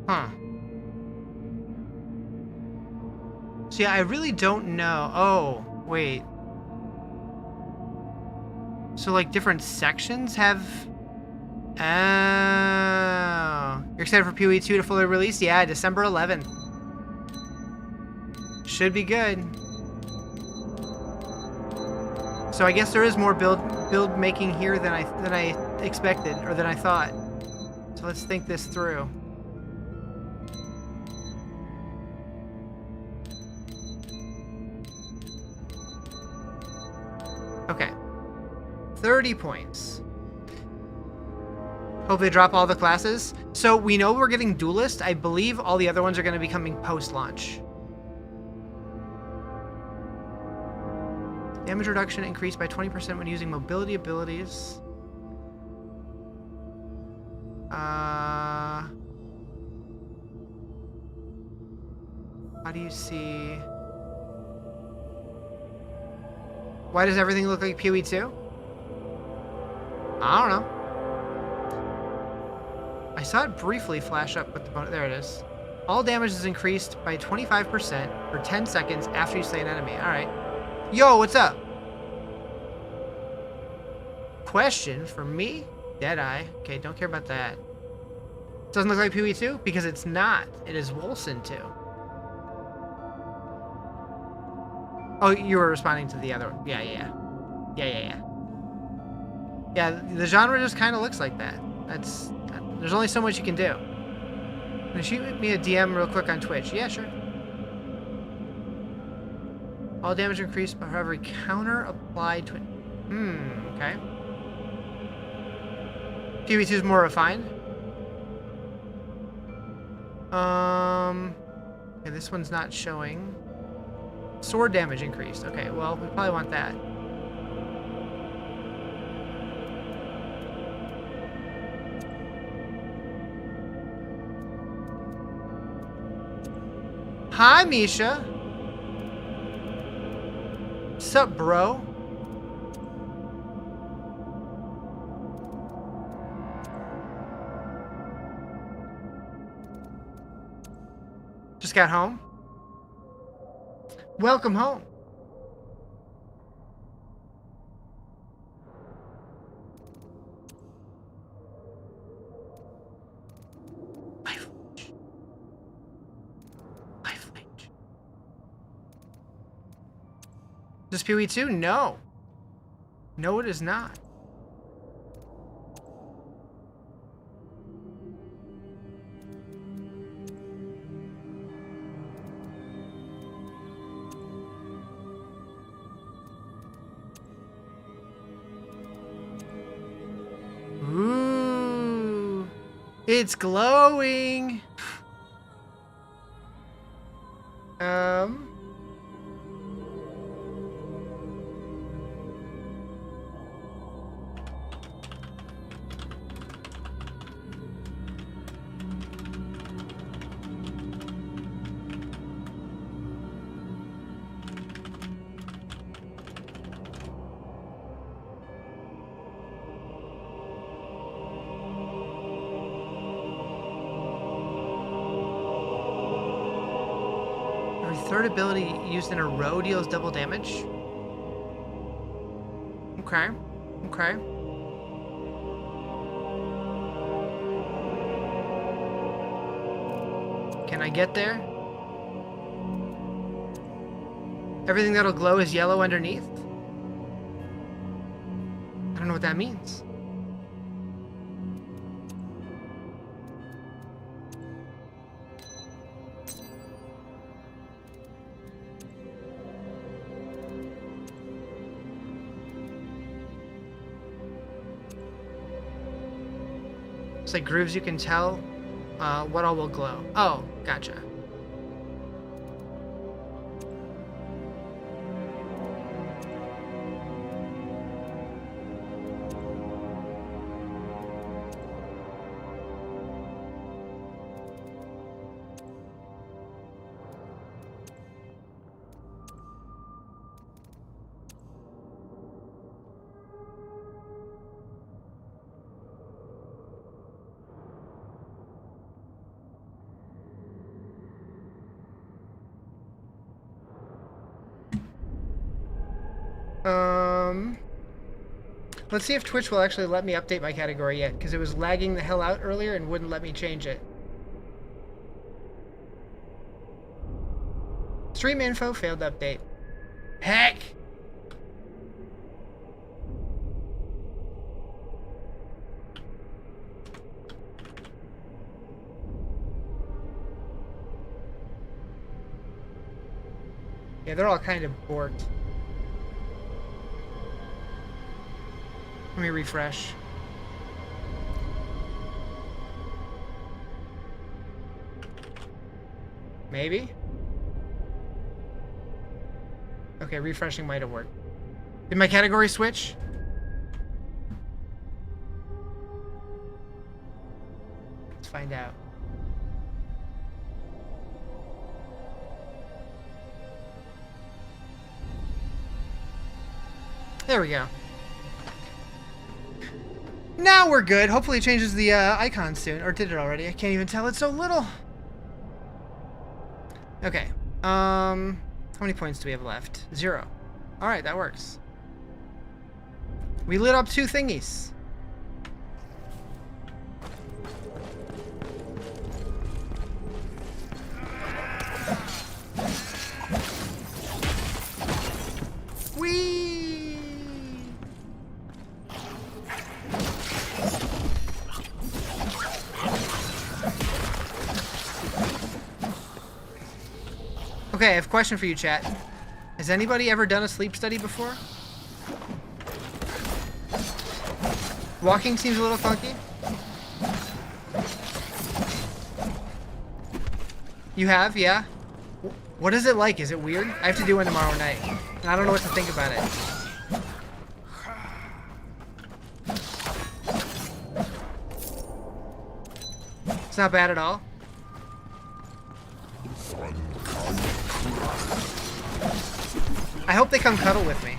Speaker 1: Huh. So yeah, I really don't know. Oh, wait. So like different sections have... Oh. You're excited for POE2 to fully release? Yeah, December 11th. Should be good. So I guess there is more build making here than I expected, or than I thought. So let's think this through. Okay. 30 points. Hope they drop all the classes. So we know we're getting Duelist. I believe all the other ones are going to be coming post-launch. Damage reduction increased by 20% when using mobility abilities. How do you see... Why does everything look like POE2? I don't know. I saw it briefly flash up with the bonus. There it is. All damage is increased by 25% for 10 seconds after you slay an enemy. Alright. Yo, what's up? Question for me? Deadeye. Okay, don't care about that. Doesn't look like POE2? Because it's not. It is Wolcen 2. Oh, you were responding to the other one. Yeah. Yeah, the genre just kind of looks like that. There's only so much you can do. Can you shoot me a DM real quick on Twitch? Yeah, sure. All damage increased by every counter applied to it. Okay. POE2 is more refined. Okay, this one's not showing. Sword damage increased. Okay, well, we probably want that. Hi, Misha. Sup, bro? Just got home? Welcome home. Life Leech. Is this POE2? No. No, it is not. It's glowing. Third ability used in a row deals double damage. Okay. Okay. Can I get there? Everything that'll glow is yellow underneath? I don't know what that means. It's like grooves you can tell what all will glow. Oh, gotcha. Let's see if Twitch will actually let me update my category yet, because it was lagging the hell out earlier and wouldn't let me change it. Stream info failed to update. Heck! Yeah, they're all kind of borked. Let me refresh. Maybe? Okay, refreshing might have worked. Did my category switch? Let's find out. There we go. Now we're good. Hopefully it changes the icon soon. Or did it already? I can't even tell. It's so little. Okay. How many points do we have left? 0. Alright, that works. We lit up 2 thingies. Whee! Okay, I have a question for you, chat. Has anybody ever done a sleep study before? Walking seems a little funky. You have, yeah? What is it like? Is it weird? I have to do one tomorrow night, and I don't know what to think about it. It's not bad at all. I hope they come cuddle with me.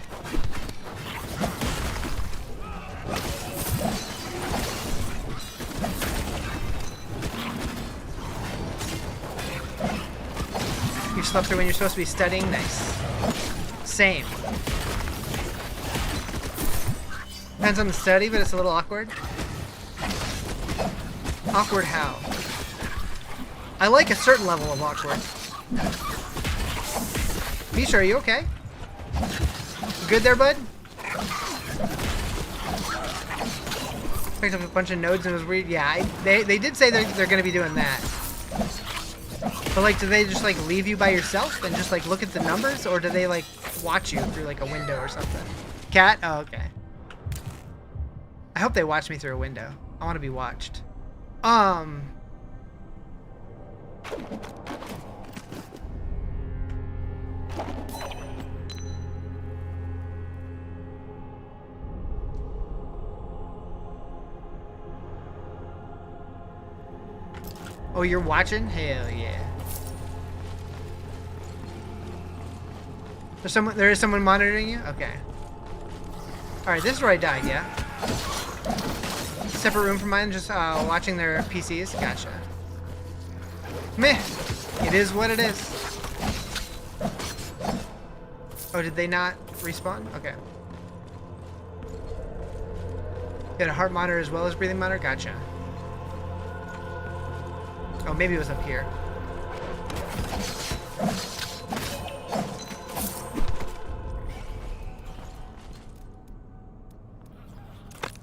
Speaker 1: You slept through when you're supposed to be studying? Nice. Same. Depends on the study, but it's a little awkward. Awkward how? I like a certain level of awkward. Misha, are you okay? You good there, bud? Picked up a bunch of nodes and it was weird. Yeah, they did say they're going to be doing that. But like, do they just like leave you by yourself and just like look at the numbers, or do they like watch you through like a window or something? Cat? Oh, okay. I hope they watch me through a window. I want to be watched. Oh, you're watching? Hell yeah. There is someone monitoring you? Okay. Alright, this is where I died, yeah? Separate room from mine, just watching their PCs? Gotcha. Meh! It is what it is. Oh, did they not respawn? Okay. Got a heart monitor as well as breathing monitor? Gotcha. Oh, maybe it was up here.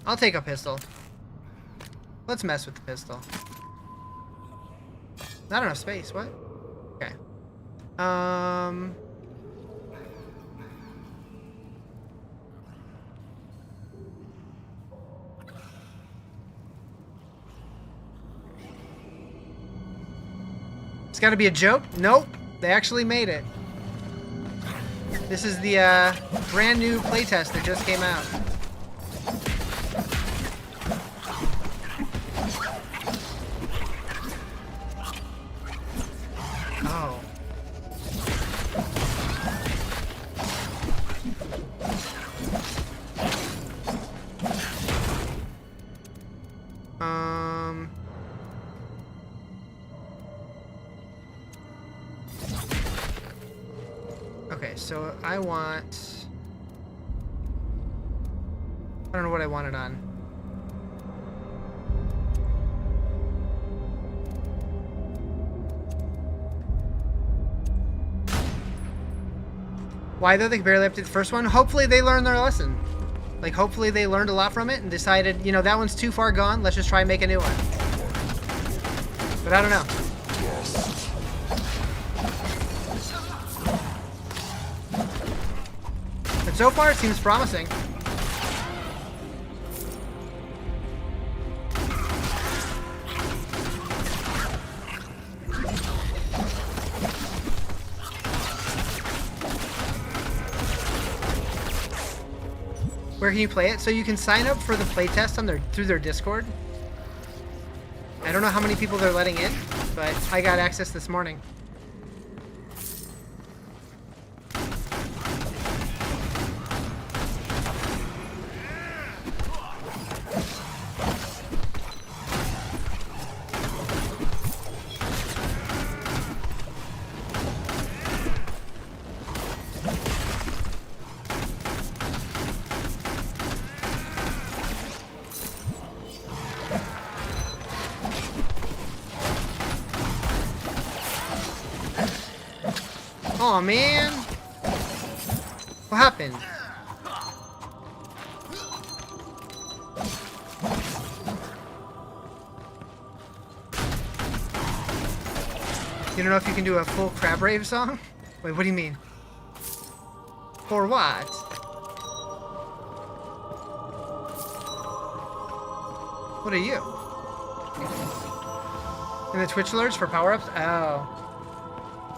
Speaker 1: I'll take a pistol. Let's mess with the pistol. Not enough space, what? Okay. It's gotta be a joke? Nope. They actually made it. This is the brand new playtest that just came out. Oh. Okay, so I want... I don't know what I want it on. Why though? They barely updated the first one. Hopefully they learned their lesson. Like, hopefully they learned a lot from it and decided, you know, that one's too far gone. Let's just try and make a new one. But I don't know. But so far it seems promising. Where can you play it? So you can sign up for the playtest on through their Discord. I don't know how many people they're letting in, but I got access this morning. Aw, man. What happened? You don't know if you can do a full Crab Rave song? Wait, what do you mean? For what? What are you? In the Twitch alerts for power-ups? Oh.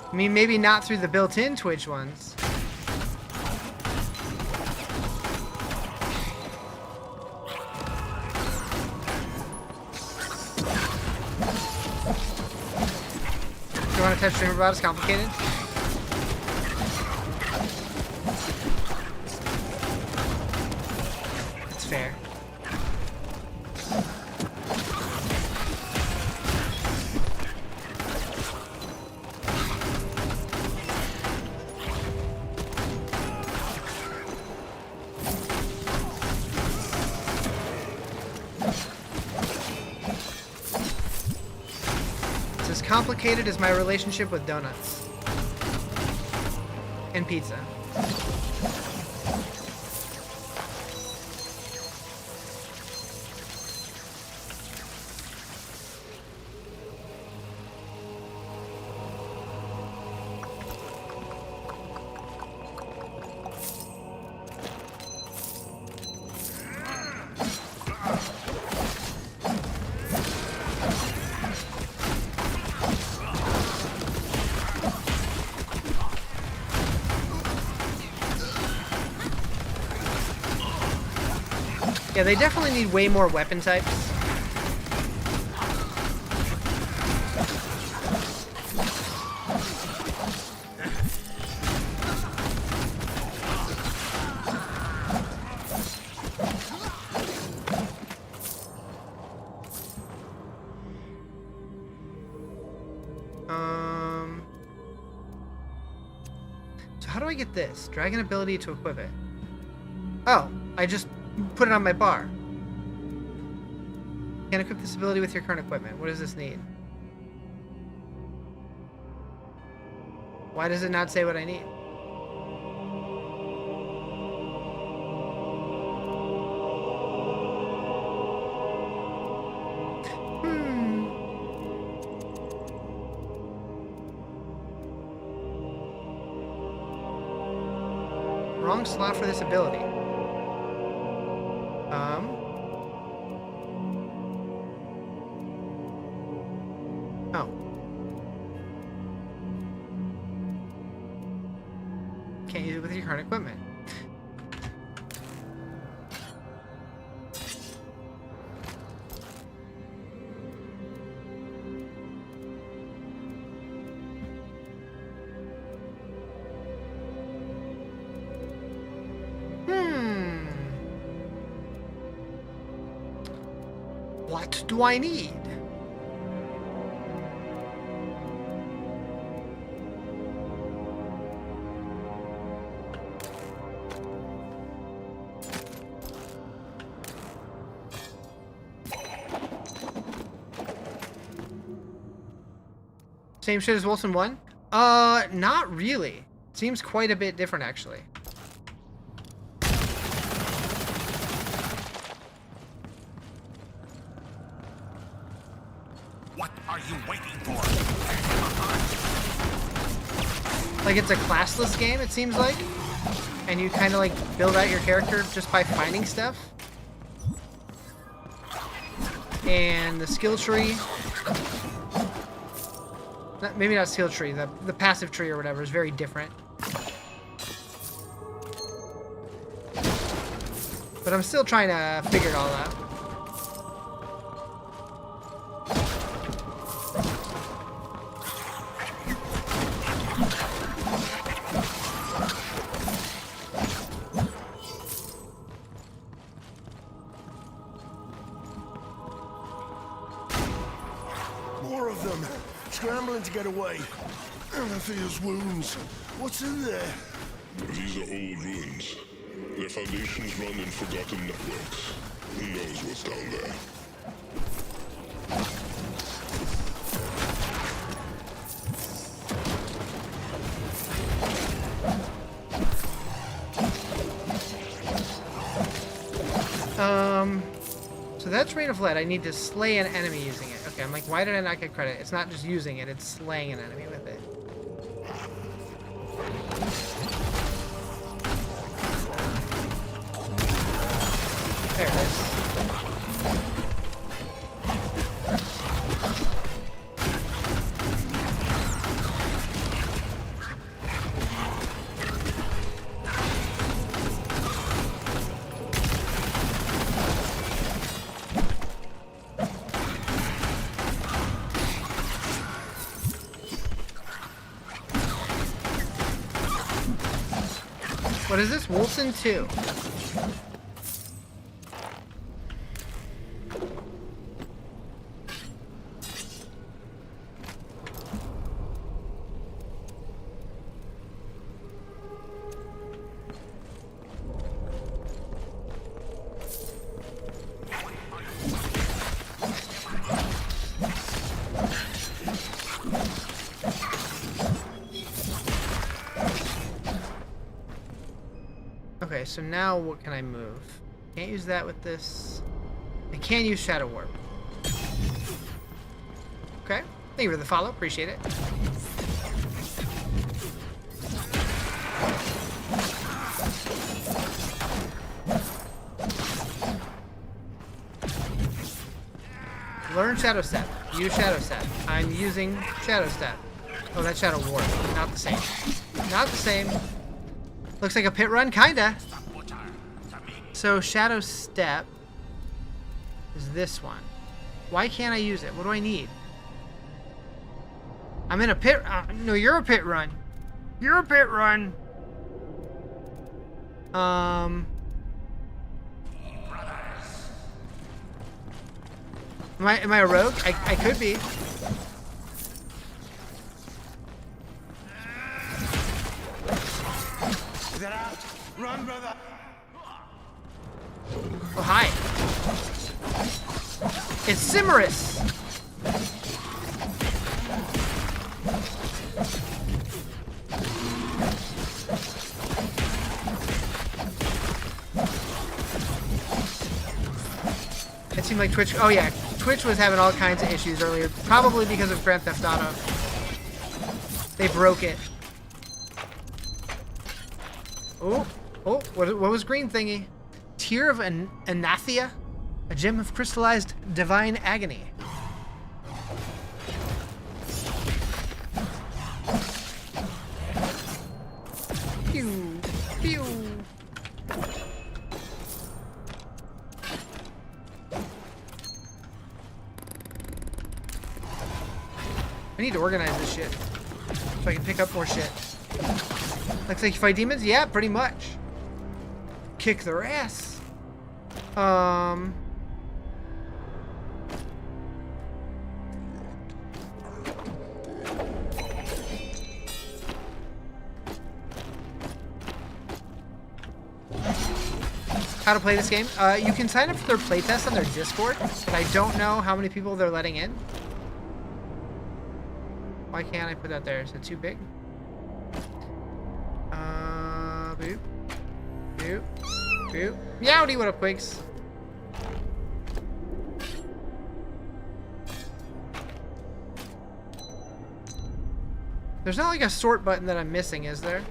Speaker 1: I mean, maybe not through the built-in Twitch ones. Do you want to touch StreamerBot? It's complicated. It's fair. Complicated is my relationship with donuts and pizza. Yeah, they definitely need way more weapon types. So how do I get this? Dragon ability to equip it. Oh, I just put it on my bar. Can't equip this ability with your current equipment. What does this need? Why does it not say what I need? Wrong slot for this ability. Oh. Can't use it with your current equipment. What do I need? Same shit as Wolcen 1? Not really. Seems quite a bit different, actually.
Speaker 8: What are you waiting for?
Speaker 1: Like, it's a classless game, it seems like. And you kind of, like, build out your character just by finding stuff. And the skill tree... maybe not skill tree, the passive tree or whatever is very different. But I'm still trying to figure it all out.
Speaker 7: More of them. Scrambling to get away. Anathea's wounds. What's in there?
Speaker 6: These are old ruins. Their foundations run in forgotten networks. Who knows what's down there?
Speaker 1: So that's Rain of Lead. I need to slay an enemy using it. Okay, I'm like, why did I not get credit? It's not just using it, it's slaying an enemy with it. There it is. What is this? Wolcen 2. Okay, so now what can I move? Can't use that with this. I can use Shadow Warp. Okay, thank you for the follow, appreciate it. Learn Shadow Step. Use Shadow Step. I'm using Shadow Step. Oh, that's Shadow Warp. Not the same. Not the same. Looks like a pit run, kinda. So Shadow Step. is this one. Why can't I use it? What do I need? I'm in a pit. No, you're a pit run. You're a pit run. Am I a rogue? I could be.
Speaker 8: Get out! Run, brother!
Speaker 1: Oh, hi. It's Cimerus. It seemed like Twitch. Oh yeah, Twitch was having all kinds of issues earlier, probably because of Grand Theft Auto. They broke it. Oh, what was green thingy? Tear of Anathia, a gem of crystallized divine agony. Pew, pew. I need to organize this shit so I can pick up more shit. Looks like you fight demons? Yeah, pretty much. Kick their ass. How to play this game? You can sign up for their playtest on their Discord, but I don't know how many people they're letting in. Why can't I put that there? Is it too big? Boop. Boop. Boop. Yowdy, what up, Quakes? There's not like a sort button that I'm missing, is there?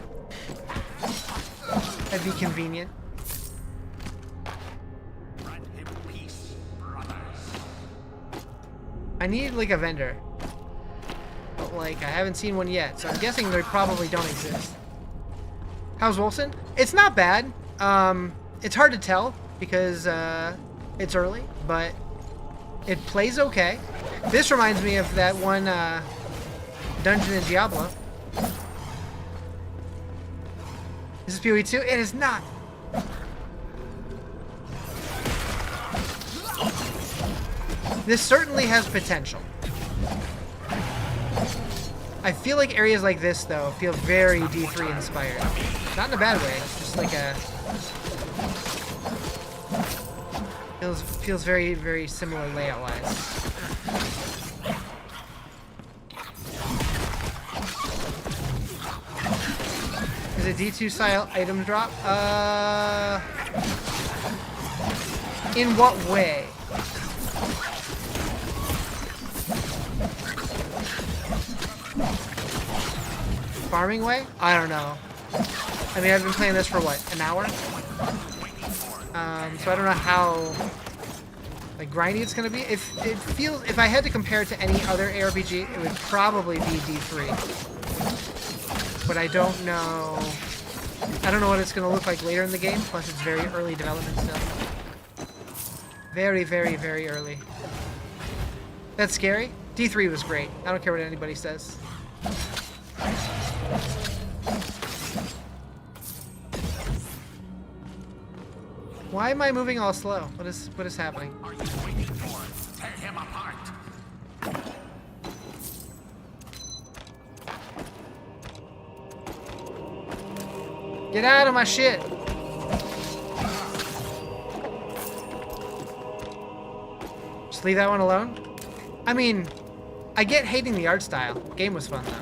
Speaker 1: That'd be convenient. I need like a vendor. But like I haven't seen one yet, so I'm guessing they probably don't exist. How's Wolcen? It's not bad. It's hard to tell because it's early, but it plays okay. This reminds me of that one dungeon in Diablo. This is POE2? It is not. This certainly has potential. I feel like areas like this, though, feel very D3 inspired. Not in a bad way, just like a... Feels very, very similar layout-wise. Is it D2 style item drop? In what way? Farming way? I don't know. I mean, I've been playing this for what, an hour? So I don't know how like grindy it's gonna be. If it feels, if I had to compare it to any other ARPG, it would probably be D3. But I don't know. I don't know what it's gonna look like later in the game. Plus, it's very early development still. Very, very, very early. That's scary. D3 was great. I don't care what anybody says. Why am I moving all slow? What is happening?
Speaker 2: Are you waiting for? Tear him apart.
Speaker 1: Get out of my shit! Just leave that one alone? I mean, I get hating the art style. Game was fun though.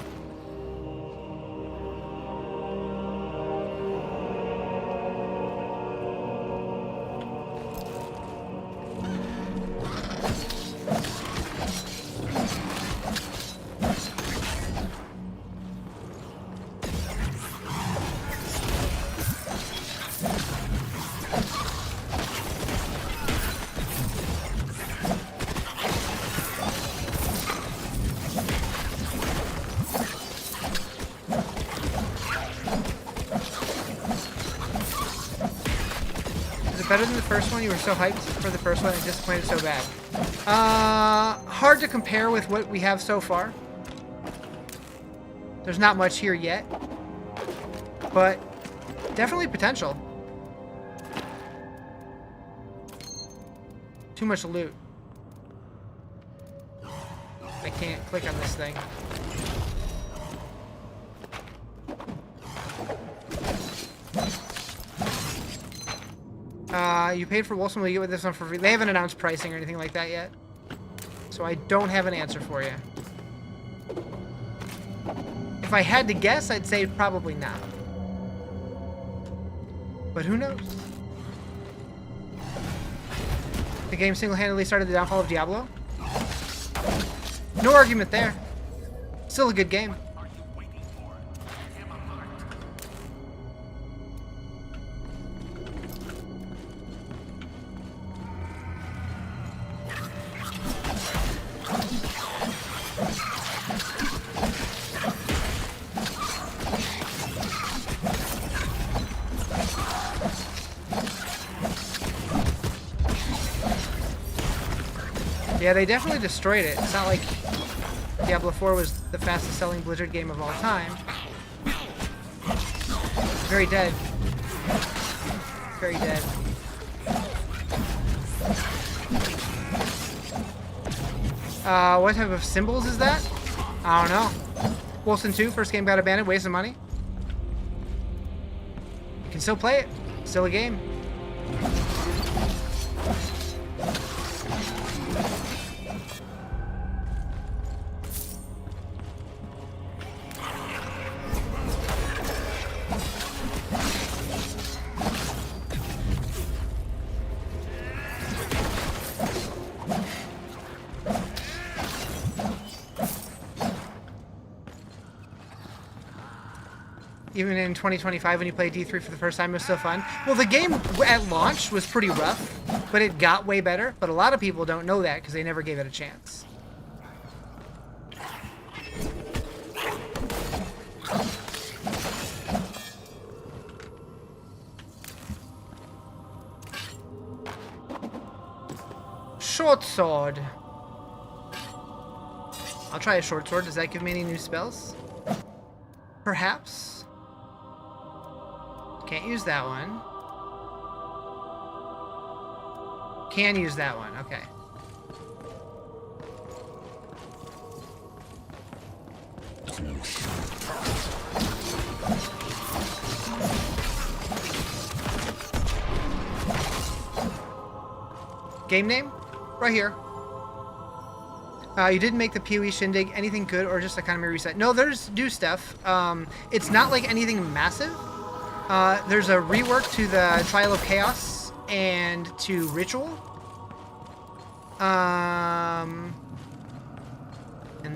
Speaker 1: Better than the first one? You were so hyped for the first one and disappointed so bad. Hard to compare with what we have so far. There's not much here yet. But definitely potential. Too much loot. I can't click on this thing. You paid for Wolcen, will you get with this one for free? They haven't announced pricing or anything like that yet. So I don't have an answer for you. If I had to guess, I'd say probably not. But who knows? The game single-handedly started the downfall of Diablo? No argument there. Still a good game. Yeah, they definitely destroyed it. It's not like Diablo 4 was the fastest selling Blizzard game of all time. Very dead. Very dead. What type of symbols is that? I don't know. Wolcen 2, first game got abandoned, waste of money. You can still play it. Still a game. Even in 2025 when you play D3 for the first time, it was still fun. Well, the game at launch was pretty rough, but it got way better. But a lot of people don't know that because they never gave it a chance. Short sword. I'll try a short sword. Does that give me any new spells? Perhaps. Can't use that one. Can use that one. Okay. Game name? Right here. You didn't make the POE Shindig anything good or just economy reset? No, there's new stuff. It's not like anything massive. There's a rework to the Trial of Chaos and to Ritual. And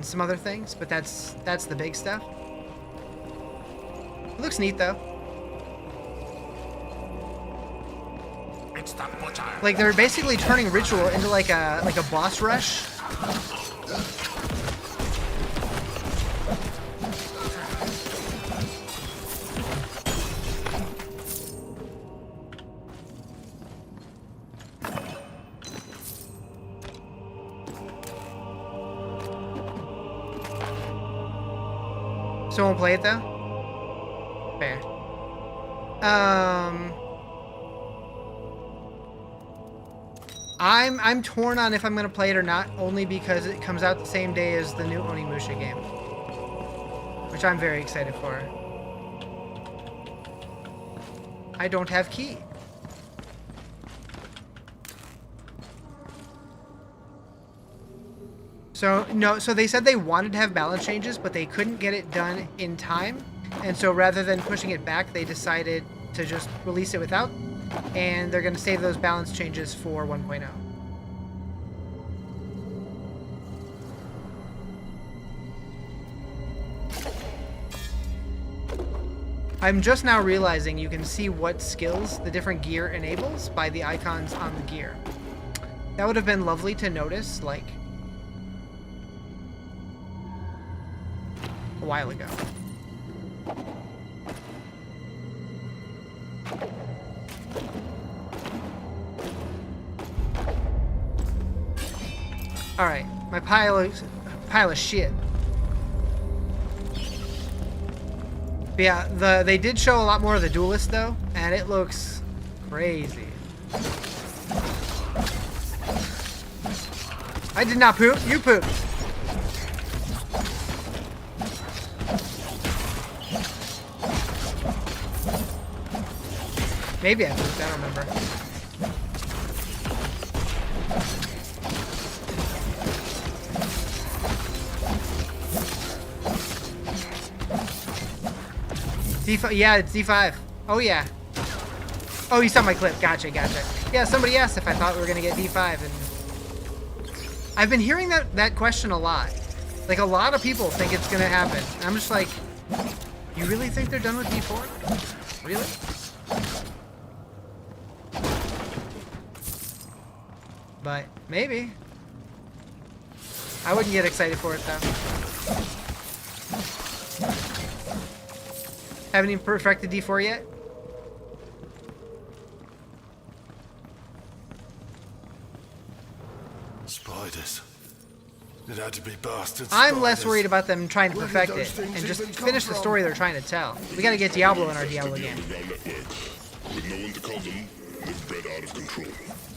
Speaker 1: some other things, but that's the big stuff. It looks neat though. Like they're basically turning Ritual into like a boss rush. So won't play it though? Fair. I'm torn on if I'm gonna play it or not, only because it comes out the same day as the new Onimusha game, which I'm very excited for. I don't have key. So no, so they said they wanted to have balance changes, but they couldn't get it done in time, and so rather than pushing it back, they decided to just release it without, and they're going to save those balance changes for 1.0. I'm just now realizing you can see what skills the different gear enables by the icons on the gear. That would have been lovely to notice, like, a while ago. Alright, my pile of shit. But yeah, they did show a lot more of the Duelist though, and it looks crazy. I did not poop, you pooped. Maybe I pooped, I don't remember. D5, yeah, it's D5. Oh yeah. Oh, you saw my clip. Gotcha. Yeah, somebody asked if I thought we were gonna get D5, and I've been hearing that question a lot. Like, a lot of people think it's gonna happen. And I'm just like, you really think they're done with D4? Really? But maybe. I wouldn't get excited for it though. Haven't even perfected D4 yet?
Speaker 7: Spiders. It had to be bastard
Speaker 1: I'm less
Speaker 7: spiders.
Speaker 1: worried about them trying to
Speaker 7: Where did
Speaker 1: perfect
Speaker 7: those
Speaker 1: it
Speaker 7: things
Speaker 1: and just
Speaker 7: even come
Speaker 1: finish the
Speaker 7: from?
Speaker 1: story they're trying to tell. We gotta get Diablo in our Diablo game.
Speaker 6: Underground networks. With no one to call them, they've bred out of control.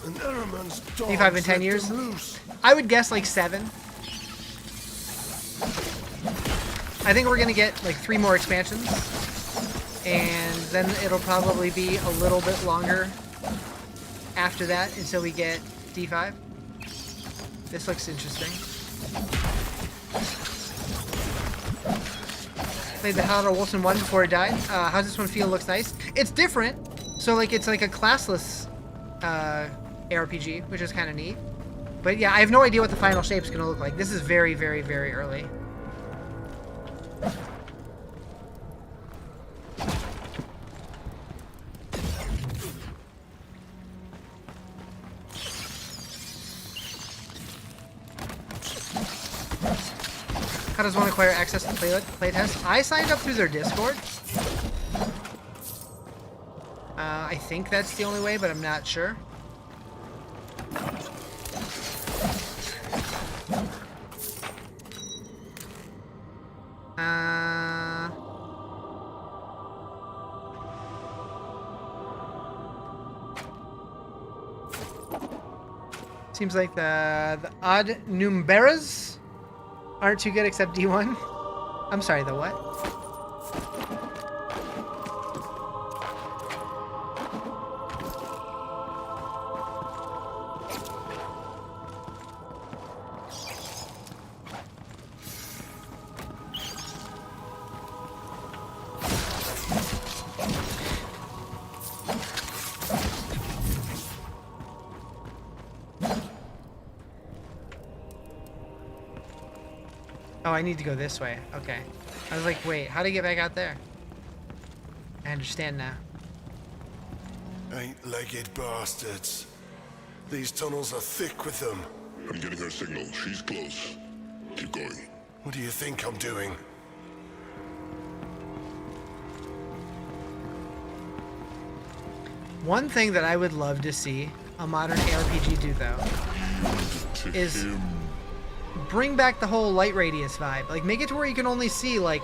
Speaker 7: And Eraman's dogs
Speaker 1: D5 in 10
Speaker 7: let
Speaker 1: years?
Speaker 7: them loose.
Speaker 1: I would guess like 7. I think we're gonna get like 3 more expansions, and then it'll probably be a little bit longer after that until we get D5. This looks interesting. Played the hell out of Wolcen 1 before it died. How's this one feel? Looks nice. It's different. So like it's like a classless ARPG, which is kind of neat. But yeah, I have no idea what the final shape's gonna look like. This is very, very, very early. How does one acquire access to Playtest? I signed up through their Discord. I think that's the only way, but I'm not sure. Seems like the odd numbers aren't too good except D1. I'm sorry, the what? Oh, I need to go this way. Okay. I was like, wait, how do you get back out there? I understand now.
Speaker 7: Eight-legged bastards. These tunnels are thick with them.
Speaker 6: I'm getting her signal. She's close. Keep going.
Speaker 7: What do you think I'm doing?
Speaker 1: One thing that I would love to see a modern ARPG do, though, is bring back the whole light radius vibe. Like, make it to where you can only see, like,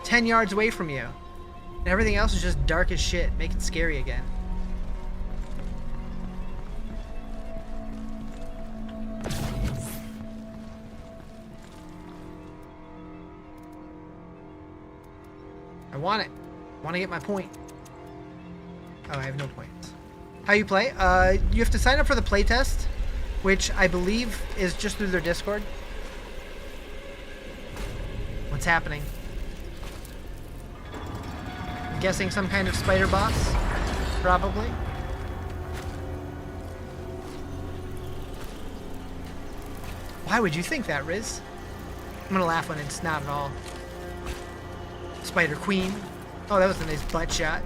Speaker 1: 10 yards away from you. And everything else is just dark as shit. Make it scary again. I want it. I want to get my point. Oh, I have no points. How you play? You have to sign up for the playtest, which I believe is just through their Discord. What's happening? I'm guessing some kind of spider boss, probably. Why would you think that, Riz? I'm gonna laugh when it's not at all. Spider Queen. Oh, that was a nice butt shot.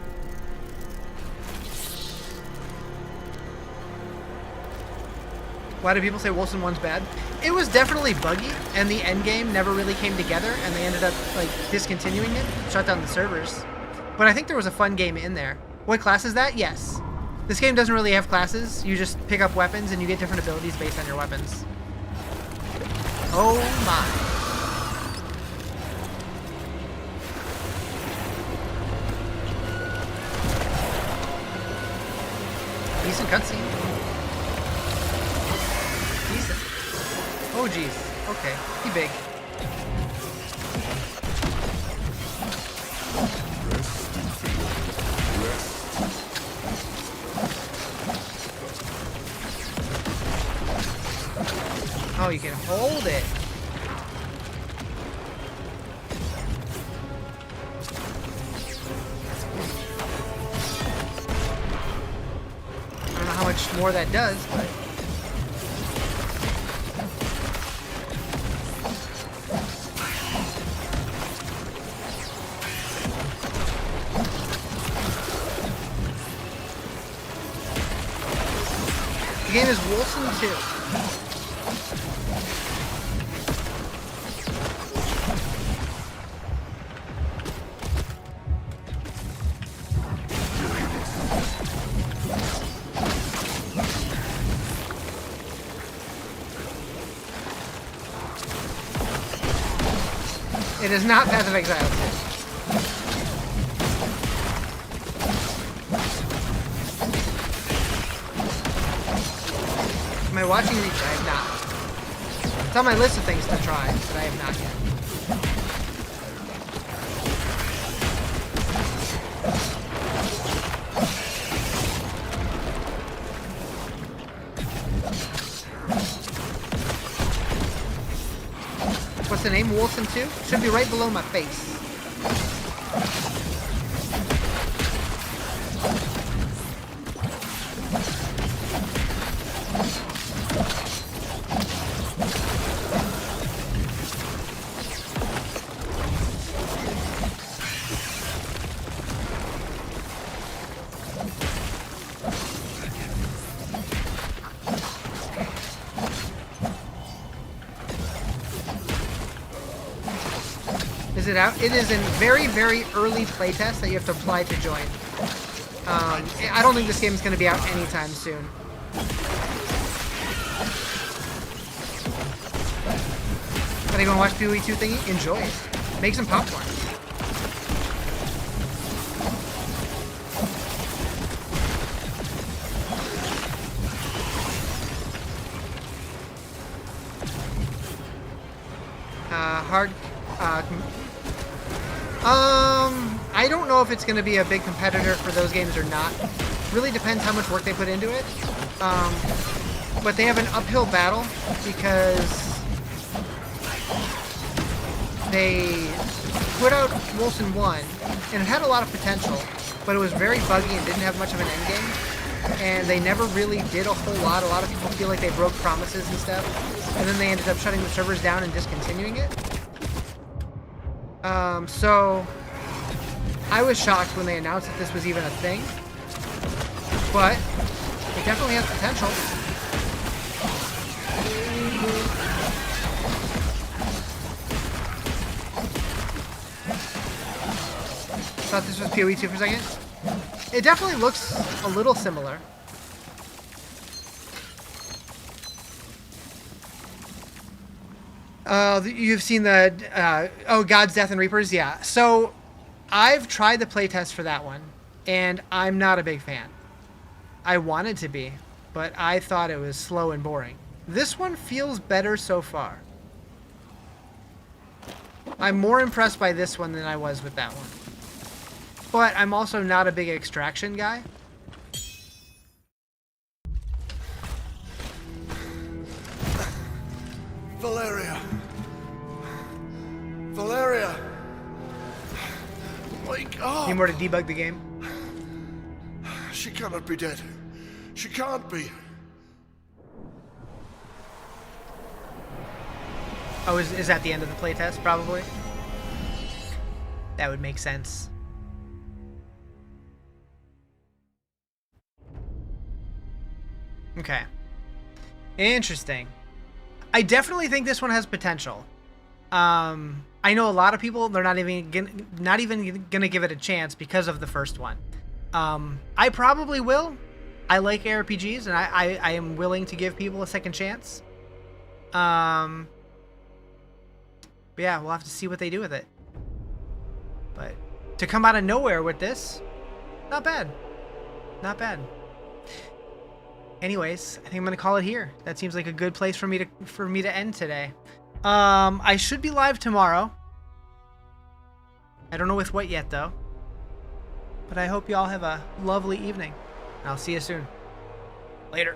Speaker 1: Why do people say Wolcen 1's bad? It was definitely buggy, and the end game never really came together, and they ended up like discontinuing it, shut down the servers. But I think there was a fun game in there. What class is that? Yes. This game doesn't really have classes. You just pick up weapons, and you get different abilities based on your weapons. Oh my. Decent cutscene. Decent. Oh jeez. Okay. He big. Oh, you can hold it. I don't know how much more that does, but... The game is Wolcen 2. It is not Path of Exile 2. Am I watching Reach? I have not. It's on my list of things to try, but I have not yet. What's the name? Wolcen 2? Should be right below my face. Is it out? It is in very, very early playtest that you have to apply to join. I don't think this game is going to be out anytime soon. But you want to watch POE2 thingy? Enjoy it. Make some popcorn. I don't know if it's going to be a big competitor for those games or not. Really depends how much work they put into it. But they have an uphill battle because they put out Wolcen 1, and it had a lot of potential, but it was very buggy and didn't have much of an endgame. And they never really did a whole lot. A lot of people feel like they broke promises and stuff. And then they ended up shutting the servers down and discontinuing it. So I was shocked when they announced that this was even a thing, but it definitely has potential. Thought this was POE2 for a second. It definitely looks a little similar. You've seen the, God's Death and Reapers? Yeah. So, I've tried the playtest for that one, and I'm not a big fan. I wanted to be, but I thought it was slow and boring. This one feels better so far. I'm more impressed by this one than I was with that one. But I'm also not a big extraction guy.
Speaker 7: Valeria! Valeria! Wake up!
Speaker 1: Need more to debug the game?
Speaker 7: She cannot be dead. She can't be.
Speaker 1: Oh, is that the end of the playtest, probably? That would make sense. Okay. Interesting. I definitely think this one has potential. I know a lot of people, they're not even gonna give it a chance because of the first one. I probably will. I like ARPGs, and I am willing to give people a second chance. But yeah, we'll have to see what they do with it. But to come out of nowhere with this, not bad. Not bad. Anyways, I think I'm gonna call it here. That seems like a good place for me to end today. I should be live tomorrow. I don't know with what yet though. But I hope you all have a lovely evening. I'll see you soon. Later.